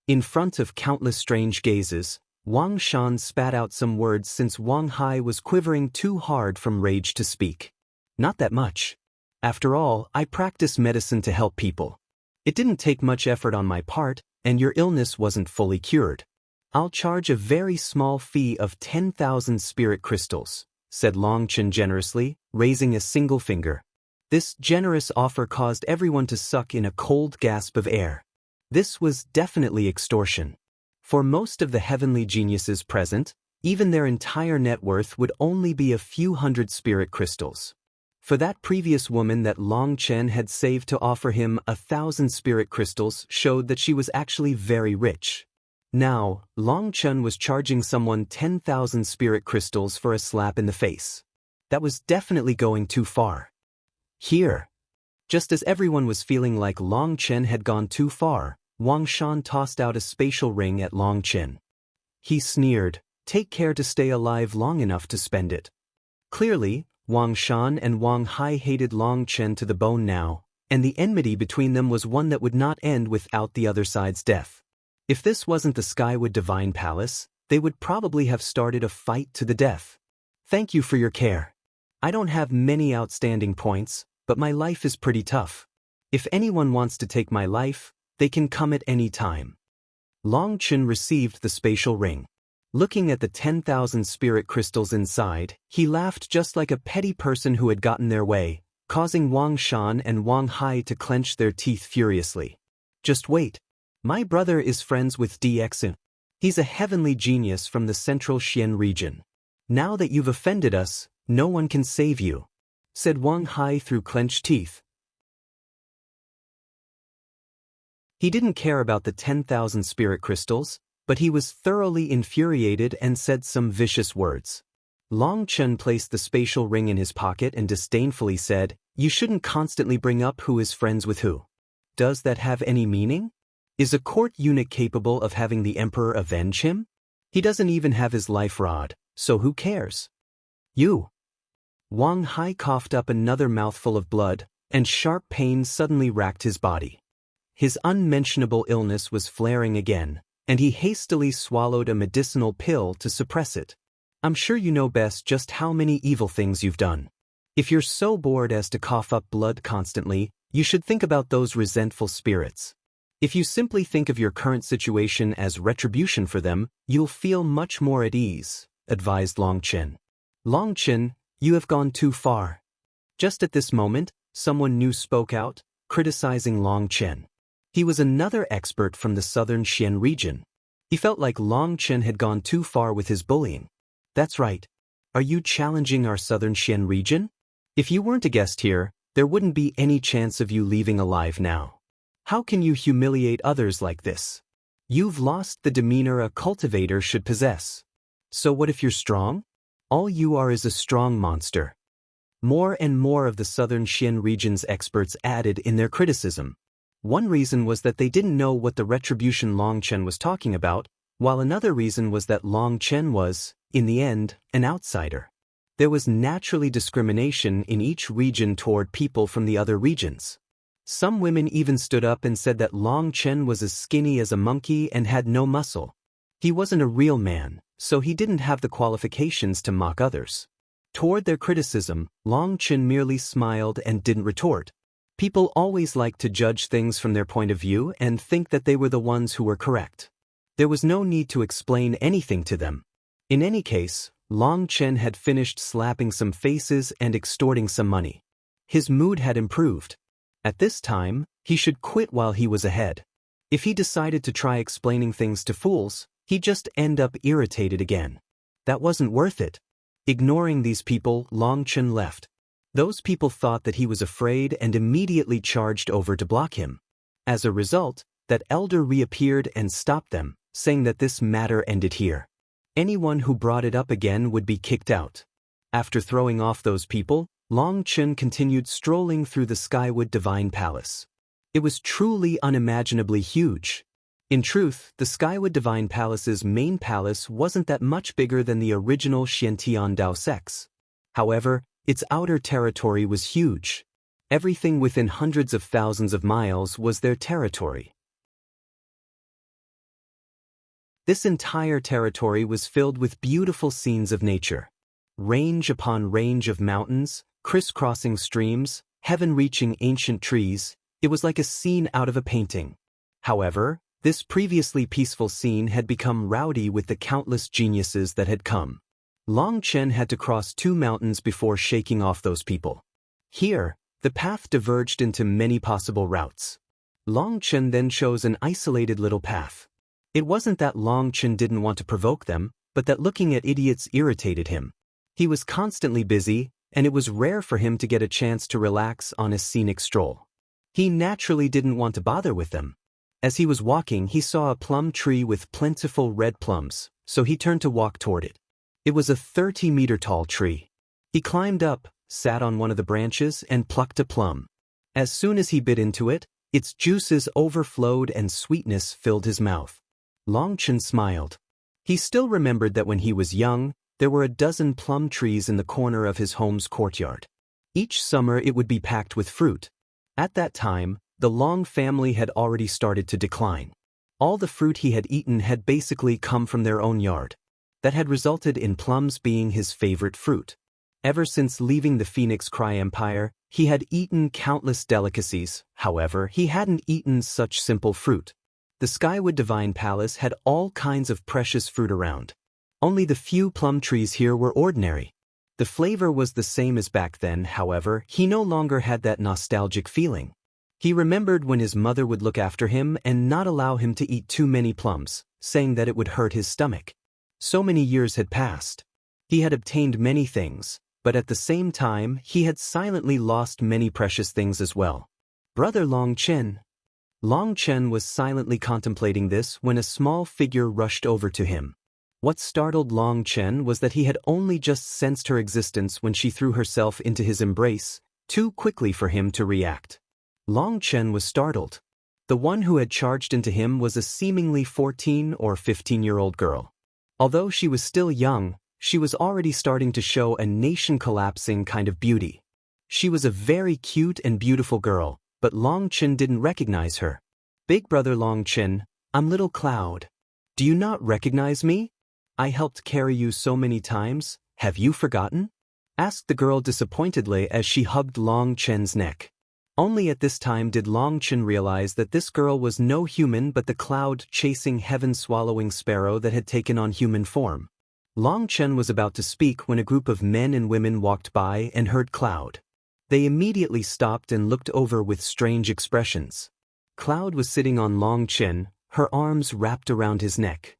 In front of countless strange gazes, Wang Shan spat out some words since Wang Hai was quivering too hard from rage to speak. Not that much. After all, I practice medicine to help people. It didn't take much effort on my part, and your illness wasn't fully cured. I'll charge a very small fee of 10,000 spirit crystals, said Long Chen generously, raising a single finger. This generous offer caused everyone to suck in a cold gasp of air. This was definitely extortion. For most of the heavenly geniuses present, even their entire net worth would only be a few hundred spirit crystals. For that previous woman that Long Chen had saved to offer him 1,000 spirit crystals showed that she was actually very rich. Now, Long Chen was charging someone 10,000 spirit crystals for a slap in the face. That was definitely going too far. Here. Just as everyone was feeling like Long Chen had gone too far, Wang Shan tossed out a spatial ring at Long Chen. He sneered, "Take care to stay alive long enough to spend it." Clearly, Wang Shan and Wang Hai hated Long Chen to the bone now, and the enmity between them was one that would not end without the other side's death. If this wasn't the Skywood Divine Palace, they would probably have started a fight to the death. Thank you for your care. I don't have many outstanding points, but my life is pretty tough. If anyone wants to take my life, they can come at any time. Long Chen received the spatial ring. Looking at the 10,000 spirit crystals inside, he laughed just like a petty person who had gotten their way, causing Wang Shan and Wang Hai to clench their teeth furiously. Just wait. My brother is friends with DXN. He's a heavenly genius from the central Xian region. Now that you've offended us, no one can save you, said Wang Hai through clenched teeth. He didn't care about the 10,000 spirit crystals, but he was thoroughly infuriated and said some vicious words. Long Chen placed the spatial ring in his pocket and disdainfully said, "You shouldn't constantly bring up who is friends with who. Does that have any meaning? Is a court eunuch capable of having the emperor avenge him? He doesn't even have his life rod, so who cares?" "You." Wang Hai coughed up another mouthful of blood, and sharp pain suddenly racked his body. His unmentionable illness was flaring again, and he hastily swallowed a medicinal pill to suppress it. "I'm sure you know best just how many evil things you've done. If you're so bored as to cough up blood constantly, you should think about those resentful spirits. If you simply think of your current situation as retribution for them, you'll feel much more at ease," advised Long Chen. "Long Chen, you have gone too far." Just at this moment, someone new spoke out, criticizing Long Chen. He was another expert from the southern Xian region. He felt like Long Chen had gone too far with his bullying. "That's right. Are you challenging our southern Xian region? If you weren't a guest here, there wouldn't be any chance of you leaving alive now. How can you humiliate others like this? You've lost the demeanor a cultivator should possess. So what if you're strong? All you are is a strong monster." More and more of the southern Xian region's experts added in their criticism. One reason was that they didn't know what the retribution Long Chen was talking about, while another reason was that Long Chen was, in the end, an outsider. There was naturally discrimination in each region toward people from the other regions. Some women even stood up and said that Long Chen was as skinny as a monkey and had no muscle. He wasn't a real man, so he didn't have the qualifications to mock others. Toward their criticism, Long Chen merely smiled and didn't retort. People always liked to judge things from their point of view and think that they were the ones who were correct. There was no need to explain anything to them. In any case, Long Chen had finished slapping some faces and extorting some money. His mood had improved. At this time, he should quit while he was ahead. If he decided to try explaining things to fools, he'd just end up irritated again. That wasn't worth it. Ignoring these people, Long Chen left. Those people thought that he was afraid and immediately charged over to block him. As a result, that elder reappeared and stopped them, saying that this matter ended here. Anyone who brought it up again would be kicked out. After throwing off those people, Long Chen continued strolling through the Skywood Divine Palace. It was truly unimaginably huge. In truth, the Skywood Divine Palace's main palace wasn't that much bigger than the original Xiantian Dao Sex. However, its outer territory was huge. Everything within hundreds of thousands of miles was their territory. This entire territory was filled with beautiful scenes of nature. Range upon range of mountains, crisscrossing streams, heaven-reaching ancient trees. It was like a scene out of a painting. However, this previously peaceful scene had become rowdy with the countless geniuses that had come. Long Chen had to cross 2 mountains before shaking off those people. Here, the path diverged into many possible routes. Long Chen then chose an isolated little path. It wasn't that Long Chen didn't want to provoke them, but that looking at idiots irritated him. He was constantly busy, and it was rare for him to get a chance to relax on a scenic stroll. He naturally didn't want to bother with them. As he was walking, he saw a plum tree with plentiful red plums, so he turned to walk toward it. It was a 30-meter-tall tree. He climbed up, sat on one of the branches, and plucked a plum. As soon as he bit into it, its juices overflowed and sweetness filled his mouth. Long Chen smiled. He still remembered that when he was young, there were a dozen plum trees in the corner of his home's courtyard. Each summer it would be packed with fruit. At that time, the Long family had already started to decline. All the fruit he had eaten had basically come from their own yard. That had resulted in plums being his favorite fruit. Ever since leaving the Phoenix Cry Empire, he had eaten countless delicacies. However, he hadn't eaten such simple fruit. The Skywood Divine Palace had all kinds of precious fruit around. Only the few plum trees here were ordinary. The flavor was the same as back then, however, he no longer had that nostalgic feeling. He remembered when his mother would look after him and not allow him to eat too many plums, saying that it would hurt his stomach. So many years had passed. He had obtained many things, but at the same time he had silently lost many precious things as well. Brother Long Chen. Long Chen was silently contemplating this when a small figure rushed over to him. What startled Long Chen was that he had only just sensed her existence when she threw herself into his embrace, too quickly for him to react. Long Chen was startled. The one who had charged into him was a seemingly 14 or 15-year-old girl. Although she was still young, she was already starting to show a nation-collapsing kind of beauty. She was a very cute and beautiful girl, but Long Chen didn't recognize her. "Big brother Long Chen, I'm little Cloud. Do you not recognize me? I helped carry you so many times, have you forgotten?" asked the girl disappointedly as she hugged Long Chen's neck. Only at this time did Long Chen realize that this girl was no human but the cloud-chasing heaven-swallowing sparrow that had taken on human form. Long Chen was about to speak when a group of men and women walked by and heard Cloud. They immediately stopped and looked over with strange expressions. Cloud was sitting on Long Chen, her arms wrapped around his neck.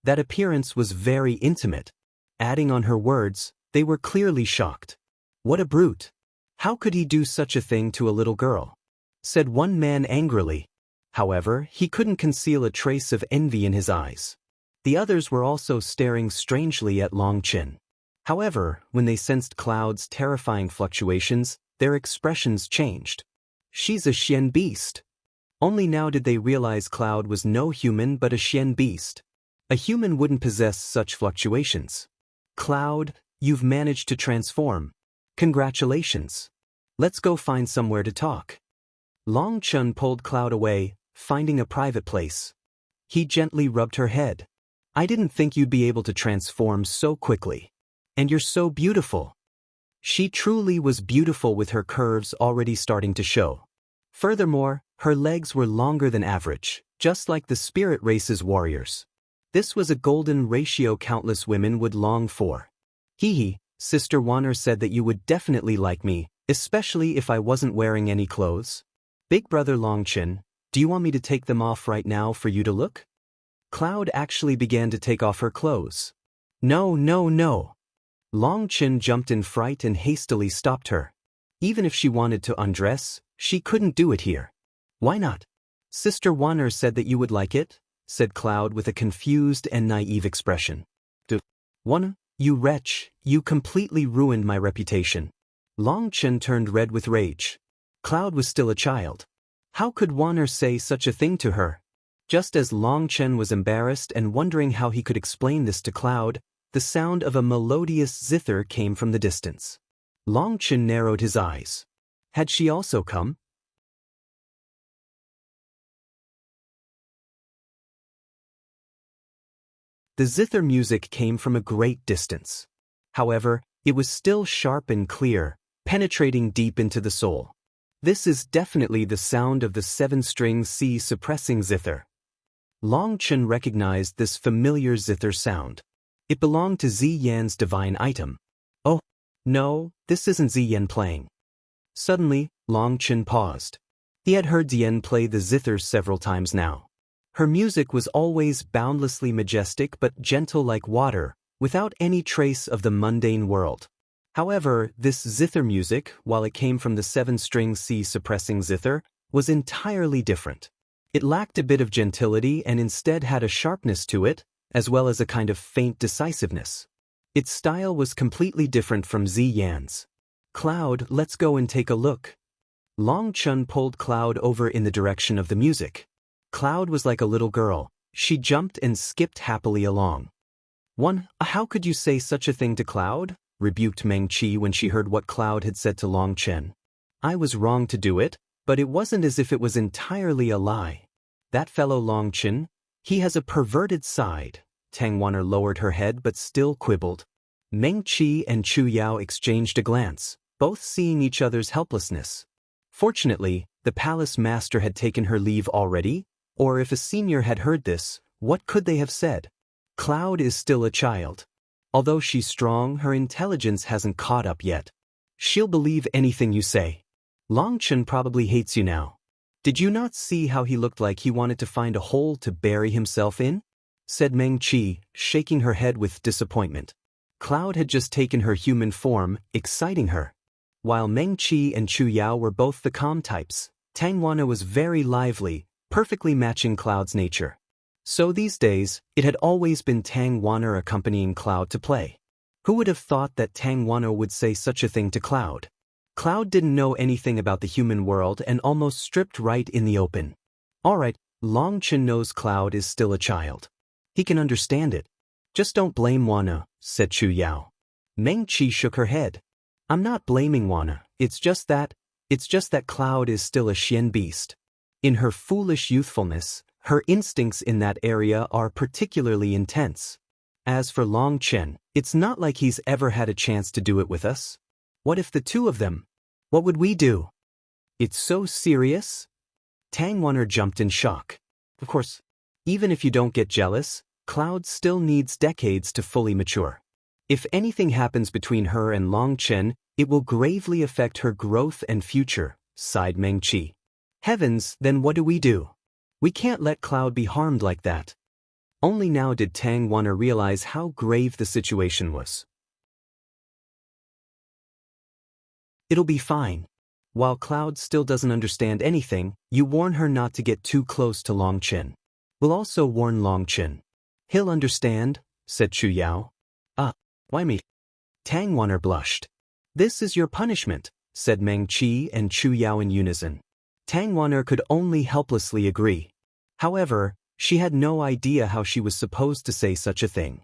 That appearance was very intimate. Adding on her words, they were clearly shocked. "What a brute! How could he do such a thing to a little girl?" said one man angrily. However, he couldn't conceal a trace of envy in his eyes. The others were also staring strangely at Long Chen. However, when they sensed Cloud's terrifying fluctuations, their expressions changed. "She's a Xian beast." Only now did they realize Cloud was no human but a Xian beast. A human wouldn't possess such fluctuations. "Cloud, you've managed to transform. Congratulations. Let's go find somewhere to talk." Long Chen pulled Cloud away, finding a private place. He gently rubbed her head. "I didn't think you'd be able to transform so quickly. And you're so beautiful." She truly was beautiful with her curves already starting to show. Furthermore, her legs were longer than average, just like the spirit race's warriors. This was a golden ratio countless women would long for. "Hee, Sister Wanner said that you would definitely like me, especially if I wasn't wearing any clothes. Big brother Long Chen, do you want me to take them off right now for you to look?" Cloud actually began to take off her clothes. "No, no, no." Long Chen jumped in fright and hastily stopped her. Even if she wanted to undress, she couldn't do it here. "Why not? Sister Wanner said that you would like it," said Cloud with a confused and naive expression. "Wanner, you wretch, you completely ruined my reputation." Long Chen turned red with rage. Cloud was still a child. How could Wanner say such a thing to her? Just as Long Chen was embarrassed and wondering how he could explain this to Cloud, the sound of a melodious zither came from the distance. Long Chen narrowed his eyes. Had she also come? The zither music came from a great distance. However, it was still sharp and clear, penetrating deep into the soul. This is definitely the sound of the 7-string C suppressing zither. Long Chen recognized this familiar zither sound. It belonged to Ziyan's divine item. "Oh, no, this isn't Ziyan playing." Suddenly, Long Chen paused. He had heard Ziyan play the zither several times now. Her music was always boundlessly majestic but gentle like water, without any trace of the mundane world. However, this zither music, while it came from the 7-string C suppressing zither, was entirely different. It lacked a bit of gentility and instead had a sharpness to it, as well as a kind of faint decisiveness. Its style was completely different from Ziyan's. "Cloud, let's go and take a look." Long Chen pulled Cloud over in the direction of the music. Cloud was like a little girl. She jumped and skipped happily along. How could you say such a thing to Cloud?" rebuked Meng Qi when she heard what Cloud had said to Long Chen. "I was wrong to do it, but it wasn't as if it was entirely a lie. That fellow Long Chen, he has a perverted side." Tang Wanner lowered her head but still quibbled. Meng Qi and Chu Yao exchanged a glance, both seeing each other's helplessness. Fortunately, the palace master had taken her leave already, or if a senior had heard this, what could they have said? Cloud is still a child. Although she's strong, her intelligence hasn't caught up yet. She'll believe anything you say. Long Chen probably hates you now. Did you not see how he looked like he wanted to find a hole to bury himself in? Said Meng Qi, shaking her head with disappointment. Cloud had just taken her human form, exciting her. While Meng Qi and Chu Yao were both the calm types, Tang Wana was very lively, perfectly matching Cloud's nature. So these days, it had always been Tang Wanner accompanying Cloud to play. Who would have thought that Tang Wanner would say such a thing to Cloud? Cloud didn't know anything about the human world and almost stripped right in the open. Alright, Long Chen knows Cloud is still a child. He can understand it. Just don't blame Wanna, said Chu Yao. Meng Qi shook her head. I'm not blaming Wanna, it's just that Cloud is still a Xian beast. In her foolish youthfulness, her instincts in that area are particularly intense. As for Long Chen, it's not like he's ever had a chance to do it with us. What if the two of them? What would we do? It's so serious? Tang Wanner jumped in shock. Of course, even if you don't get jealous, Cloud still needs decades to fully mature. If anything happens between her and Long Chen, it will gravely affect her growth and future, sighed Meng Qi. Heavens, then what do? We can't let Cloud be harmed like that. Only now did Tang Wanner realize how grave the situation was. It'll be fine. While Cloud still doesn't understand anything, you warn her not to get too close to Long Chen. We'll also warn Long Chen. He'll understand, said Chu Yao. Why me? Tang Wanner blushed. This is your punishment, said Meng Qi and Chu Yao in unison. Tang Wanner could only helplessly agree. However, she had no idea how she was supposed to say such a thing.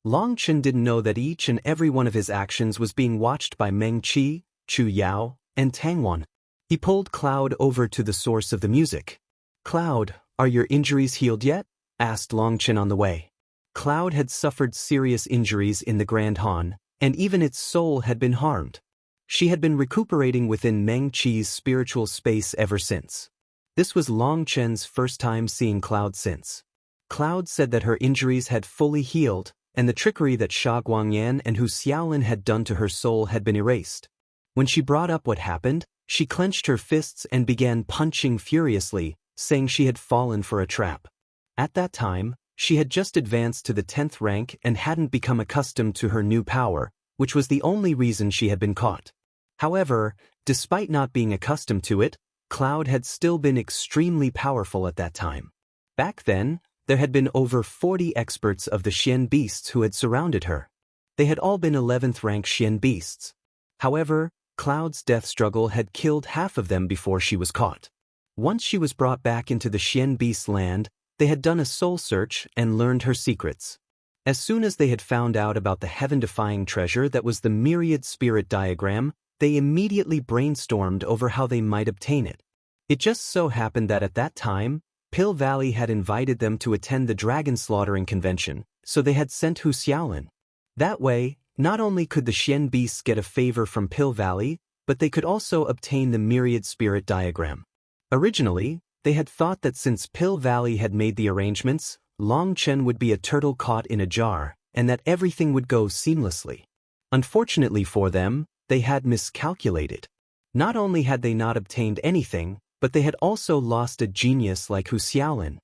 Long Chen didn't know that each and every one of his actions was being watched by Meng Qi, Chu Yao, and Tang Wan. He pulled Cloud over to the source of the music. Cloud, are your injuries healed yet? Asked Long Chen on the way. Cloud had suffered serious injuries in the Grand Han, and even its soul had been harmed. She had been recuperating within Meng Qi's spiritual space ever since. This was Long Chen's first time seeing Cloud since. Cloud said that her injuries had fully healed, and the trickery that Sha Guangyan and Hu Xiaolin had done to her soul had been erased. When she brought up what happened, she clenched her fists and began punching furiously, saying she had fallen for a trap. At that time, she had just advanced to the 10th rank and hadn't become accustomed to her new power, which was the only reason she had been caught. However, despite not being accustomed to it, Cloud had still been extremely powerful at that time. Back then, there had been over 40 experts of the Xian beasts who had surrounded her. They had all been 11th rank Xian beasts. However, Cloud's death struggle had killed half of them before she was caught. Once she was brought back into the Xian beast land, they had done a soul search and learned her secrets. As soon as they had found out about the heaven-defying treasure that was the myriad spirit diagram, they immediately brainstormed over how they might obtain it. It just so happened that at that time, Pill Valley had invited them to attend the dragon slaughtering convention, so they had sent Hu Xiaolin. That way, not only could the Xian beasts get a favor from Pill Valley, but they could also obtain the myriad spirit diagram. Originally, they had thought that since Pill Valley had made the arrangements, Long Chen would be a turtle caught in a jar, and that everything would go seamlessly. Unfortunately for them, they had miscalculated. Not only had they not obtained anything, but they had also lost a genius like Hu Xiaolin.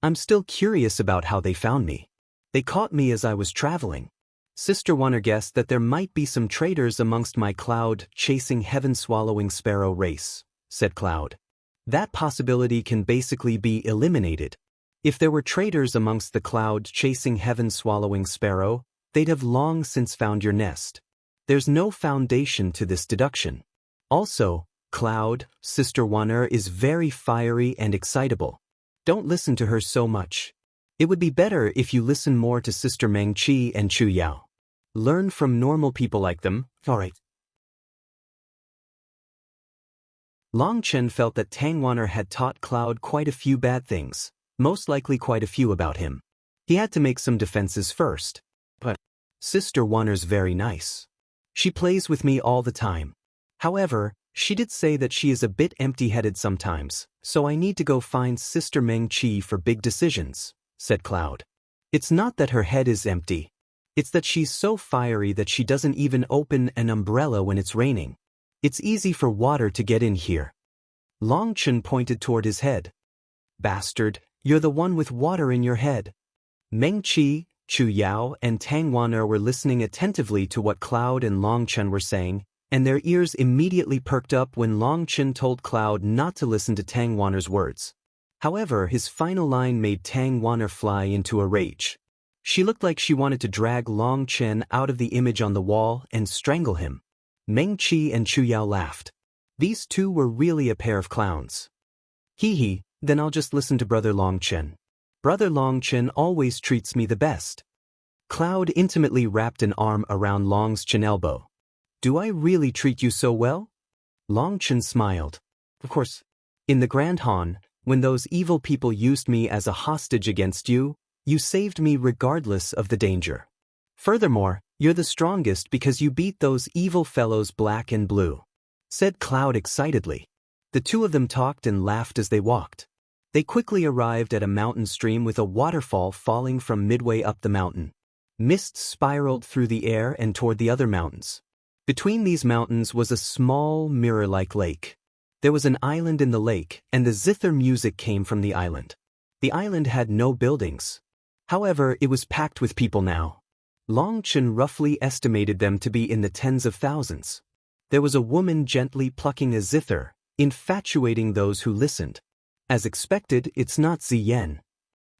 I'm still curious about how they found me. They caught me as I was traveling. Sister Wanner guessed that there might be some traitors amongst my cloud-chasing heaven-swallowing sparrow race, said Cloud. That possibility can basically be eliminated. If there were traitors amongst the cloud-chasing heaven-swallowing sparrow, they'd have long since found your nest. There's no foundation to this deduction. Also, Cloud, Sister Wanner is very fiery and excitable. Don't listen to her so much. It would be better if you listen more to Sister Meng Qi and Chu Yao. Learn from normal people like them, alright. Long Chen felt that Tang Wanner had taught Cloud quite a few bad things, most likely quite a few about him. He had to make some defenses first. But Sister Wanner's very nice. She plays with me all the time. However, she did say that she is a bit empty-headed sometimes, so I need to go find Sister Meng Qi for big decisions, said Cloud. It's not that her head is empty. It's that she's so fiery that she doesn't even open an umbrella when it's raining. It's easy for water to get in here. Long Chen pointed toward his head. Bastard, you're the one with water in your head. Meng Qi, Chu Yao, and Tang Wanner were listening attentively to what Cloud and Long Chen were saying, and their ears immediately perked up when Long Chen told Cloud not to listen to Tang Wanner's words. However, his final line made Tang Wan'er fly into a rage. She looked like she wanted to drag Long Chen out of the image on the wall and strangle him. Meng Qi and Chu Yao laughed. These two were really a pair of clowns. Hee hee, then I'll just listen to Brother Long Chen. Brother Long Chen always treats me the best. Cloud intimately wrapped an arm around Long's chin elbow. Do I really treat you so well? Long Chen smiled. Of course. In the Grand Han, when those evil people used me as a hostage against you, you saved me regardless of the danger. Furthermore, you're the strongest because you beat those evil fellows Black and Blue, said Cloud excitedly. The two of them talked and laughed as they walked. They quickly arrived at a mountain stream with a waterfall falling from midway up the mountain. Mist spiraled through the air and toward the other mountains. Between these mountains was a small mirror-like lake. There was an island in the lake, and the zither music came from the island. The island had no buildings. However, it was packed with people now. Long Chen roughly estimated them to be in the tens of thousands. There was a woman gently plucking a zither, infatuating those who listened. As expected, it's not Ziyan.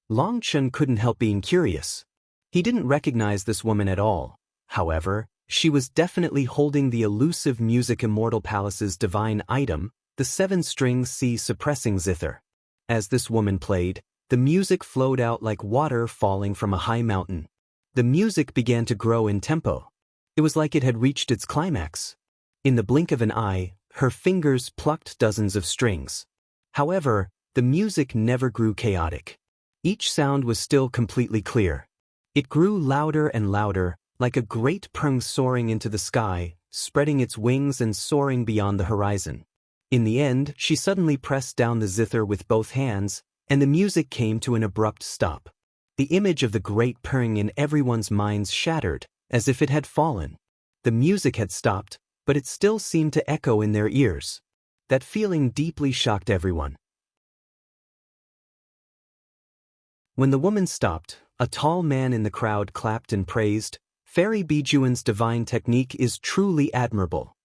Long Chen couldn't help being curious. He didn't recognize this woman at all. However, she was definitely holding the elusive Music Immortal Palace's divine item, the 7-string C suppressing zither. As this woman played, the music flowed out like water falling from a high mountain. The music began to grow in tempo. It was like it had reached its climax. In the blink of an eye, her fingers plucked dozens of strings. However, the music never grew chaotic. Each sound was still completely clear. It grew louder and louder, like a great prung soaring into the sky, spreading its wings and soaring beyond the horizon. In the end, she suddenly pressed down the zither with both hands, and the music came to an abrupt stop. The image of the great purring in everyone's minds shattered, as if it had fallen. The music had stopped, but it still seemed to echo in their ears. That feeling deeply shocked everyone. When the woman stopped, a tall man in the crowd clapped and praised, "Fairy Bijuan's divine technique is truly admirable.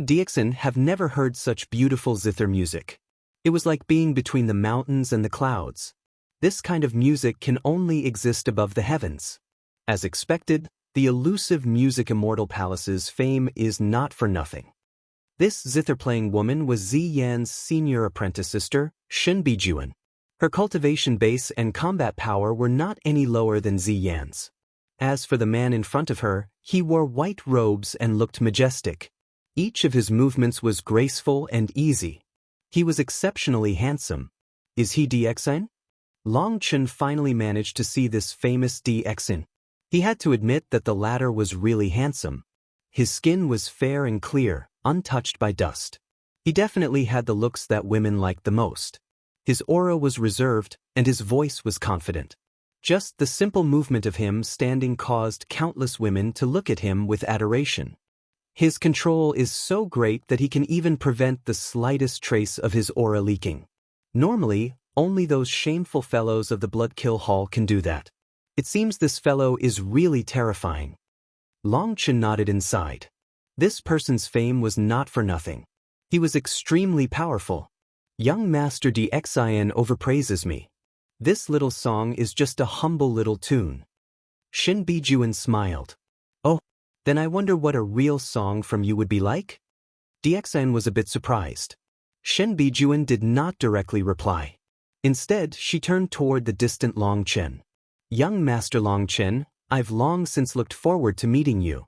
Dixon have never heard such beautiful zither music. It was like being between the mountains and the clouds. This kind of music can only exist above the heavens." As expected, the elusive Music Immortal Palace's fame is not for nothing. This zither-playing woman was Ziyan's senior apprentice sister, Shen Bijuan. Her cultivation base and combat power were not any lower than Ziyan's. As for the man in front of her, he wore white robes and looked majestic. Each of his movements was graceful and easy. He was exceptionally handsome. Is he Dixon? Long Chen finally managed to see this famous Dixon. He had to admit that the latter was really handsome. His skin was fair and clear, untouched by dust. He definitely had the looks that women liked the most. His aura was reserved, and his voice was confident. Just the simple movement of him standing caused countless women to look at him with adoration. His control is so great that he can even prevent the slightest trace of his aura leaking. Normally, only those shameful fellows of the Bloodkill Hall can do that. It seems this fellow is really terrifying. Long Chen nodded inside. This person's fame was not for nothing. He was extremely powerful. Young Master Dixin overpraises me. This little song is just a humble little tune. Shen Bijuan smiled. Oh, then I wonder what a real song from you would be like? Dixin was a bit surprised. Shen Bijuan did not directly reply. Instead, she turned toward the distant Long Chen. "Young Master Long Chen, I've long since looked forward to meeting you."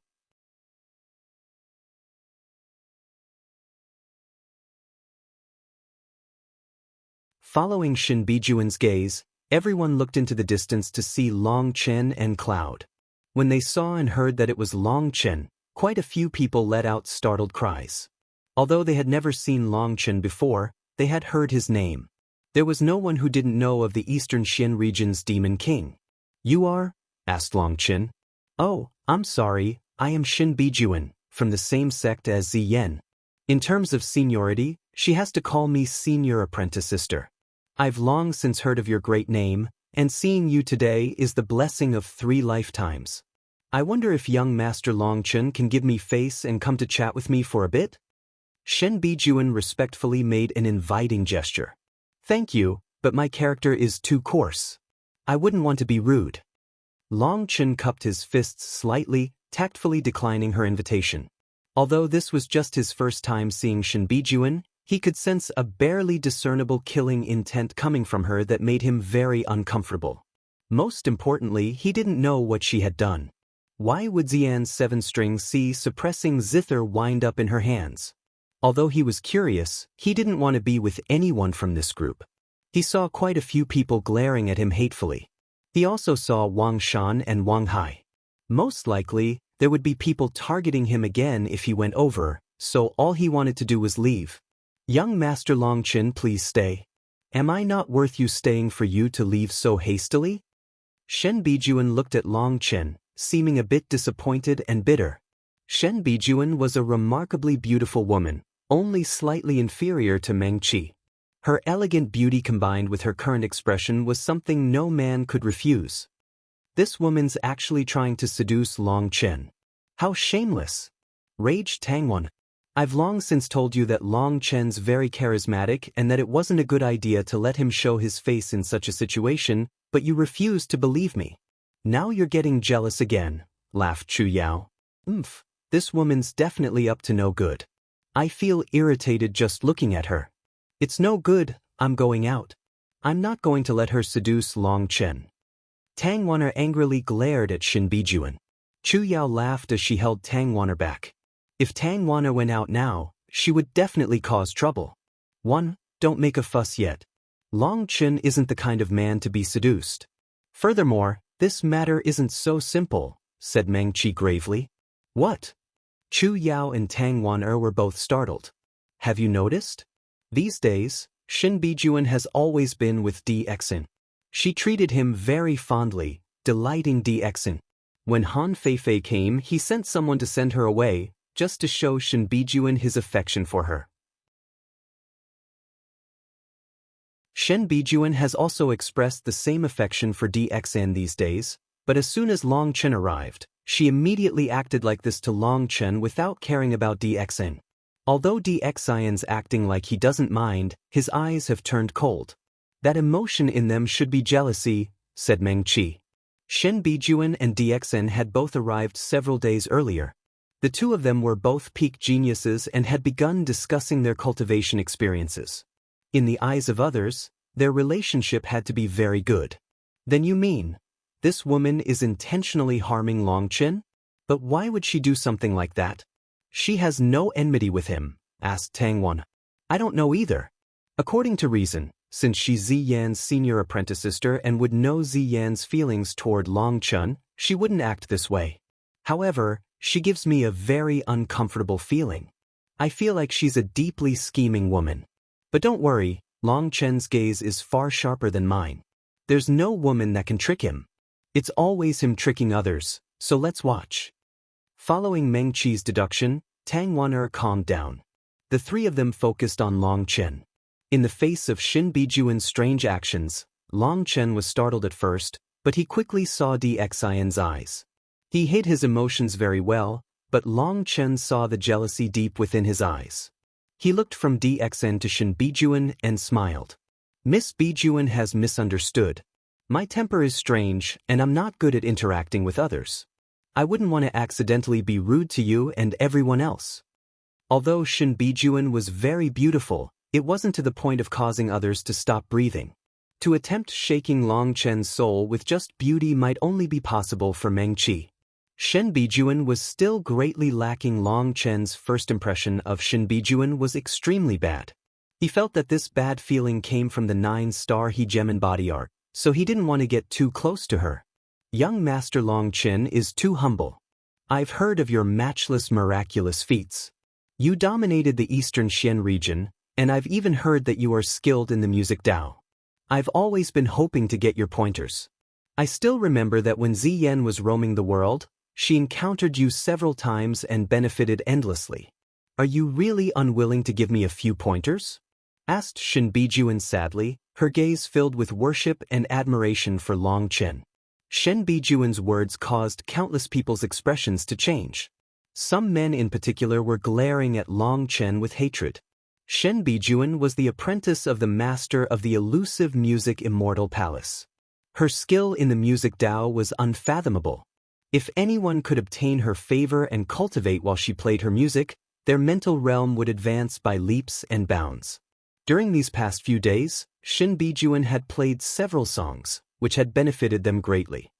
Following Shen Bijuan's gaze, everyone looked into the distance to see Long Chen and Cloud. When they saw and heard that it was Long Chen, quite a few people let out startled cries. Although they had never seen Long Chen before, they had heard his name. There was no one who didn't know of the Eastern Xian region's Demon King. "You are?" asked Long Chen. "Oh, I'm sorry, I am Shen Bijuan, from the same sect as Ziyan. In terms of seniority, she has to call me senior apprentice sister. I've long since heard of your great name, and seeing you today is the blessing of 3 lifetimes. I wonder if young Master Long Chen can give me face and come to chat with me for a bit?" Shen Bijuan respectfully made an inviting gesture. "Thank you, but my character is too coarse. I wouldn't want to be rude. Long Chen cupped his fists slightly, tactfully declining her invitation. Although this was just his first time seeing Shin Bijuan, he could sense a barely discernible killing intent coming from her that made him very uncomfortable. Most importantly, he didn't know what she had done. Why would Xian's 7-string C suppressing zither wind up in her hands? Although he was curious, he didn't want to be with anyone from this group. He saw quite a few people glaring at him hatefully. He also saw Wang Shan and Wang Hai. Most likely, there would be people targeting him again if he went over, so all he wanted to do was leave. Young Master Long Chen, please stay. Am I not worth you staying for you to leave so hastily? Shen Bijuan looked at Long Chen, seeming a bit disappointed and bitter. Shen Bijuan was a remarkably beautiful woman, only slightly inferior to Meng Qi. Her elegant beauty combined with her current expression was something no man could refuse. This woman's actually trying to seduce Long Chen. How shameless! Raged Tangwan. I've long since told you that Long Chen's very charismatic and that it wasn't a good idea to let him show his face in such a situation, but you refused to believe me. Now you're getting jealous again, laughed Chu Yao. This woman's definitely up to no good. I feel irritated just looking at her. It's no good, I'm going out. I'm not going to let her seduce Long Chen. Tang Wan'er angrily glared at Shin Bijuan. Chu Yao laughed as she held Tang Wan'er back. If Tang Wan'er went out now, she would definitely cause trouble. Don't make a fuss yet. Long Chen isn't the kind of man to be seduced. Furthermore, this matter isn't so simple, said Meng Qi gravely. What? Chu Yao and Tang Wan'er were both startled. Have you noticed? These days, Shin Bijuan has always been with DXN. She treated him very fondly, delighting DXN. When Han Feifei came, he sent someone to send her away, just to show Shin Bijuan his affection for her. Shen Bijuan has also expressed the same affection for DXN these days, but as soon as Long Chen arrived, she immediately acted like this to Long Chen without caring about DXN. Although DXN's acting like he doesn't mind, his eyes have turned cold. That emotion in them should be jealousy, said Meng Qi. Shen Bijuan and DXN had both arrived several days earlier. The two of them were both peak geniuses and had begun discussing their cultivation experiences. In the eyes of others, their relationship had to be very good. Then you mean, this woman is intentionally harming Long Chen? But why would she do something like that? She has no enmity with him, asked Tang Wan. I don't know either. According to reason, since she's Ziyan's senior apprentice sister and would know Ziyan's feelings toward Long Chen, she wouldn't act this way. However, she gives me a very uncomfortable feeling. I feel like she's a deeply scheming woman. But don't worry, Long Chen's gaze is far sharper than mine. There's no woman that can trick him. It's always him tricking others, so let's watch. Following Meng Qi's deduction, Tang Wan'er calmed down. The three of them focused on Long Chen. In the face of Shin Bijuan's strange actions, Long Chen was startled at first, but he quickly saw DXIN's eyes. He hid his emotions very well, but Long Chen saw the jealousy deep within his eyes. He looked from DXN to Shin Bijuan and smiled. Miss Bijuan has misunderstood. My temper is strange, and I'm not good at interacting with others. I wouldn't want to accidentally be rude to you and everyone else. Although Shin Bijuan was very beautiful, it wasn't to the point of causing others to stop breathing. To attempt shaking Long Chen's soul with just beauty might only be possible for Meng Qi. Shen Bijuan was still greatly lacking. Long Chen's first impression of Shin Bijuan was extremely bad. He felt that this bad feeling came from the 9-star Hegemon body art, so he didn't want to get too close to her. Young Master Long Chen is too humble. I've heard of your matchless miraculous feats. You dominated the Eastern Xian region, and I've even heard that you are skilled in the music Dao. I've always been hoping to get your pointers. I still remember that when Ziyan was roaming the world, she encountered you several times and benefited endlessly. Are you really unwilling to give me a few pointers? Asked Shin Bijuan sadly, her gaze filled with worship and admiration for Long Chen. Shen Bijuan's words caused countless people's expressions to change. Some men in particular were glaring at Long Chen with hatred. Shen Bijuan was the apprentice of the master of the elusive music Immortal Palace. Her skill in the music Dao was unfathomable. If anyone could obtain her favor and cultivate while she played her music, their mental realm would advance by leaps and bounds. During these past few days, Shen Bijuan had played several songs, which had benefited them greatly.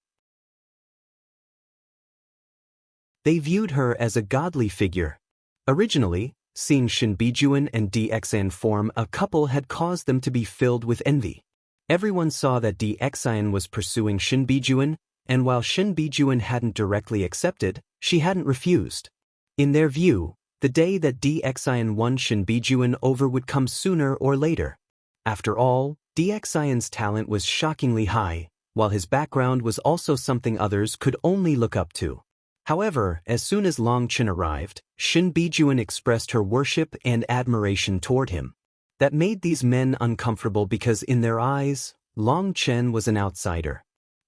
They viewed her as a godly figure. Originally, seeing Shen Bijuan and DXN form a couple had caused them to be filled with envy. Everyone saw that DXN was pursuing Shen Bijuan, and while Shen Bijuan hadn't directly accepted, she hadn't refused. In their view, the day that DXN won Shen Bijuan over would come sooner or later. After all, DXN's talent was shockingly high, while his background was also something others could only look up to. However, as soon as Long Chen arrived, Shen Bijuan expressed her worship and admiration toward him. That made these men uncomfortable because in their eyes, Long Chen was an outsider.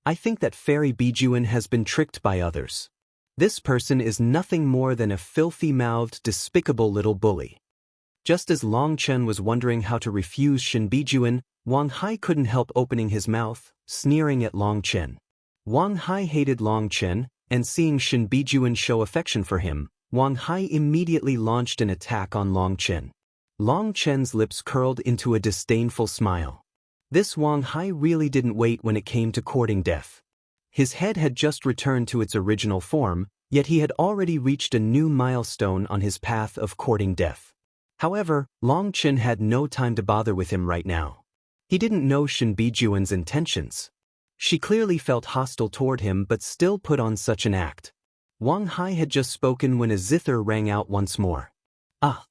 I think that Fairy Bijuan has been tricked by others. This person is nothing more than a filthy-mouthed, despicable little bully. Just as Long Chen was wondering how to refuse Shen Bijuan, Wang Hai couldn't help opening his mouth, sneering at Long Chen. Wang Hai hated Long Chen, and seeing Shen Bijuan show affection for him, Wang Hai immediately launched an attack on Long Chen. Long Chen's lips curled into a disdainful smile. This Wang Hai really didn't wait when it came to courting death. His head had just returned to its original form, yet he had already reached a new milestone on his path of courting death. However, Long Chen had no time to bother with him right now. He didn't know Shen Bijuan's intentions. She clearly felt hostile toward him but still put on such an act. Wang Hai had just spoken when a zither rang out once more. Ah!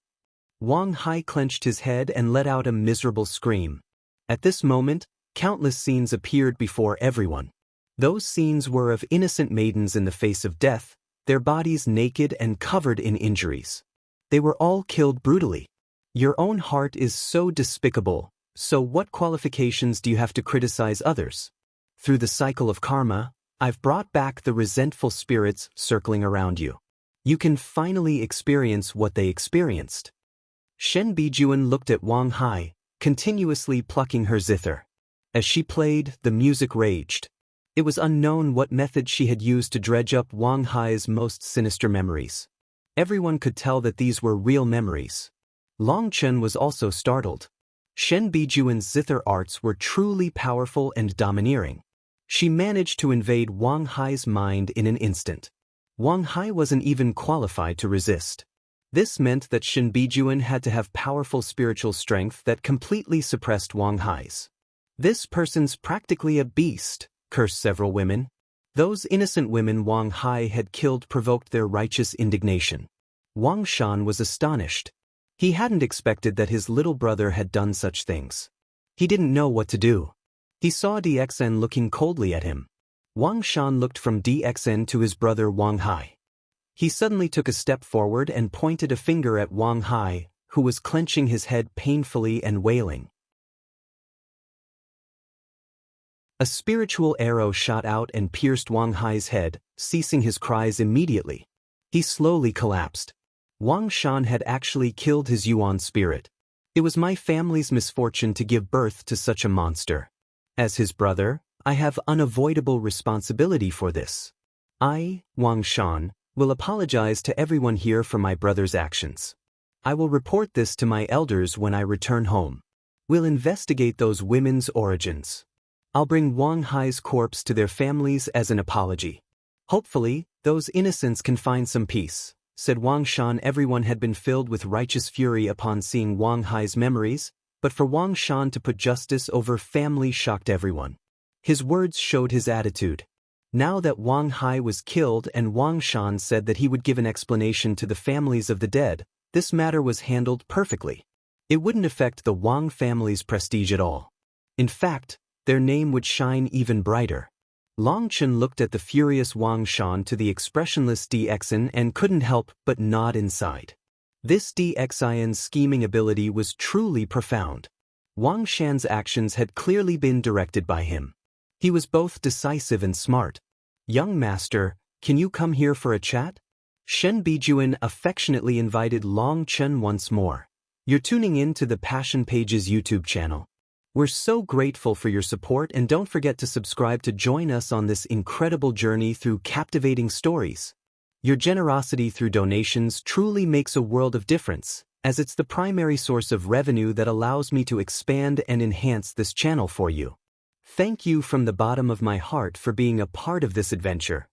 Wang Hai clenched his head and let out a miserable scream. At this moment, countless scenes appeared before everyone. Those scenes were of innocent maidens in the face of death, their bodies naked and covered in injuries. They were all killed brutally. Your own heart is so despicable, so what qualifications do you have to criticize others? Through the cycle of karma, I've brought back the resentful spirits circling around you. You can finally experience what they experienced. Shen Bijuan looked at Wang Hai, continuously plucking her zither. As she played, the music raged. It was unknown what method she had used to dredge up Wang Hai's most sinister memories. Everyone could tell that these were real memories. Long Chen was also startled. Shen Bijuan's zither arts were truly powerful and domineering. She managed to invade Wang Hai's mind in an instant. Wang Hai wasn't even qualified to resist. This meant that Shen Bijuan had to have powerful spiritual strength that completely suppressed Wang Hai's. This person's practically a beast, cursed several women. Those innocent women Wang Hai had killed provoked their righteous indignation. Wang Shan was astonished. He hadn't expected that his little brother had done such things. He didn't know what to do. He saw DXN looking coldly at him. Wang Shan looked from DXN to his brother Wang Hai. He suddenly took a step forward and pointed a finger at Wang Hai, who was clenching his head painfully and wailing. A spiritual arrow shot out and pierced Wang Hai's head, ceasing his cries immediately. He slowly collapsed. Wang Shan had actually killed his Yuan spirit. It was my family's misfortune to give birth to such a monster. As his brother, I have unavoidable responsibility for this. I, Wang Shan, will apologize to everyone here for my brother's actions. I will report this to my elders when I return home. We'll investigate those women's origins. I'll bring Wang Hai's corpse to their families as an apology. Hopefully, those innocents can find some peace, said Wang Shan. Everyone had been filled with righteous fury upon seeing Wang Hai's memories, but for Wang Shan to put justice over family shocked everyone. His words showed his attitude. Now that Wang Hai was killed and Wang Shan said that he would give an explanation to the families of the dead, this matter was handled perfectly. It wouldn't affect the Wang family's prestige at all. In fact, their name would shine even brighter. Long Chen looked at the furious Wang Shan to the expressionless DXN and couldn't help but nod inside. This DXIN's scheming ability was truly profound. Wang Shan's actions had clearly been directed by him. He was both decisive and smart. Young master, can you come here for a chat? Shen Bijuan affectionately invited Long Chen once more. You're tuning in to the Passion Pages YouTube channel. We're so grateful for your support, and don't forget to subscribe to join us on this incredible journey through captivating stories. Your generosity through donations truly makes a world of difference, as it's the primary source of revenue that allows me to expand and enhance this channel for you. Thank you from the bottom of my heart for being a part of this adventure.